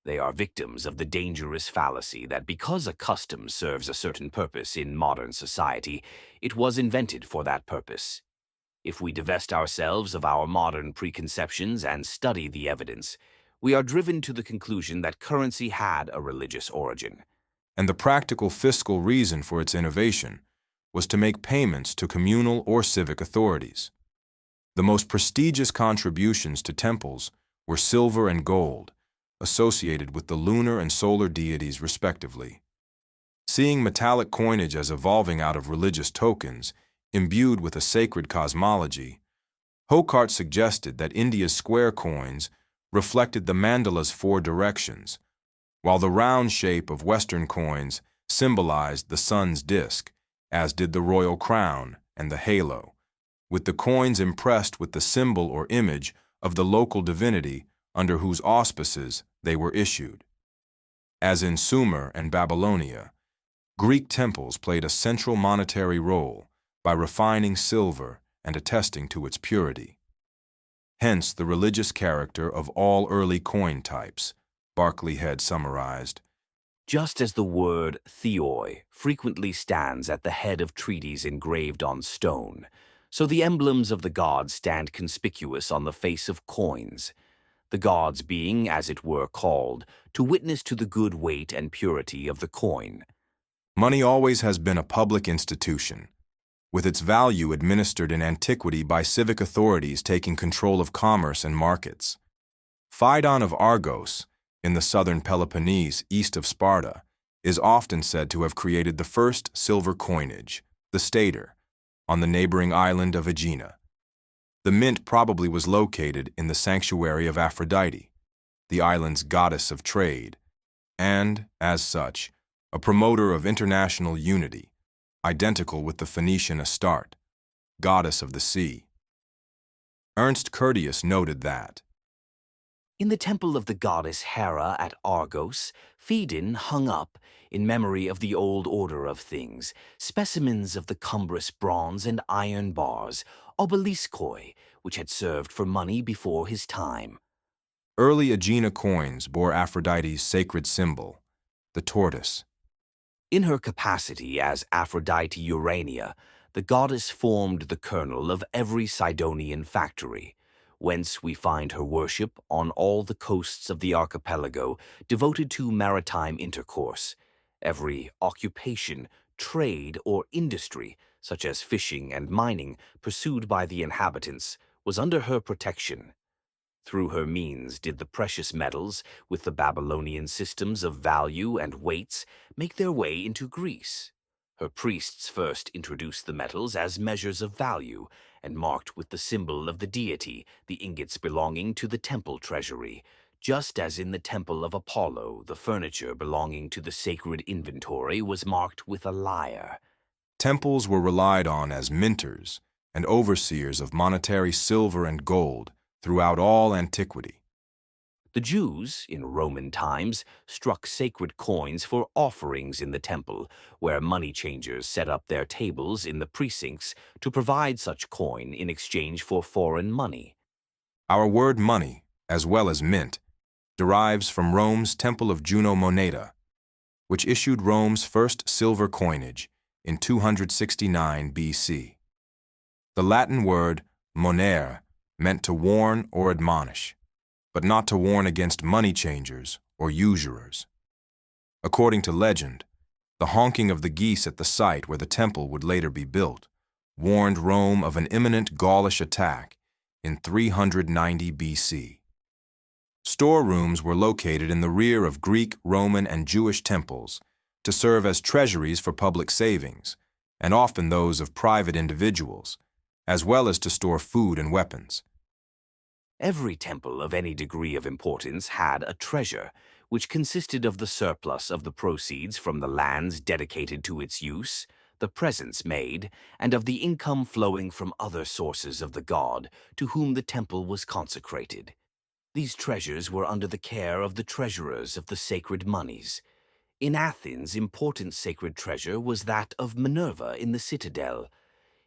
They are victims of the dangerous fallacy that because a custom serves a certain purpose in modern society, it was invented for that purpose. If we divest ourselves of our modern preconceptions and study the evidence, we are driven to the conclusion that currency had a religious origin. and the practical fiscal reason for its innovation was to make payments to communal or civic authorities. The most prestigious contributions to temples were silver and gold, associated with the lunar and solar deities respectively. Seeing metallic coinage as evolving out of religious tokens, imbued with a sacred cosmology, Hocart suggested that India's square coins reflected the mandala's four directions, while the round shape of Western coins symbolized the sun's disk, as did the royal crown and the halo, with the coins impressed with the symbol or image of the local divinity under whose auspices they were issued. As in Sumer and Babylonia, Greek temples played a central monetary role by refining silver and attesting to its purity. Hence the religious character of all early coin types, Barclay Head summarized. Just as the word theoi frequently stands at the head of treaties engraved on stone, so the emblems of the gods stand conspicuous on the face of coins, the gods being, as it were, called to witness to the good weight and purity of the coin. Money always has been a public institution, with its value administered in antiquity by civic authorities taking control of commerce and markets. Phaidon of Argos, in the southern Peloponnese east of Sparta, is often said to have created the first silver coinage, the stater, on the neighboring island of Aegina. The mint probably was located in the sanctuary of Aphrodite, the island's goddess of trade, and, as such, a promoter of international unity, identical with the Phoenician Astarte, goddess of the sea. Ernst Curtius noted that, In the temple of the goddess Hera at Argos, Phaedon hung up, in memory of the old order of things, specimens of the cumbrous bronze and iron bars, obeliskoi, which had served for money before his time. early Aegina coins bore Aphrodite's sacred symbol, the tortoise. In her capacity as Aphrodite Urania, the goddess formed the kernel of every Sidonian factory, whence we find her worship on all the coasts of the archipelago devoted to maritime intercourse. Every occupation, trade, or industry, such as fishing and mining, pursued by the inhabitants, was under her protection. Through her means did the precious metals, with the Babylonian systems of value and weights, make their way into Greece. Her priests first introduced the metals as measures of value, and marked with the symbol of the deity the ingots belonging to the temple treasury, just as in the temple of Apollo the furniture belonging to the sacred inventory was marked with a lyre. Temples were relied on as minters and overseers of monetary silver and gold throughout all antiquity. The Jews, in Roman times, struck sacred coins for offerings in the temple, where money changers set up their tables in the precincts to provide such coin in exchange for foreign money. Our word money, as well as mint, derives from Rome's Temple of Juno Moneta, which issued Rome's first silver coinage in 269 BC. The Latin word monere meant to warn or admonish, but not to warn against money changers or usurers. According to legend, the honking of the geese at the site where the temple would later be built warned Rome of an imminent Gaulish attack in 390 BC. Storerooms were located in the rear of Greek, Roman, and Jewish temples to serve as treasuries for public savings, and often those of private individuals, as well as to store food and weapons. Every temple of any degree of importance had a treasure, which consisted of the surplus of the proceeds from the lands dedicated to its use, the presents made, and of the income flowing from other sources of the god to whom the temple was consecrated. These treasures were under the care of the treasurers of the sacred moneys. In Athens, important sacred treasure was that of Minerva in the citadel.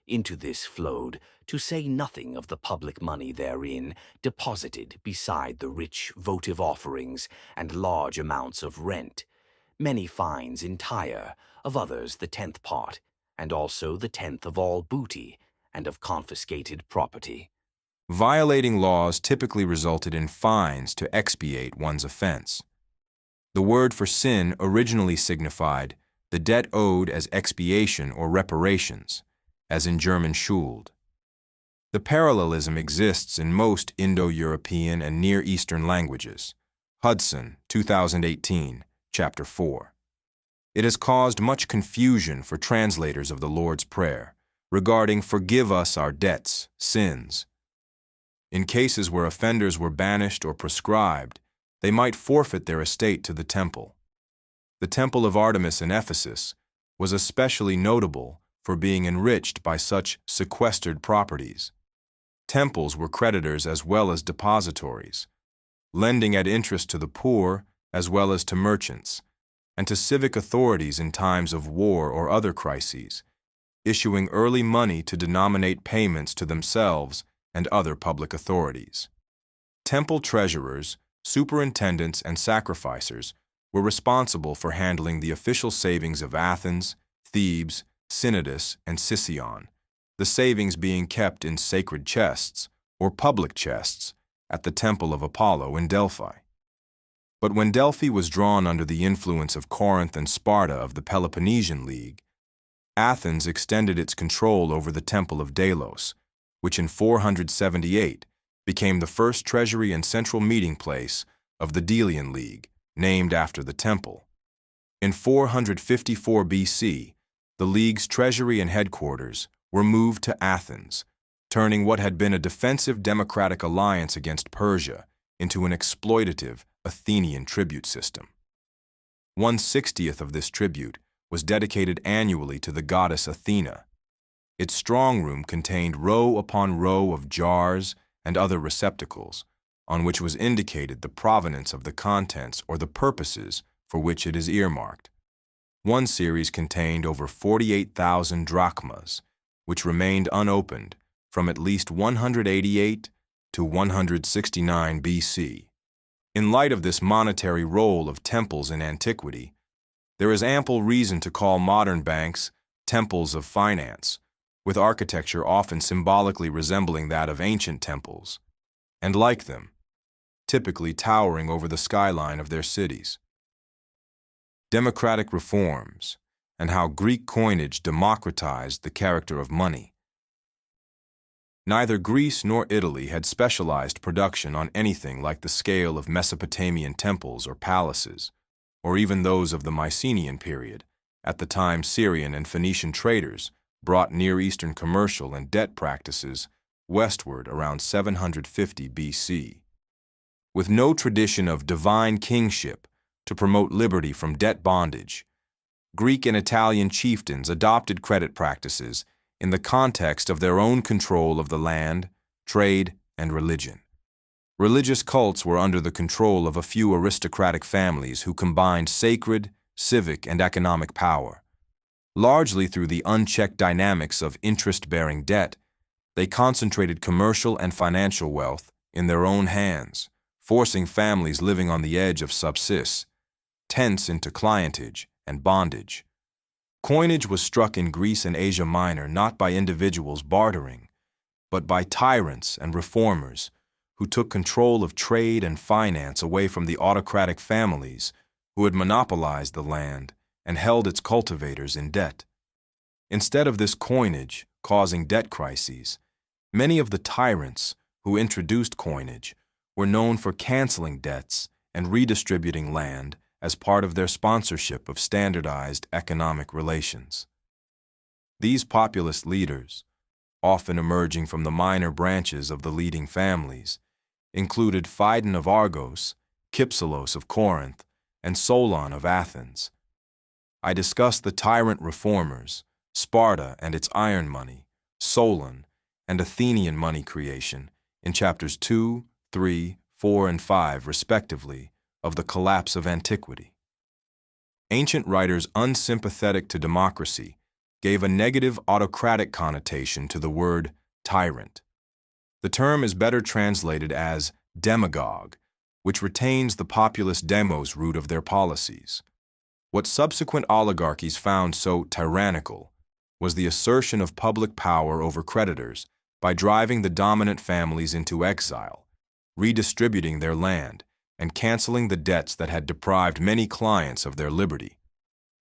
Into this flowed, to say nothing of the public money therein, deposited beside the rich votive offerings and large amounts of rent, many fines in Tyre, of others the 10th part, and also the 10th of all booty, and of confiscated property. Violating laws typically resulted in fines to expiate one's offense. The word for sin originally signified the debt owed as expiation or reparations, as in German Schuld. The parallelism exists in most Indo-European and Near Eastern languages. Hudson, 2018, Chapter 4. It has caused much confusion for translators of the Lord's Prayer regarding forgive us our debts, sins. In cases where offenders were banished or proscribed, they might forfeit their estate to the temple. The Temple of Artemis in Ephesus was especially notable for being enriched by such sequestered properties. Temples were creditors as well as depositories, lending at interest to the poor as well as to merchants, and to civic authorities in times of war or other crises, issuing early money to denominate payments to themselves and other public authorities. Temple treasurers, superintendents, and sacrificers were responsible for handling the official savings of Athens, Thebes, Cnidus, and Sicyon, the savings being kept in sacred chests or public chests at the Temple of Apollo in Delphi. But when Delphi was drawn under the influence of Corinth and Sparta of the Peloponnesian League, Athens extended its control over the Temple of Delos, which in 478 became the first treasury and central meeting place of the Delian League, named after the temple. In 454 BC, the League's treasury and headquarters were moved to Athens, turning what had been a defensive democratic alliance against Persia into an exploitative Athenian tribute system. 1/60th of this tribute was dedicated annually to the goddess Athena. Its strong room contained row upon row of jars and other receptacles, on which was indicated the provenance of the contents or the purposes for which it is earmarked. One series contained over 48,000 drachmas, which remained unopened from at least 188 to 169 BC. In light of this monetary role of temples in antiquity, there is ample reason to call modern banks temples of finance, with architecture often symbolically resembling that of ancient temples, and like them, typically towering over the skyline of their cities. Democratic reforms, and how Greek coinage democratized the character of money. Neither Greece nor Italy had specialized production on anything like the scale of Mesopotamian temples or palaces, or even those of the Mycenaean period, at the time Syrian and Phoenician traders brought Near Eastern commercial and debt practices westward around 750 BC. With no tradition of divine kingship to promote liberty from debt bondage, Greek and Italian chieftains adopted credit practices in the context of their own control of the land, trade, and religion. Religious cults were under the control of a few aristocratic families who combined sacred, civic, and economic power. Largely through the unchecked dynamics of interest-bearing debt, they concentrated commercial and financial wealth in their own hands, forcing families living on the edge of subsistence into clientage and bondage. Coinage was struck in Greece and Asia Minor not by individuals bartering, but by tyrants and reformers who took control of trade and finance away from the autocratic families who had monopolized the land and held its cultivators in debt. Instead of this coinage causing debt crises, many of the tyrants who introduced coinage were known for canceling debts and redistributing land as part of their sponsorship of standardized economic relations. These populist leaders, often emerging from the minor branches of the leading families, included Phidon of Argos, Kypselos of Corinth, and Solon of Athens. I discussed the tyrant reformers, Sparta and its iron money, Solon, and Athenian money creation in chapters 2, 3, 4, and 5, respectively, of The Collapse of Antiquity. Ancient writers unsympathetic to democracy gave a negative autocratic connotation to the word tyrant. The term is better translated as demagogue, which retains the populist demos root of their policies. What subsequent oligarchies found so tyrannical was the assertion of public power over creditors by driving the dominant families into exile, redistributing their land, and canceling the debts that had deprived many clients of their liberty,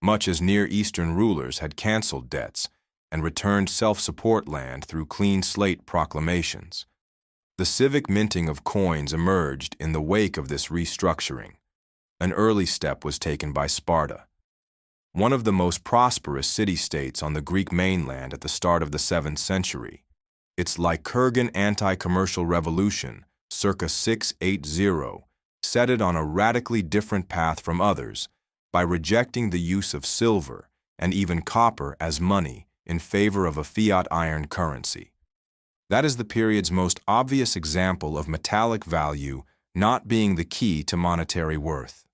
much as Near Eastern rulers had canceled debts and returned self-support land through clean slate proclamations. The civic minting of coins emerged in the wake of this restructuring. An early step was taken by Sparta, one of the most prosperous city-states on the Greek mainland at the start of the 7th century. Its Lycurgan anti-commercial revolution, circa 680, set it on a radically different path from others by rejecting the use of silver and even copper as money in favor of a fiat iron currency. That is the period's most obvious example of metallic value not being the key to monetary worth.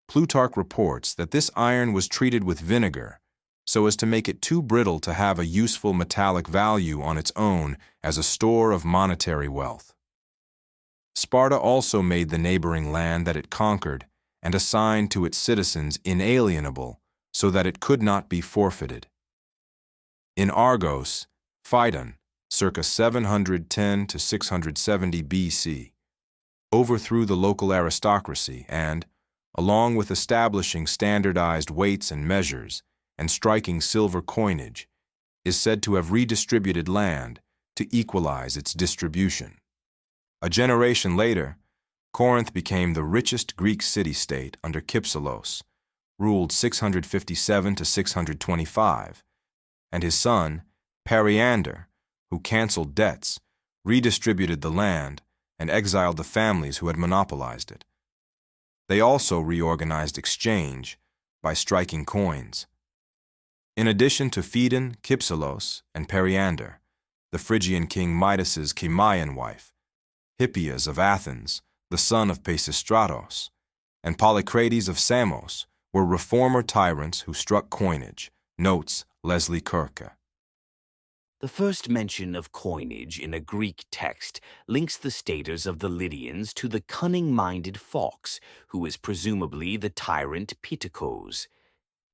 Plutarch reports that this iron was treated with vinegar so as to make it too brittle to have a useful metallic value on its own as a store of monetary wealth. Sparta also made the neighboring land that it conquered and assigned to its citizens inalienable so that it could not be forfeited. In Argos, Phidon, circa 710 to 670 BC, overthrew the local aristocracy and, along with establishing standardized weights and measures and striking silver coinage, is said to have redistributed land to equalize its distribution. A generation later, Corinth became the richest Greek city-state under Kypselos, ruled 657 to 625, and his son, Periander, who canceled debts, redistributed the land, and exiled the families who had monopolized it. They also reorganized exchange by striking coins. In addition to Phidon, Kypselos, and Periander, the Phrygian king Midas's Chimaean wife, Hippias of Athens, the son of Pisistratos, and Polycrates of Samos were reformer tyrants who struck coinage, notes Leslie Kirke. The first mention of coinage in a Greek text links the staters of the Lydians to the cunning-minded fox, who is presumably the tyrant Pittacos.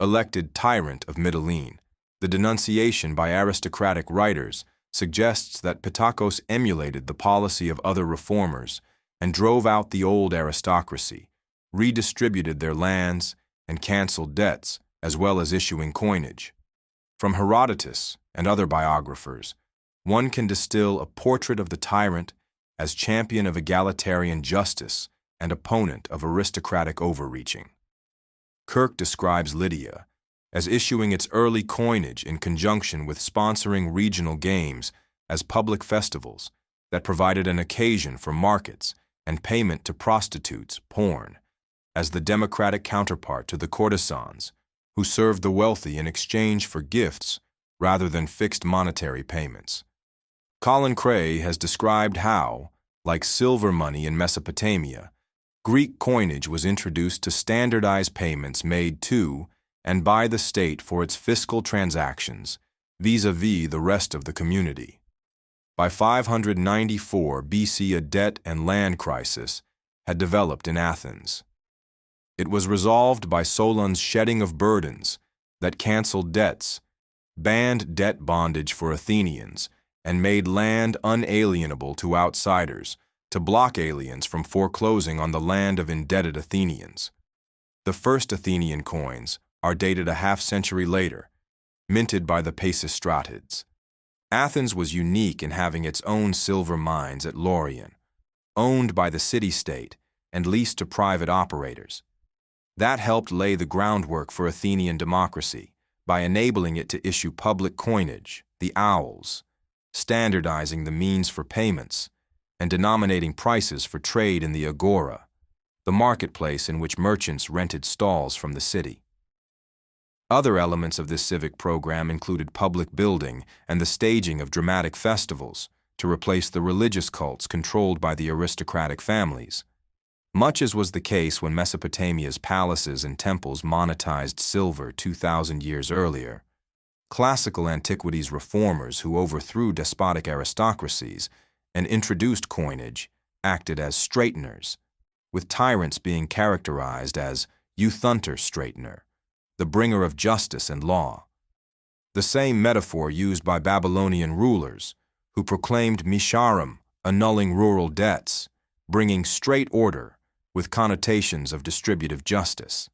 Elected tyrant of Mytilene, the denunciation by aristocratic writers suggests that Pittacos emulated the policy of other reformers and drove out the old aristocracy, redistributed their lands, and canceled debts, as well as issuing coinage. From Herodotus and other biographers, one can distill a portrait of the tyrant as champion of egalitarian justice and opponent of aristocratic overreaching. Kirk describes Lydia as issuing its early coinage in conjunction with sponsoring regional games as public festivals that provided an occasion for markets and payment to prostitutes, porn, as the democratic counterpart to the courtesans, who served the wealthy in exchange for gifts rather than fixed monetary payments. Colin Cray has described how, Like silver money in Mesopotamia, Greek coinage was introduced to standardize payments made to and by the state for its fiscal transactions vis-à-vis the rest of the community. By 594 BC, a debt and land crisis had developed in Athens. It was resolved by Solon's shedding of burdens that canceled debts, banned debt bondage for Athenians, and made land unalienable to outsiders to block aliens from foreclosing on the land of indebted Athenians. The first Athenian coins are dated a half-century later, minted by the Pisistratids. Athens was unique in having its own silver mines at Laurion, owned by the city-state and leased to private operators. That helped lay the groundwork for Athenian democracy by enabling it to issue public coinage, the owls, standardizing the means for payments, and denominating prices for trade in the agora, the marketplace in which merchants rented stalls from the city. Other elements of this civic program included public building and the staging of dramatic festivals to replace the religious cults controlled by the aristocratic families. Much as was the case when Mesopotamia's palaces and temples monetized silver 2,000 years earlier, classical antiquities reformers who overthrew despotic aristocracies and introduced coinage acted as straighteners, with tyrants being characterized as Euthunter straightener, the bringer of justice and law. The same metaphor used by Babylonian rulers, who proclaimed Misharim, annulling rural debts, bringing straight order with connotations of distributive justice.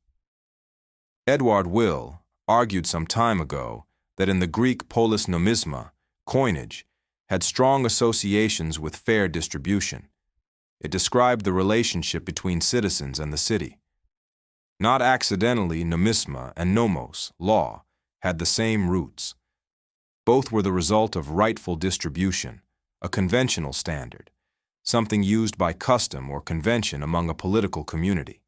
Edward Will argued some time ago that in the Greek polis nomisma, coinage, had strong associations with fair distribution. It described the relationship between citizens and the city. Not accidentally, nomisma and nomos, law, had the same roots. Both were the result of rightful distribution, a conventional standard, something used by custom or convention among a political community.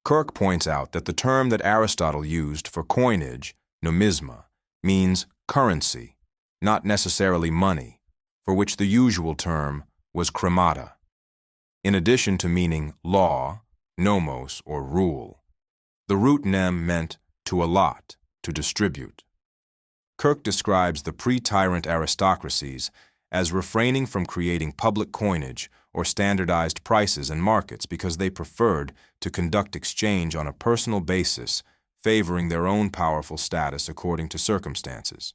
Kirk points out that the term that Aristotle used for coinage, nomisma, means currency, not necessarily money, for which the usual term was kremata, in addition to meaning law, nomos, or rule. The root nem meant to allot, to distribute. Kirk describes the pre-tyrant aristocracies as refraining from creating public coinage or standardized prices and markets because they preferred to conduct exchange on a personal basis, favoring their own powerful status according to circumstances.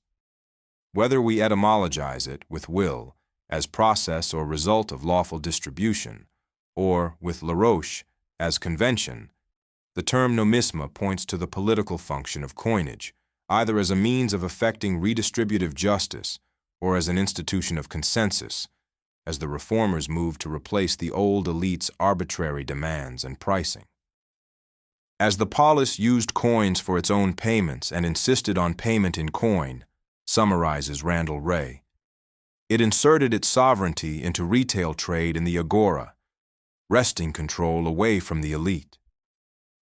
Whether we etymologize it with will as process or result of lawful distribution, or with Laroche as convention, the term nomisma points to the political function of coinage, either as a means of effecting redistributive justice or as an institution of consensus, as the reformers moved to replace the old elite's arbitrary demands and pricing. As the polis used coins for its own payments and insisted on payment in coin, summarizes Randall Ray, it inserted its sovereignty into retail trade in the agora, wresting control away from the elite.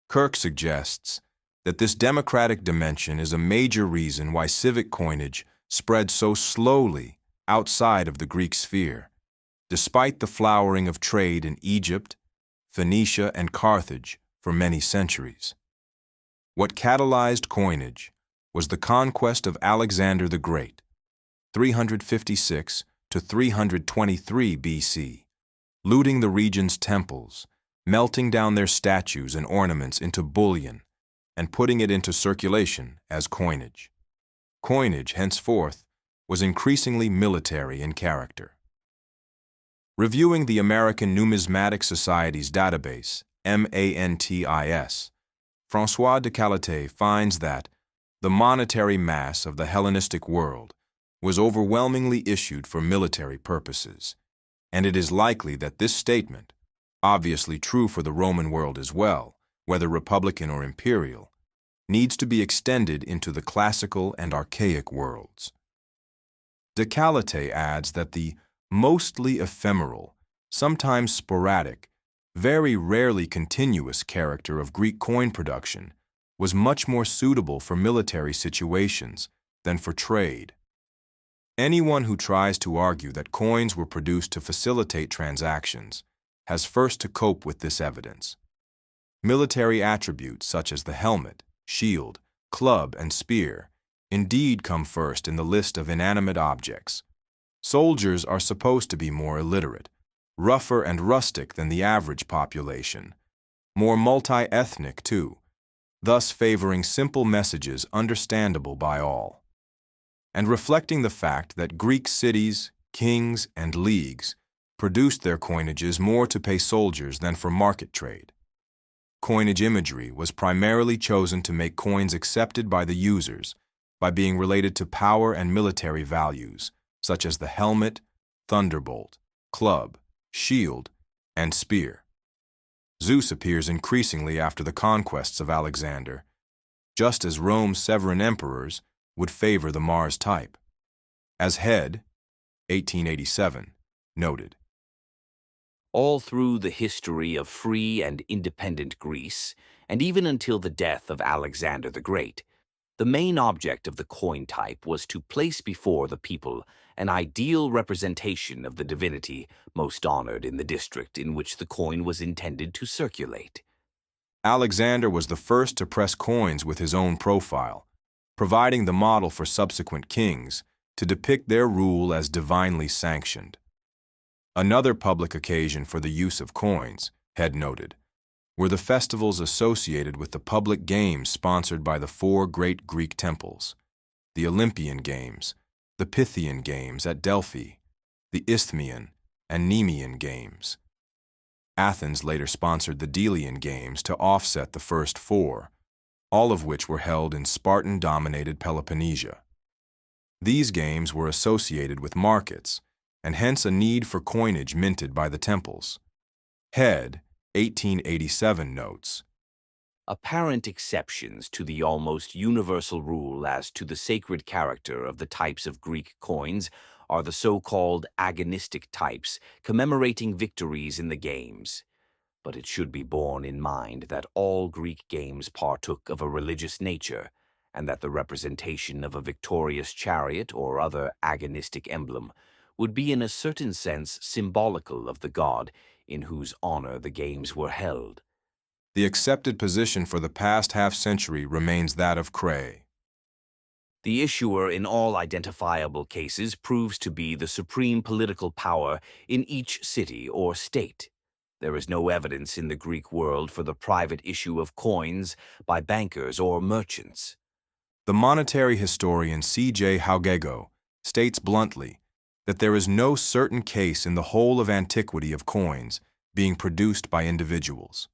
Kirk suggests that this democratic dimension is a major reason why civic coinage spread so slowly outside of the Greek sphere, despite the flowering of trade in Egypt, Phoenicia, and Carthage for many centuries. What catalyzed coinage was the conquest of Alexander the Great, 356 to 323 BC, looting the region's temples, melting down their statues and ornaments into bullion, and putting it into circulation as coinage. Coinage, henceforth, was increasingly military in character. Reviewing the American Numismatic Society's database, MANTIS, François de Calatet finds that the monetary mass of the Hellenistic world was overwhelmingly issued for military purposes, and it is likely that this statement, obviously true for the Roman world as well, whether republican or imperial, needs to be extended into the classical and archaic worlds. De Calatet adds that the mostly ephemeral, sometimes sporadic, very rarely continuous character of Greek coin production was much more suitable for military situations than for trade. Anyone who tries to argue that coins were produced to facilitate transactions has first to cope with this evidence. Military attributes such as the helmet, shield, club, and spear indeed come first in the list of inanimate objects. Soldiers are supposed to be more illiterate, rougher and rustic than the average population, more multi-ethnic too, thus favoring simple messages understandable by all, and reflecting the fact that Greek cities, kings, and leagues produced their coinages more to pay soldiers than for market trade. Coinage imagery was primarily chosen to make coins accepted by the users by being related to power and military values, such as the helmet, thunderbolt, club, shield, and spear. Zeus appears increasingly after the conquests of Alexander, just as Rome's Severan emperors would favor the Mars type. As Head, 1887, noted. All through the history of free and independent Greece, and even until the death of Alexander the Great, the main object of the coin type was to place before the people an ideal representation of the divinity most honored in the district in which the coin was intended to circulate. Alexander was the first to press coins with his own profile, providing the model for subsequent kings to depict their rule as divinely sanctioned. Another public occasion for the use of coins, Head noted, were the festivals associated with the public games sponsored by the four great Greek temples: the Olympian Games, the Pythian Games at Delphi, the Isthmian and Nemean Games. Athens later sponsored the Delian Games to offset the first four, all of which were held in Spartan-dominated Peloponnesia. These games were associated with markets, and hence a need for coinage minted by the temples. Head, 1887, notes, Apparent exceptions to the almost universal rule as to the sacred character of the types of Greek coins are the so-called agonistic types commemorating victories in the games. But it should be borne in mind that all Greek games partook of a religious nature, and that the representation of a victorious chariot or other agonistic emblem would be in a certain sense symbolical of the god in whose honor the games were held. The accepted position for the past half-century remains that of Cray. The issuer in all identifiable cases proves to be the supreme political power in each city or state. There is no evidence in the Greek world for the private issue of coins by bankers or merchants. The monetary historian C.J. Haugego states bluntly that there is no certain case in the whole of antiquity of coins being produced by individuals.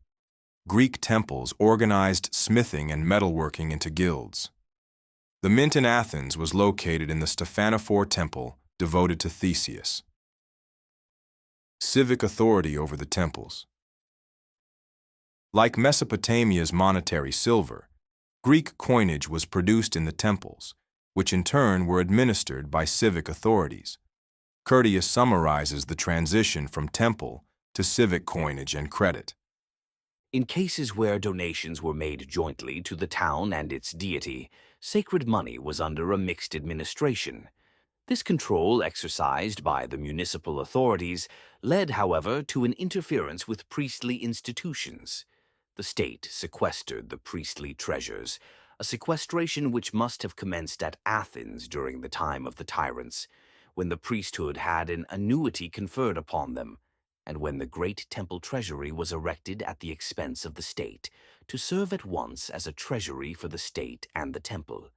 Greek temples organized smithing and metalworking into guilds. The mint in Athens was located in the Stephanophore temple devoted to Theseus. Civic authority over the temples. Like Mesopotamia's monetary silver, Greek coinage was produced in the temples, which in turn were administered by civic authorities. Curtius summarizes the transition from temple to civic coinage and credit. In cases where donations were made jointly to the town and its deity, sacred money was under a mixed administration. This control exercised by the municipal authorities led, however, to an interference with priestly institutions. The state sequestered the priestly treasures, a sequestration which must have commenced at Athens during the time of the tyrants, when the priesthood had an annuity conferred upon them, and when the great temple treasury was erected at the expense of the state, to serve at once as a treasury for the state and the temple.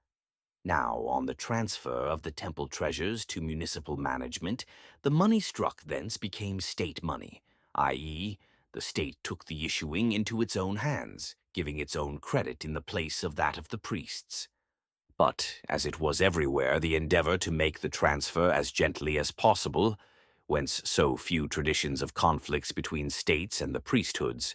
Now, on the transfer of the temple treasures to municipal management, the money struck thence became state money, i.e., the state took the issuing into its own hands, giving its own credit in the place of that of the priests. But, as it was everywhere the endeavor to make the transfer as gently as possible, whence so few traditions of conflicts between states and the priesthoods,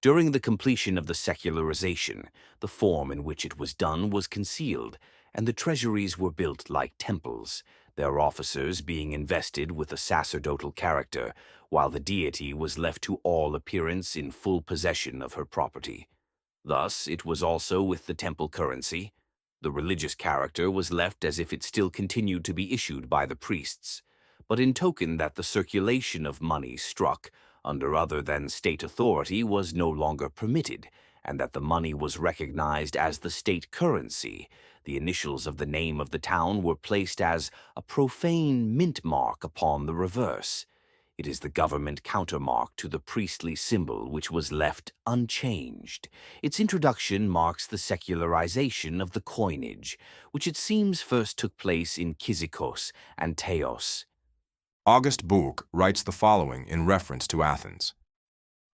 during the completion of the secularization, the form in which it was done was concealed, and the treasuries were built like temples, their officers being invested with a sacerdotal character, while the deity was left to all appearance in full possession of her property. Thus it was also with the temple currency. The religious character was left as if it still continued to be issued by the priests, but in token that the circulation of money struck under other than state authority was no longer permitted, and that the money was recognized as the state currency. The initials of the name of the town were placed as a profane mint mark upon the reverse. It is the government countermark to the priestly symbol which was left unchanged. Its introduction marks the secularization of the coinage, which it seems first took place in Kyzikos and Teos. August Burke writes the following in reference to Athens.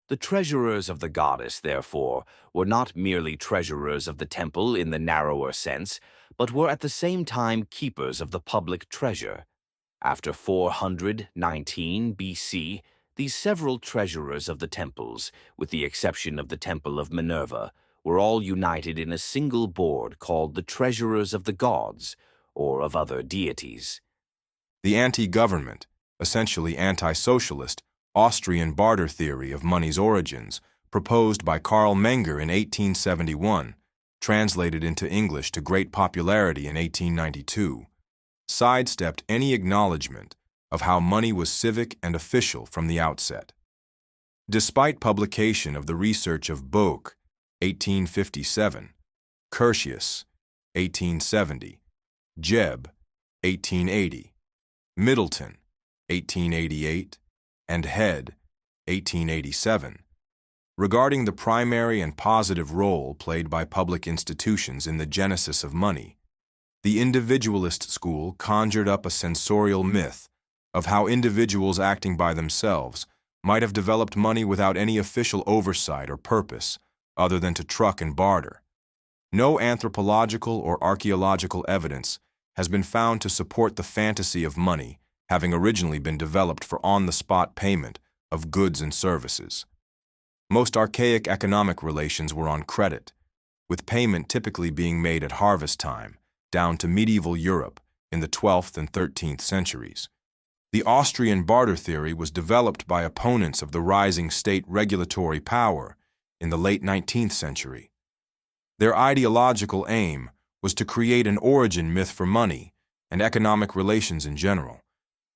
The treasurers of the goddess, therefore, were not merely treasurers of the temple in the narrower sense, but were at the same time keepers of the public treasure. After 419 BC, these several treasurers of the temples, with the exception of the temple of Minerva, were all united in a single board called the treasurers of the gods, or of other deities. The anti-government, essentially anti-socialist, Austrian barter theory of money's origins, proposed by Karl Menger in 1871, translated into English to great popularity in 1892, sidestepped any acknowledgement of how money was civic and official from the outset. Despite publication of the research of Burke, 1857, Curtius, 1870, Jebb, 1880, Middleton, 1888, and Head, 1887, regarding the primary and positive role played by public institutions in the genesis of money, the individualist school conjured up a sensorial myth of how individuals acting by themselves might have developed money without any official oversight or purpose other than to truck and barter. No anthropological or archaeological evidence has been found to support the fantasy of money having originally been developed for on-the-spot payment of goods and services. Most archaic economic relations were on credit, with payment typically being made at harvest time, down to medieval Europe in the 12th and 13th centuries. The Austrian barter theory was developed by opponents of the rising state regulatory power in the late 19th century. Their ideological aim was to create an origin myth for money and economic relations in general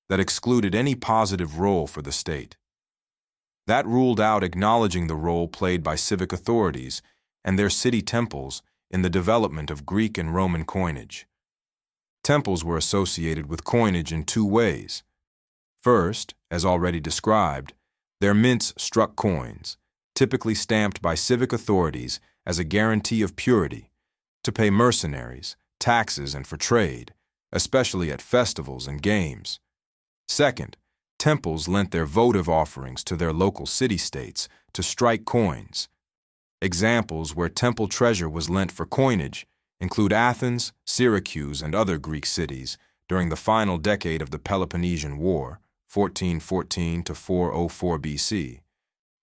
that excluded any positive role for the state. That ruled out acknowledging the role played by civic authorities and their city temples in the development of Greek and Roman coinage. Temples were associated with coinage in two ways. First, as already described, their mints struck coins, typically stamped by civic authorities as a guarantee of purity, to pay mercenaries, taxes, and for trade, especially at festivals and games. Second, temples lent their votive offerings to their local city-states to strike coins. Examples where temple treasure was lent for coinage include Athens, Syracuse, and other Greek cities during the final decade of the Peloponnesian War, 1414 to 404 BC,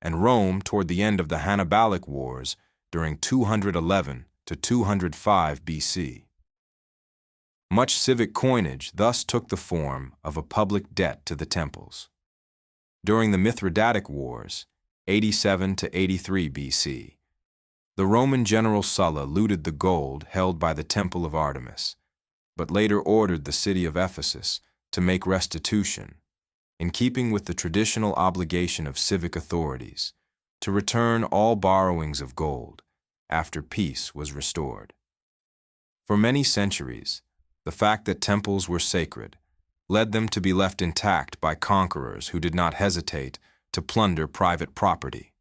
and Rome toward the end of the Hannibalic Wars during 211 to 205 BC. Much civic coinage thus took the form of a public debt to the temples. During the Mithridatic Wars, 87 to 83 BC, the Roman general Sulla looted the gold held by the Temple of Artemis, but later ordered the city of Ephesus to make restitution, in keeping with the traditional obligation of civic authorities, to return all borrowings of gold after peace was restored. For many centuries, the fact that temples were sacred led them to be left intact by conquerors who did not hesitate to plunder private property.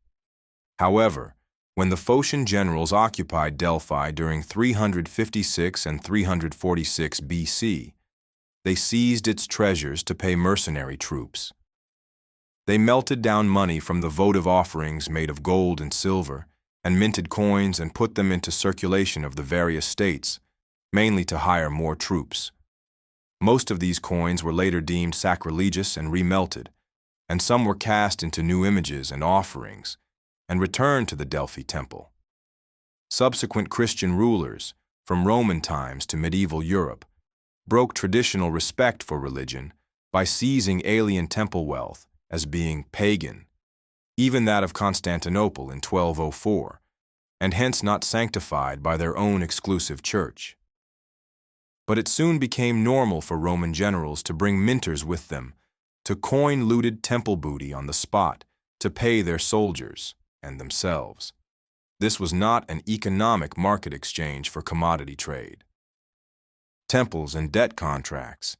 However, when the Phocian generals occupied Delphi during 356 and 346 BC, they seized its treasures to pay mercenary troops. They melted down money from the votive offerings made of gold and silver, and minted coins and put them into circulation of the various states, mainly to hire more troops. Most of these coins were later deemed sacrilegious and remelted, and some were cast into new images and offerings, and returned to the Delphi temple. Subsequent Christian rulers, from Roman times to medieval Europe, broke traditional respect for religion by seizing alien temple wealth as being pagan, even that of Constantinople in 1204, and hence not sanctified by their own exclusive church. But it soon became normal for Roman generals to bring minters with them, to coin looted temple booty on the spot, to pay their soldiers and themselves. This was not an economic market exchange for commodity trade. Temples and debt contracts.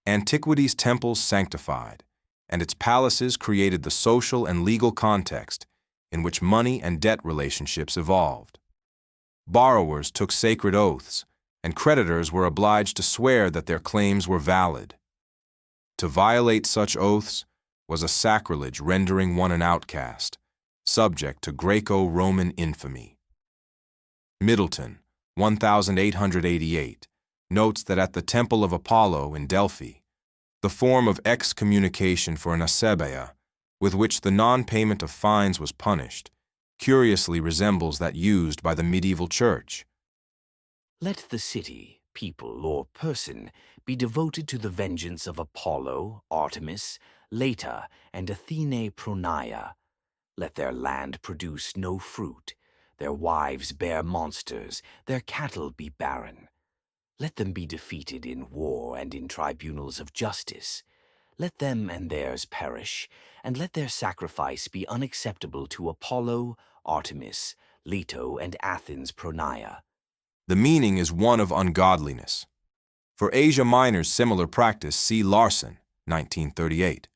Antiquity's temples sanctified, and its palaces created the social and legal context in which money and debt relationships evolved. Borrowers took sacred oaths, and creditors were obliged to swear that their claims were valid. To violate such oaths was a sacrilege, rendering one an outcast, subject to Greco-Roman infamy. Middleton, 1888, notes that at the Temple of Apollo in Delphi, the form of excommunication for an asebeia, with which the non-payment of fines was punished, curiously resembles that used by the medieval church. Let the city, people, or person be devoted to the vengeance of Apollo, Artemis, Leta, and Athene Pronaia. Let their land produce no fruit, their wives bear monsters, their cattle be barren. Let them be defeated in war and in tribunals of justice. Let them and theirs perish, and let their sacrifice be unacceptable to Apollo, Artemis, Leto, and Athens Pronaia. The meaning is one of ungodliness. For Asia Minor's similar practice, see Larson, 1938.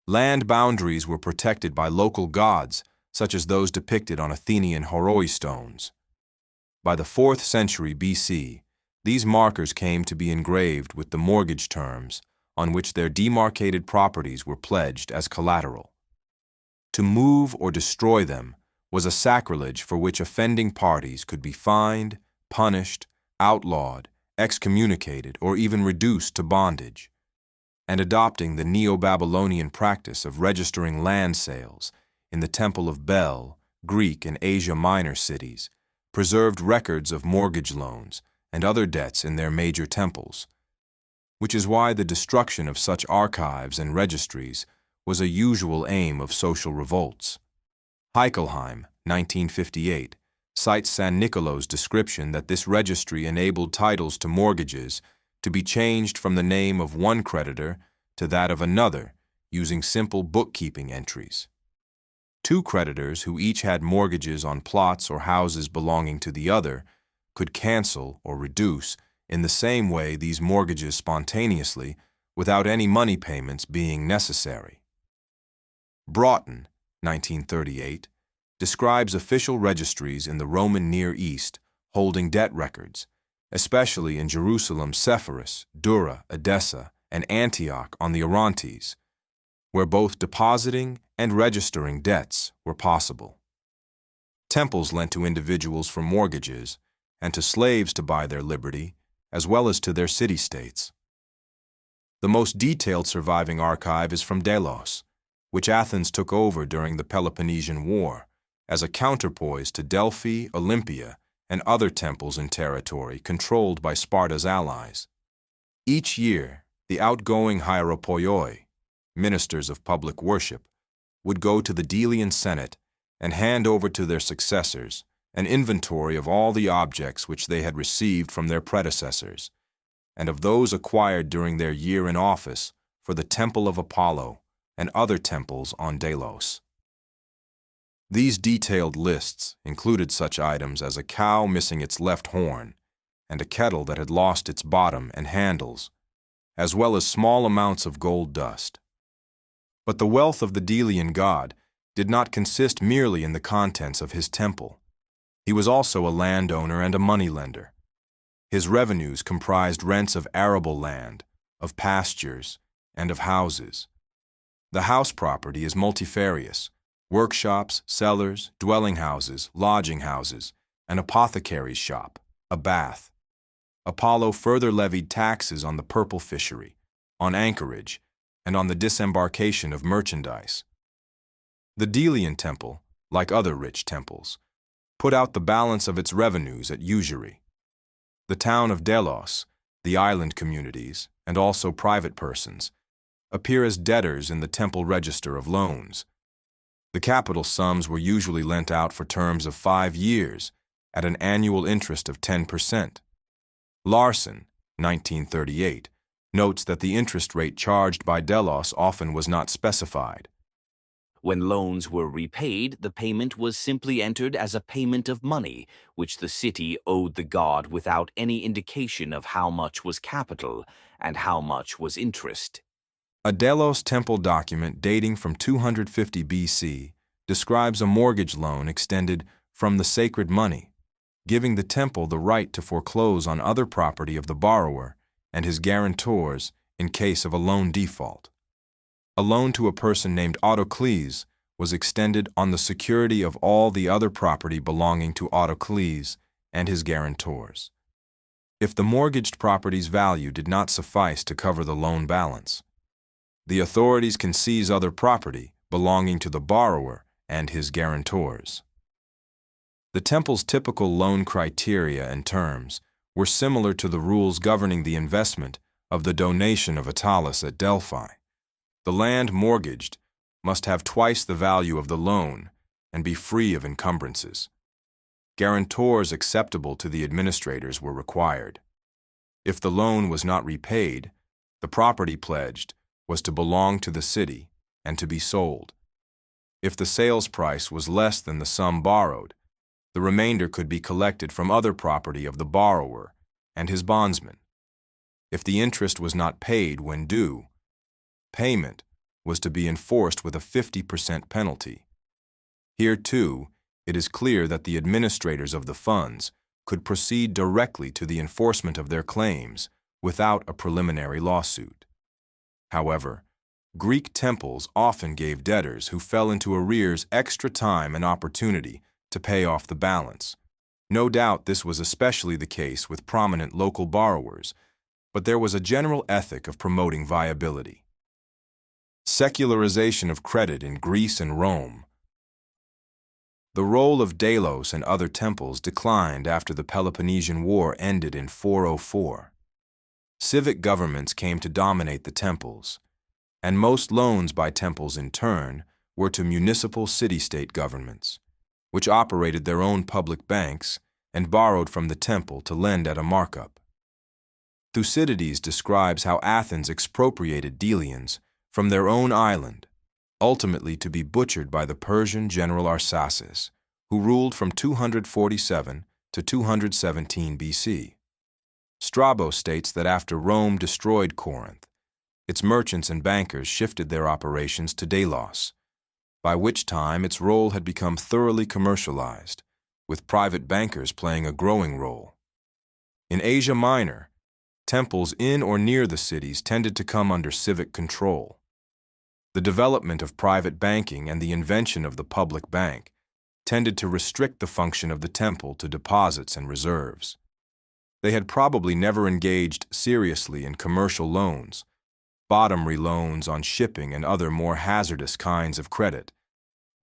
Land boundaries were protected by local gods, such as those depicted on Athenian horoi stones. By the 4th century BC, these markers came to be engraved with the mortgage terms on which their demarcated properties were pledged as collateral. To move or destroy them was a sacrilege for which offending parties could be fined, punished, outlawed, excommunicated, or even reduced to bondage. And adopting the Neo-Babylonian practice of registering land sales in the Temple of Bel, Greek and Asia Minor cities, preserved records of mortgage loans and other debts in their major temples, which is why the destruction of such archives and registries was a usual aim of social revolts. Heichelheim, 1958, cites San Nicolo's description that this registry enabled titles to mortgages to be changed from the name of one creditor to that of another using simple bookkeeping entries. Two creditors who each had mortgages on plots or houses belonging to the other could cancel or reduce in the same way these mortgages spontaneously without any money payments being necessary. Broughton, 1938, describes official registries in the Roman Near East holding debt records, especially in Jerusalem, Sepphoris, Dura, Edessa, and Antioch on the Orontes, where both depositing and registering debts were possible. Temples lent to individuals for mortgages and to slaves to buy their liberty, as well as to their city-states. The most detailed surviving archive is from Delos, which Athens took over during the Peloponnesian War as a counterpoise to Delphi, Olympia, and other temples in territory controlled by Sparta's allies. Each year, the outgoing hieropoioi, ministers of public worship, would go to the Delian Senate and hand over to their successors an inventory of all the objects which they had received from their predecessors, and of those acquired during their year in office for the Temple of Apollo and other temples on Delos. These detailed lists included such items as a cow missing its left horn and a kettle that had lost its bottom and handles, as well as small amounts of gold dust. But the wealth of the Delian god did not consist merely in the contents of his temple. He was also a landowner and a moneylender. His revenues comprised rents of arable land, of pastures, and of houses. The house property is multifarious: workshops, cellars, dwelling houses, lodging houses, an apothecary's shop, a bath. Apollo further levied taxes on the purple fishery, on anchorage, and on the disembarkation of merchandise. The Delian temple, like other rich temples, put out the balance of its revenues at usury. The town of Delos, the island communities, and also private persons, appear as debtors in the temple register of loans. The capital sums were usually lent out for terms of 5 years at an annual interest of 10%. Larson, 1938, notes that the interest rate charged by Delos often was not specified. When loans were repaid, the payment was simply entered as a payment of money, which the city owed the god without any indication of how much was capital and how much was interest. A Delos temple document dating from 250 BC describes a mortgage loan extended from the sacred money, giving the temple the right to foreclose on other property of the borrower and his guarantors in case of a loan default. A loan to a person named Autocles was extended on the security of all the other property belonging to Autocles and his guarantors. If the mortgaged property's value did not suffice to cover the loan balance, the authorities can seize other property belonging to the borrower and his guarantors. The temple's typical loan criteria and terms were similar to the rules governing the investment of the donation of Attalus at Delphi. The land mortgaged must have twice the value of the loan and be free of encumbrances. Guarantors acceptable to the administrators were required. If the loan was not repaid, the property pledged was to belong to the city and to be sold. If the sales price was less than the sum borrowed, the remainder could be collected from other property of the borrower and his bondsman. If the interest was not paid when due, payment was to be enforced with a 50% penalty. Here, too, it is clear that the administrators of the funds could proceed directly to the enforcement of their claims without a preliminary lawsuit. However, Greek temples often gave debtors who fell into arrears extra time and opportunity to pay off the balance. No doubt this was especially the case with prominent local borrowers, but there was a general ethic of promoting viability. Secularization of credit in Greece and Rome. The role of Delos and other temples declined after the Peloponnesian War ended in 404. Civic governments came to dominate the temples, and most loans by temples in turn were to municipal city-state governments, which operated their own public banks and borrowed from the temple to lend at a markup. Thucydides describes how Athens expropriated Delians from their own island, ultimately to be butchered by the Persian general Arsaces, who ruled from 247 to 217 BC. Strabo states that after Rome destroyed Corinth, its merchants and bankers shifted their operations to Delos, by which time its role had become thoroughly commercialized, with private bankers playing a growing role. In Asia Minor, temples in or near the cities tended to come under civic control. The development of private banking and the invention of the public bank tended to restrict the function of the temple to deposits and reserves. They had probably never engaged seriously in commercial loans, bottomry loans on shipping and other more hazardous kinds of credit,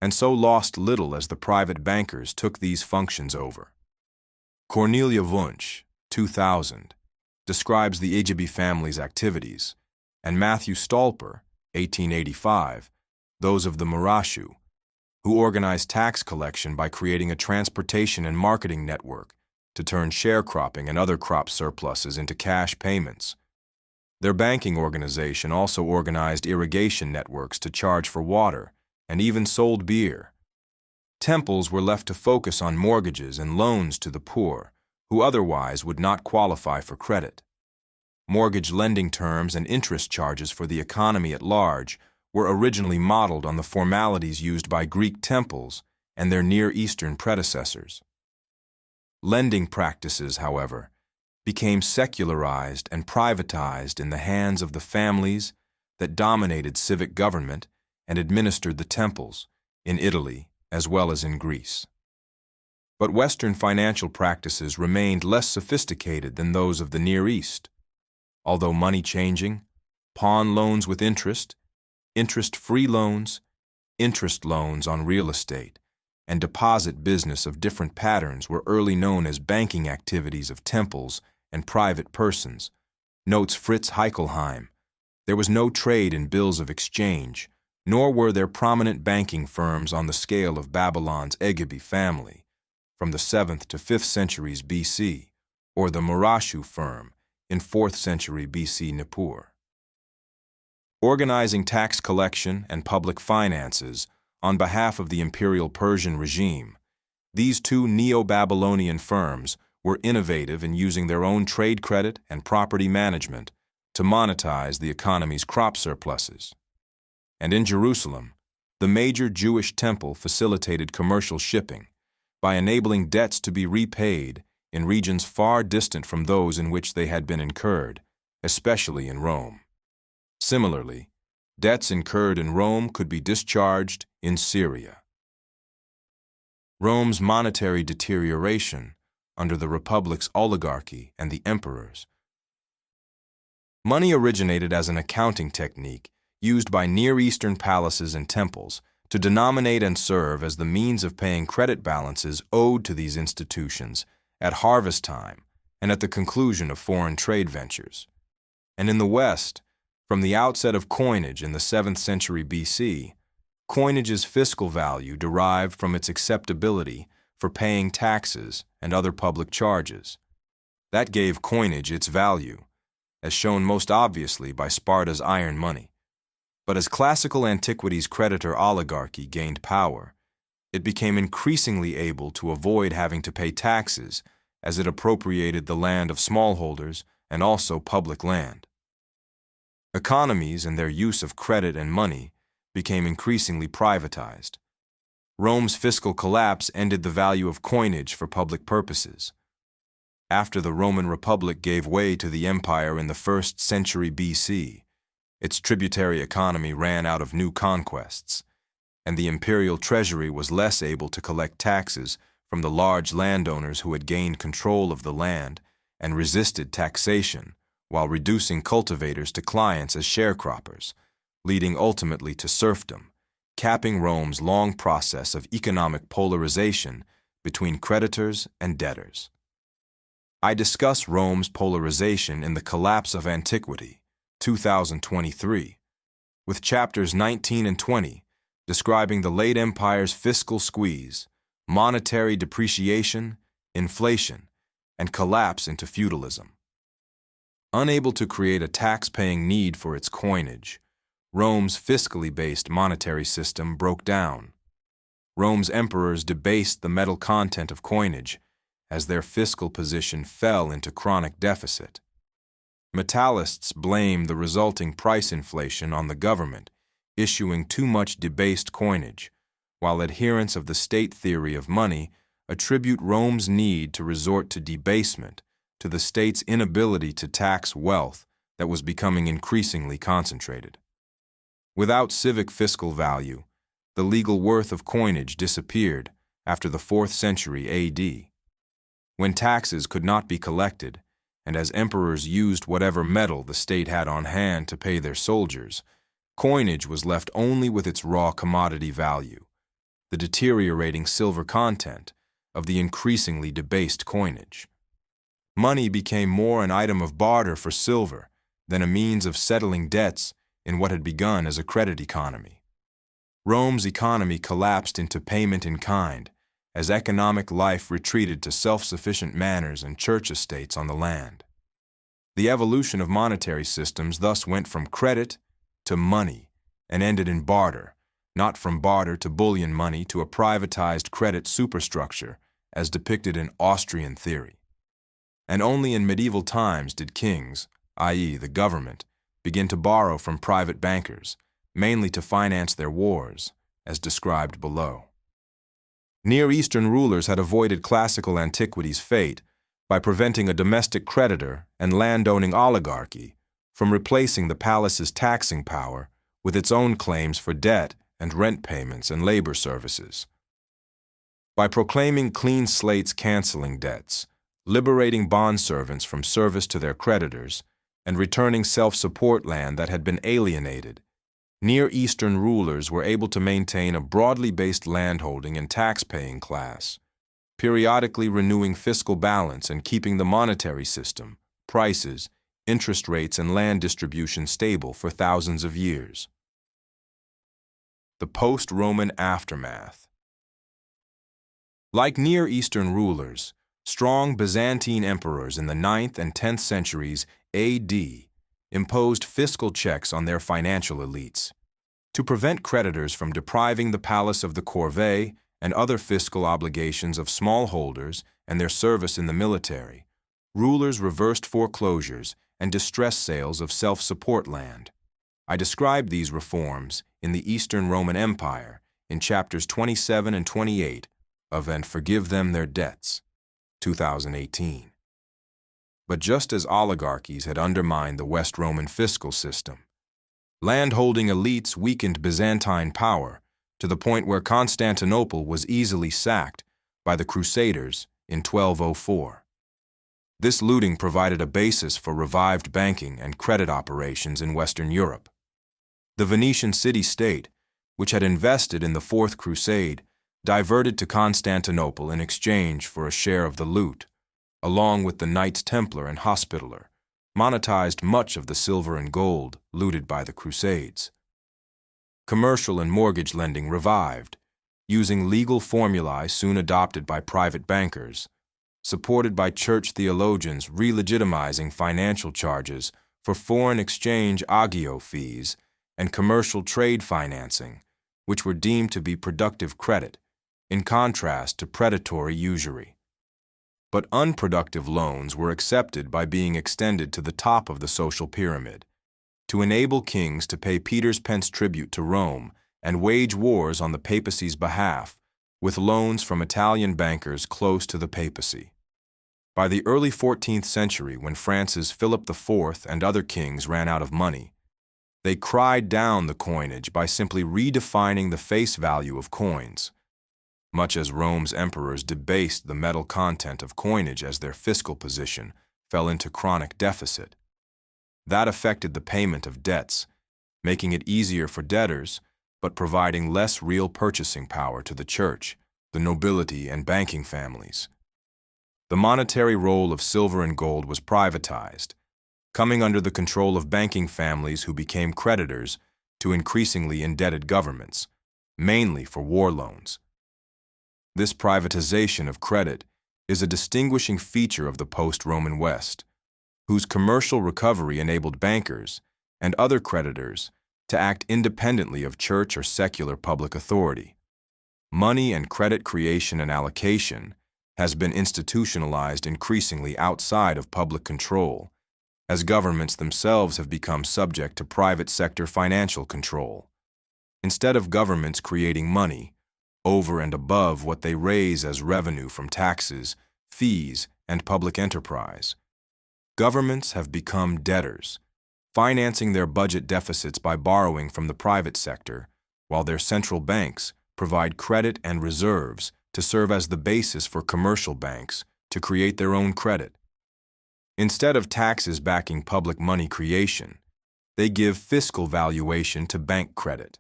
and so lost little as the private bankers took these functions over. Cornelia Wunsch, 2000, describes the Ajabi family's activities, and Matthew Stolper, 1885, those of the Murashu, who organized tax collection by creating a transportation and marketing network to turn sharecropping and other crop surpluses into cash payments. Their banking organization also organized irrigation networks to charge for water and even sold beer. Temples were left to focus on mortgages and loans to the poor, who otherwise would not qualify for credit. Mortgage lending terms and interest charges for the economy at large were originally modeled on the formalities used by Greek temples and their Near Eastern predecessors. Lending practices, however, became secularized and privatized in the hands of the families that dominated civic government and administered the temples, in Italy as well as in Greece. But Western financial practices remained less sophisticated than those of the Near East. Although money changing, pawn loans with interest, interest-free loans, interest loans on real estate, and deposit business of different patterns were early known as banking activities of temples and private persons, notes Fritz Heichelheim. There was no trade in bills of exchange, nor were there prominent banking firms on the scale of Babylon's Ajabi family, from the 7th to 5th centuries BC, or the Murashu firm in 4th century BC Nippur. Organizing tax collection and public finances on behalf of the imperial Persian regime, these two Neo-Babylonian firms were innovative in using their own trade credit and property management to monetize the economy's crop surpluses. And in Jerusalem, the major Jewish temple facilitated commercial shipping by enabling debts to be repaid in regions far distant from those in which they had been incurred, especially in Rome. Similarly, debts incurred in Rome could be discharged in Syria. Rome's monetary deterioration under the Republic's oligarchy and the emperors. Money originated as an accounting technique used by Near Eastern palaces and temples to denominate and serve as the means of paying credit balances owed to these institutions at harvest time and at the conclusion of foreign trade ventures. And in the West, from the outset of coinage in the 7th century BC, coinage's fiscal value derived from its acceptability for paying taxes and other public charges. That gave coinage its value, as shown most obviously by Sparta's iron money. But as classical antiquity's creditor oligarchy gained power, it became increasingly able to avoid having to pay taxes as it appropriated the land of smallholders and also public land. Economies and their use of credit and money became increasingly privatized. Rome's fiscal collapse ended the value of coinage for public purposes. After the Roman Republic gave way to the empire in the 1st century BC, its tributary economy ran out of new conquests, and the imperial treasury was less able to collect taxes from the large landowners who had gained control of the land and resisted taxation while reducing cultivators to clients as sharecroppers, leading ultimately to serfdom, capping Rome's long process of economic polarization between creditors and debtors. I discuss Rome's polarization in The Collapse of Antiquity, 2023, with chapters 19 and 20 describing the late empire's fiscal squeeze, monetary depreciation, inflation, and collapse into feudalism. Unable to create a tax-paying need for its coinage, Rome's fiscally based monetary system broke down. Rome's emperors debased the metal content of coinage as their fiscal position fell into chronic deficit. Metallists blamed the resulting price inflation on the government issuing too much debased coinage, while adherents of the state theory of money attribute Rome's need to resort to debasement to the state's inability to tax wealth that was becoming increasingly concentrated. Without civic fiscal value, the legal worth of coinage disappeared after the 4th century AD. When taxes could not be collected, and as emperors used whatever metal the state had on hand to pay their soldiers, coinage was left only with its raw commodity value, the deteriorating silver content of the increasingly debased coinage. Money became more an item of barter for silver than a means of settling debts in what had begun as a credit economy. Rome's economy collapsed into payment in kind as economic life retreated to self-sufficient manors and church estates on the land. The evolution of monetary systems thus went from credit to money and ended in barter, not from barter to bullion money to a privatized credit superstructure as depicted in Austrian theory. And only in medieval times did kings, i.e. the government, begin to borrow from private bankers, mainly to finance their wars, as described below. Near Eastern rulers had avoided classical antiquity's fate by preventing a domestic creditor and landowning oligarchy from replacing the palace's taxing power with its own claims for debt and rent payments and labor services. By proclaiming clean slates canceling debts, liberating bondservants from service to their creditors, and returning self-support land that had been alienated, Near Eastern rulers were able to maintain a broadly based landholding and tax-paying class, periodically renewing fiscal balance and keeping the monetary system, prices, interest rates, and land distribution stable for thousands of years. The post-Roman aftermath. Like Near Eastern rulers, Strong Byzantine emperors in the 9th and 10th centuries AD imposed fiscal checks on their financial elites. To prevent creditors from depriving the palace of the corvée and other fiscal obligations of smallholders and their service in the military, rulers reversed foreclosures and distress sales of self-support land. I described these reforms in the Eastern Roman Empire in chapters 27 and 28 of And Forgive Them Their Debts, 2018. But just as oligarchies had undermined the West Roman fiscal system, land-holding elites weakened Byzantine power to the point where Constantinople was easily sacked by the Crusaders in 1204. This looting provided a basis for revived banking and credit operations in Western Europe. The Venetian city-state, which had invested in the Fourth Crusade, diverted to Constantinople in exchange for a share of the loot, along with the Knights Templar and Hospitaller, monetized much of the silver and gold looted by the Crusades. Commercial and mortgage lending revived, using legal formulae soon adopted by private bankers, supported by church theologians re-legitimizing financial charges for foreign exchange agio fees and commercial trade financing, which were deemed to be productive credit, in contrast to predatory usury. But unproductive loans were accepted by being extended to the top of the social pyramid, to enable kings to pay Peter's pence tribute to Rome and wage wars on the papacy's behalf with loans from Italian bankers close to the papacy. By the early 14th century, when France's Philip IV and other kings ran out of money, they cried down the coinage by simply redefining the face value of coins, much as Rome's emperors debased the metal content of coinage as their fiscal position fell into chronic deficit. That affected the payment of debts, making it easier for debtors, but providing less real purchasing power to the church, the nobility, and banking families. The monetary role of silver and gold was privatized, coming under the control of banking families who became creditors to increasingly indebted governments, mainly for war loans. This privatization of credit is a distinguishing feature of the post-Roman West, whose commercial recovery enabled bankers and other creditors to act independently of church or secular public authority. Money and credit creation and allocation has been institutionalized increasingly outside of public control, as governments themselves have become subject to private sector financial control. Instead of governments creating money over and above what they raise as revenue from taxes, fees, and public enterprise, governments have become debtors, financing their budget deficits by borrowing from the private sector, while their central banks provide credit and reserves to serve as the basis for commercial banks to create their own credit. Instead of taxes backing public money creation, they give fiscal valuation to bank credit.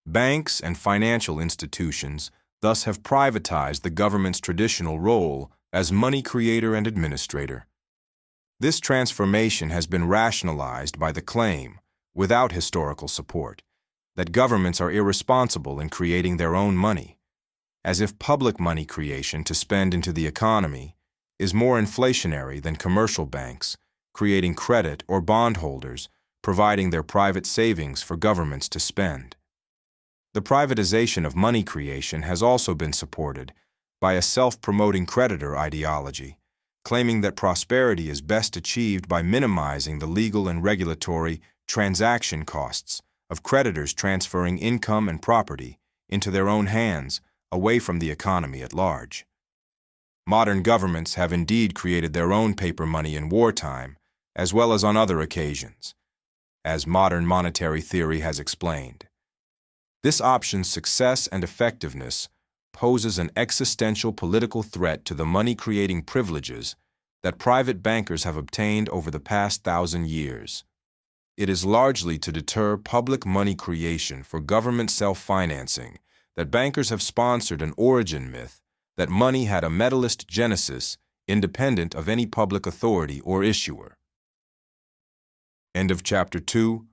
Banks and financial institutions thus have privatized the government's traditional role as money creator and administrator. This transformation has been rationalized by the claim, without historical support, that governments are irresponsible in creating their own money, as if public money creation to spend into the economy is more inflationary than commercial banks creating credit or bondholders providing their private savings for governments to spend. The privatization of money creation has also been supported by a self-promoting creditor ideology, claiming that prosperity is best achieved by minimizing the legal and regulatory transaction costs of creditors transferring income and property into their own hands away from the economy at large. Modern governments have indeed created their own paper money in wartime, as well as on other occasions, as modern monetary theory has explained. This option's success and effectiveness poses an existential political threat to the money-creating privileges that private bankers have obtained over the past 1,000 years. It is largely to deter public money creation for government self-financing that bankers have sponsored an origin myth that money had a medalist genesis independent of any public authority or issuer. End of chapter 2.